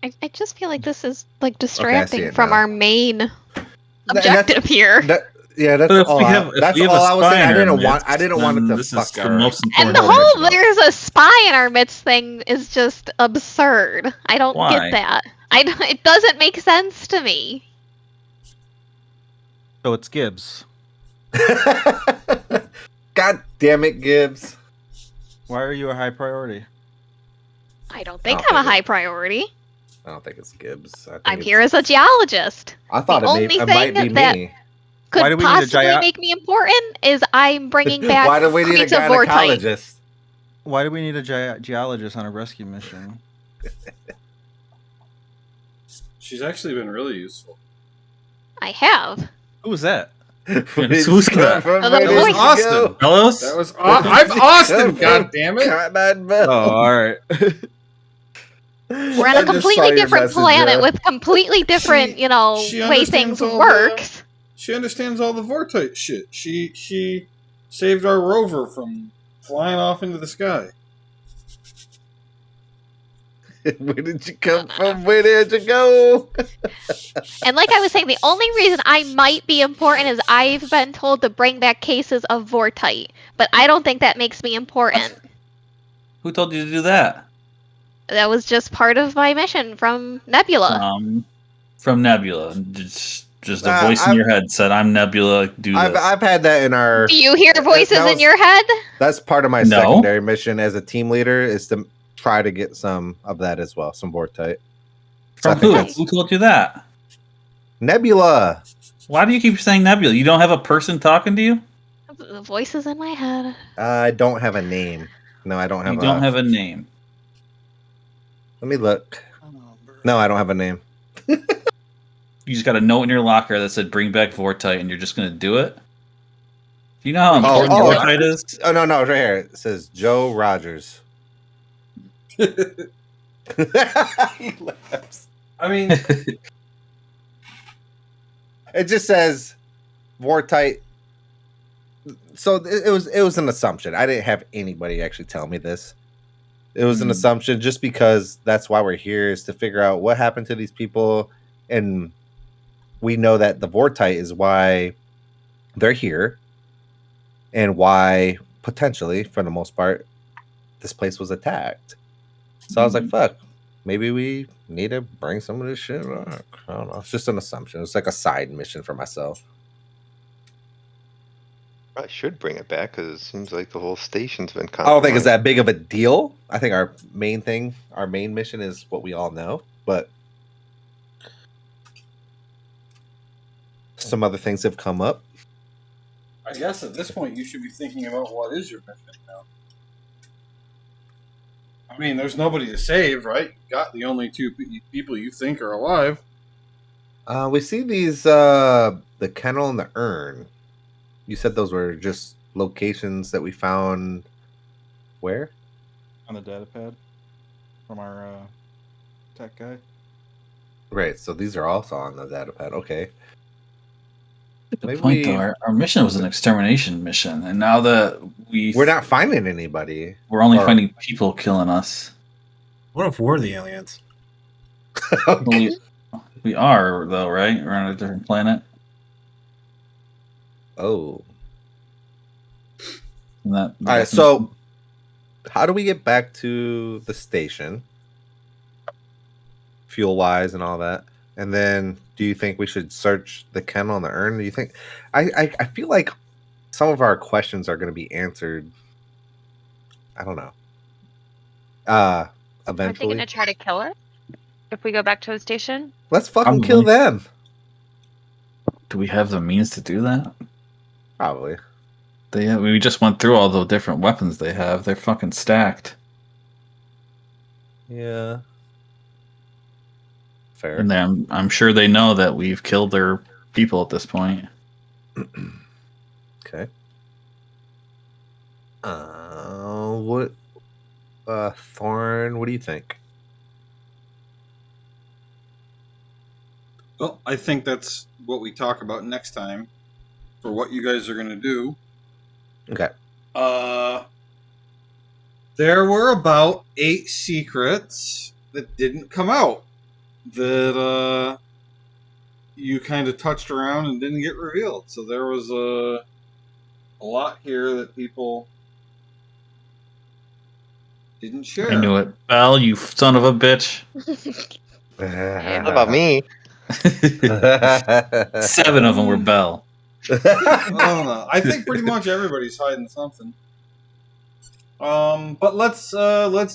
I just feel like this is like distracting it from now. our main And objective here. Yeah, that's But if all. we have, That's if we have all a I was spy saying. in our I didn't want it midst, to this fuck is the our. most And important the whole whole mission there's a spy in our midst thing is just absurd. I don't Why? get that. It doesn't make sense to me. so it's Gibbs. God damn it, Gibbs. Why are you a high priority? I don't think don't I'm a think it- high priority. I don't think it's Gibbs. I think I'm it's- here as a geologist. I thought the it, only it might be thing that- me. Could Why do we need a possibly make me important is I'm bringing back Why do we need a crates of vortite. gynecologist? Why do we need a geologist on a rescue mission? She's actually been really useful. I have. Who was that? Who's that? Oh, the That was voice. Austin. Hellos? That was I'm Austin. God damn it! Oh, all right. We're on a completely different planet with completely different, she way things understands all works. She understands all the vortite shit. She saved our rover from flying off into the sky. Where did you come from? Where did you go? And like I was saying, the only reason I might be important is I've been told to bring back cases of vortite, but I don't think that makes me important. Who told you to do that? That was just part of my mission from Nebula. From Nebula. Just a voice in your head said, "I'm Nebula. Do this." I've had that in our. Do you hear voices that in was- your head? That's part of my No. secondary mission as a team leader is to try to get some of that as well, some vortite. So I From think who? that's- Who told you that? Nebula. Why do you keep saying Nebula? You don't have a person talking to you? The voices in my head. I don't have a name. No, I don't have. You don't have a name. Let me look. No, I don't have a name. You just got a note in your locker that said "Bring back Vortite," and you're just gonna do it. Do you know how important oh, Vortite is? Oh no, it's right here. It says Joe Rogers. He laughs. I mean, It just says Vortite. So it was an assumption. I didn't have anybody actually tell me this. It was an assumption just because that's why we're here, is to figure out what happened to these people. And we know that the Vortite is why they're here and why potentially, for the most part, this place was attacked. So I was like, fuck, maybe we need to bring some of this shit back. I don't know. It's just an assumption. It's like a side mission for myself. I should bring it back because it seems like the whole station's been I don't think it's compromised. that big of a deal. I think our main mission is what we all know, but some other things have come up. I guess at this point you should be thinking about what is your mission now. I mean, there's nobody to save, right? You got the only two people you think are alive. We see these the kennel and the urn. You said those were just locations that we found. Where? On the data pad from our tech guy. Right. So these are also on the data pad. Okay. The Maybe point, though, our mission was an extermination mission, and now that we're not finding anybody. we're only or- finding people killing us. What if we're the aliens? Okay. We are, though, right? We're on a different planet. Oh. And that, All right. So, how do we get back to the station, fuel wise, and all that? And then, do you think we should search the kennel and the urn? Do you think? I feel like some of our questions are going to be answered. I don't know. Are they Eventually, gonna try to kill us if we go back to the station? let's fucking kill Probably. them. do we have the means to do that? Probably. We just went through all the different weapons they have. They're fucking stacked. Yeah. Fair. And then I'm sure they know that we've killed their people at this point. Okay. What? Thorn, what do you think? Well, I think that's what we talk about next time for what you guys are going to do. Okay. There were about 8 secrets that didn't come out that you kind of touched around and didn't get revealed. So there was a lot here that people didn't share. I knew it. Belle, you son of a bitch. What about me? 7 of them were Belle. I don't know. I think pretty much everybody's hiding something. But let's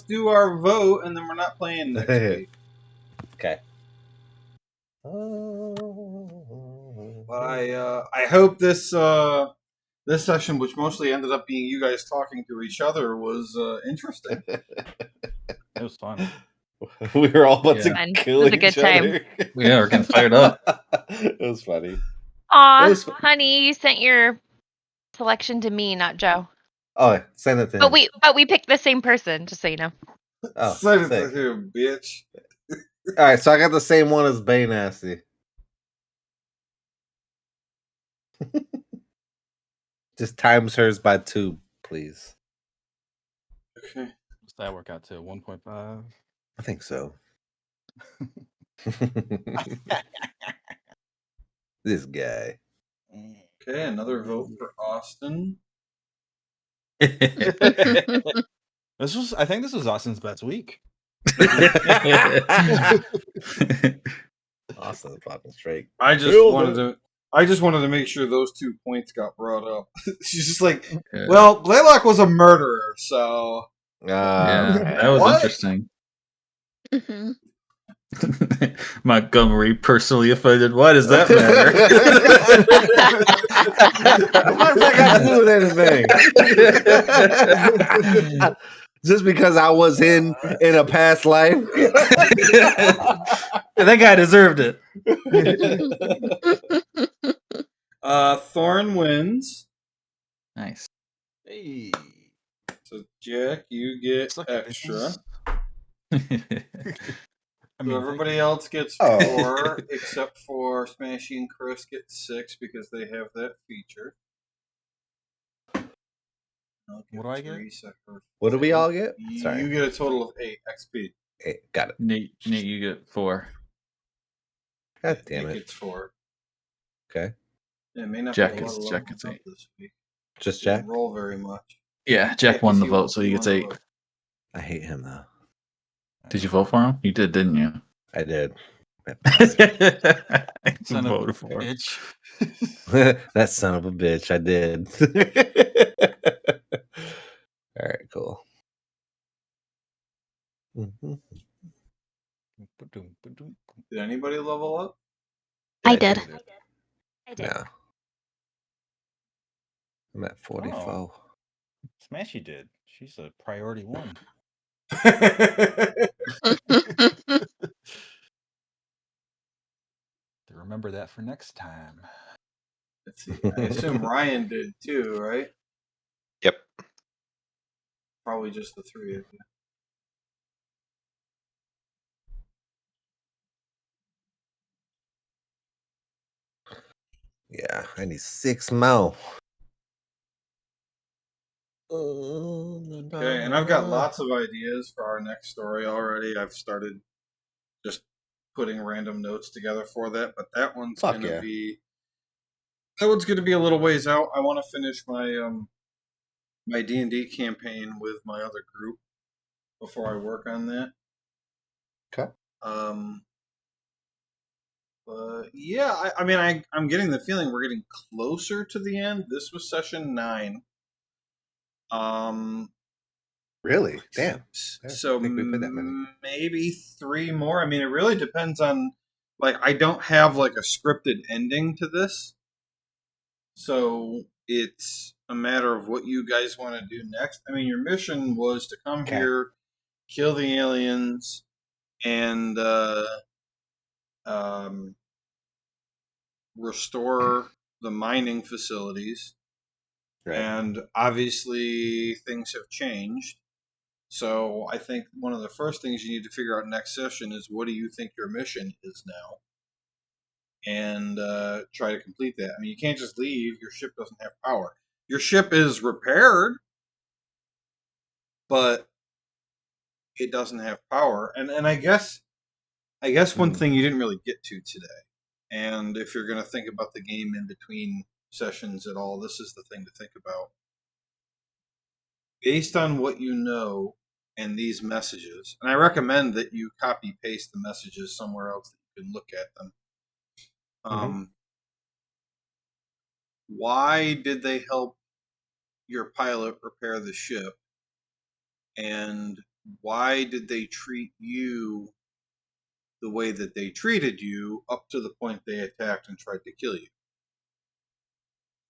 do our vote, and then we're not playing next week. Okay. But I hope this session, which mostly ended up being you guys talking to each other, was interesting. It was fun. We were all about Yeah. to Fun. kill It was a each good time. other. Yeah, we're getting fired up. It was funny. Aw, It was- honey, you sent your selection to me, not Joe. Oh, send it to him. But we picked the same person, just so you know. Oh, Send it sick. to him, bitch. All right, so I got the same one as Bay Nasty. Just times hers by 2, please. Okay. Does that work out to 1.5? I think so. This guy. Okay, another vote for Austin. I think this was Austin's best week. Awesome, fucking straight. I just Killed wanted to make sure those 2 points got brought up. She's just like, Yeah. well, Blaylock was a murderer, so Yeah, that was What? interesting. Mhm. Montgomery personally offended. Why does that matter? What does that got to do with anything? Just because I was in a past life. That guy deserved it. Thorn wins. Nice. Hey. So Jack, you get Suck it, extra. bitches. I So mean, everybody else gets Oh. 4, except for Smashy and Chris get 6 because they have that feature. I'll give What do I get? Teresa her What do we 2. all get? You Sorry. get a total of 8 XP. Hey, got it. Nate, you get 4. God damn Nick it. gets 4. Okay. Yeah, it may not Jack be a gets- lot of Jack levels gets up 8. this week. Just Didn't Jack? roll very much. Yeah, Jack won the vote, so he won gets the 8. vote. I hate him, though. Did you vote for him? You did, didn't you? I did. Son of a Voted for. bitch. That son of a bitch. I did. All right, cool. Mhm. Did anybody level up? I did. I did. No. I'm at 44. Oh. Smashy did. She's a priority one. To remember that for next time. Let's see. I assume Ryan did too, right? Yep. Probably just the three of you. Yeah, I need 6 more. Okay, and I've got lots of ideas for our next story already. I've started just putting random notes together for that, but that one's Fuck gonna yeah. be a little ways out. I want to finish my my D&D campaign with my other group before I work on that. Okay. But yeah, I mean, I'm getting the feeling we're getting closer to the end. This was session 9. Really? Damn. I So think we put that many. maybe 3 more. I mean, it really depends on, like, I don't have like a scripted ending to this, so it's a matter of what you guys want to do next. I mean, your mission was to come Okay. here, kill the aliens, and restore the mining facilities. Right. And obviously, things have changed. So I think one of the first things you need to figure out next session is what do you think your mission is now, and try to complete that. I mean, you can't just leave. Your ship doesn't have power. Your ship is repaired, but it doesn't have power. And I guess one thing you didn't really get to today, and if you're going to think about the game in between sessions at all, this is the thing to think about. Based on what you know and these messages, and I recommend that you copy paste the messages somewhere else that you can look at them. Why did they help your pilot repair the ship? And why did they treat you the way that they treated you up to the point they attacked and tried to kill you?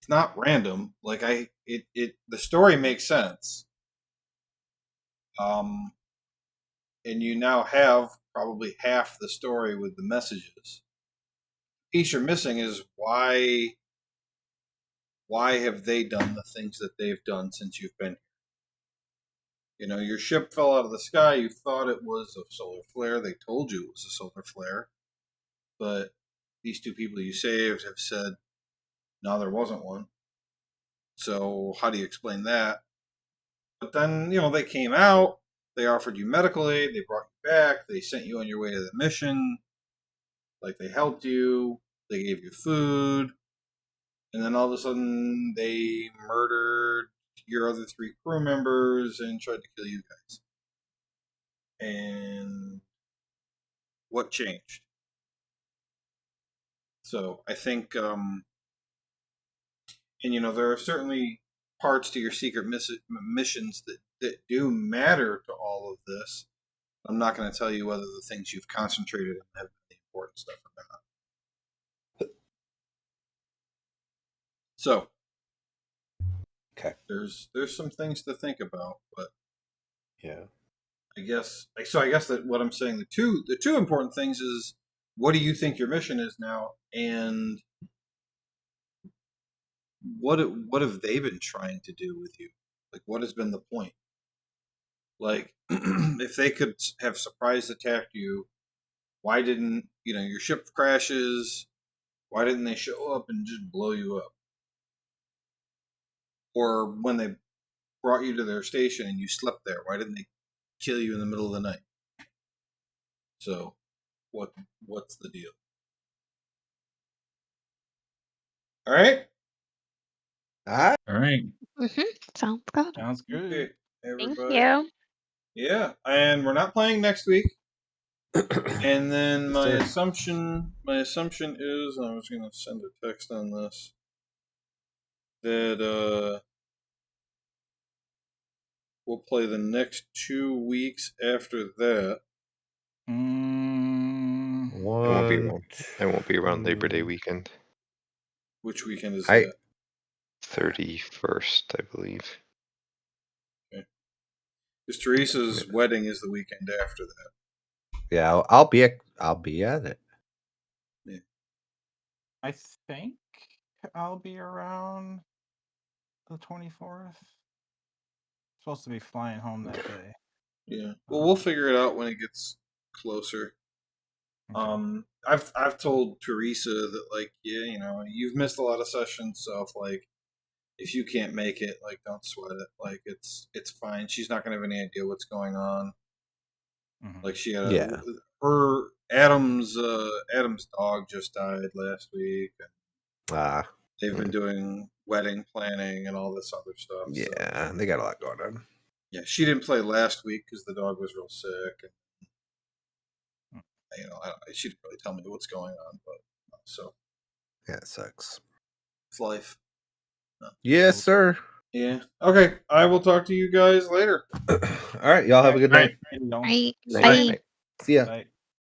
It's not random. Like the story makes sense. And you now have probably half the story with the messages. The piece you're missing is why have they done the things that they've done since you've been here? You know, your ship fell out of the sky. You thought it was a solar flare. They told you it was a solar flare. But these 2 people you saved have said, no, there wasn't one. So how do you explain that? But then, you know, they came out. They offered you medical aid. They brought you back. They sent you on your way to the mission. Like, they helped you. They gave you food. And then all of a sudden, they murdered your other 3 crew members and tried to kill you guys. And what changed? So I think, and you know, there are certainly parts to your secret missions that do matter to all of this. I'm not going to tell you whether the things you've concentrated on have been the important stuff or not. So, Okay. There's some things to think about, but Yeah. I guess that what I'm saying, the two important things is what do you think your mission is now, and what have they been trying to do with you? Like, what has been the point? Like, if they could have surprise attacked you, why didn't, you know, your ship crashes? Why didn't they show up and just blow you up? Or when they brought you to their station and you slept there, why didn't they kill you in the middle of the night? So, what's the deal? All right. All right. Sounds good. Sounds good. Okay, Thank everybody. you. Yeah, and we're not playing next week. And then my Sir. assumption is, I was gonna send a text on this, that we'll play the next 2 weeks after that. Mm, I won't be One. around. I won't be around Labor Day two. weekend. Which weekend is I- that? 31st, I believe. Because Teresa's wedding is the weekend after that. Yeah, I'll be at it. I think I'll be around the 24th. Supposed to be flying home that day. Yeah. Well, we'll figure it out when it gets closer. Okay. I've told Teresa that, like, yeah, you know, you've missed a lot of sessions, so if you can't make it, like, don't sweat it. Like, it's fine. She's not gonna have any idea what's going on. Mhm. Like, she had Yeah. her Adam's dog just died last week. And they've been doing wedding planning and all this other stuff. So, Yeah, they got a lot going on. yeah, she didn't play last week because the dog was real sick. And, you know, she didn't really tell me what's going on, but so Yeah, it sucks. it's life. Yes, sir. Yeah. Okay. I will talk to you guys later. All right, y'all have a good night. I Night. I See ya. Bye.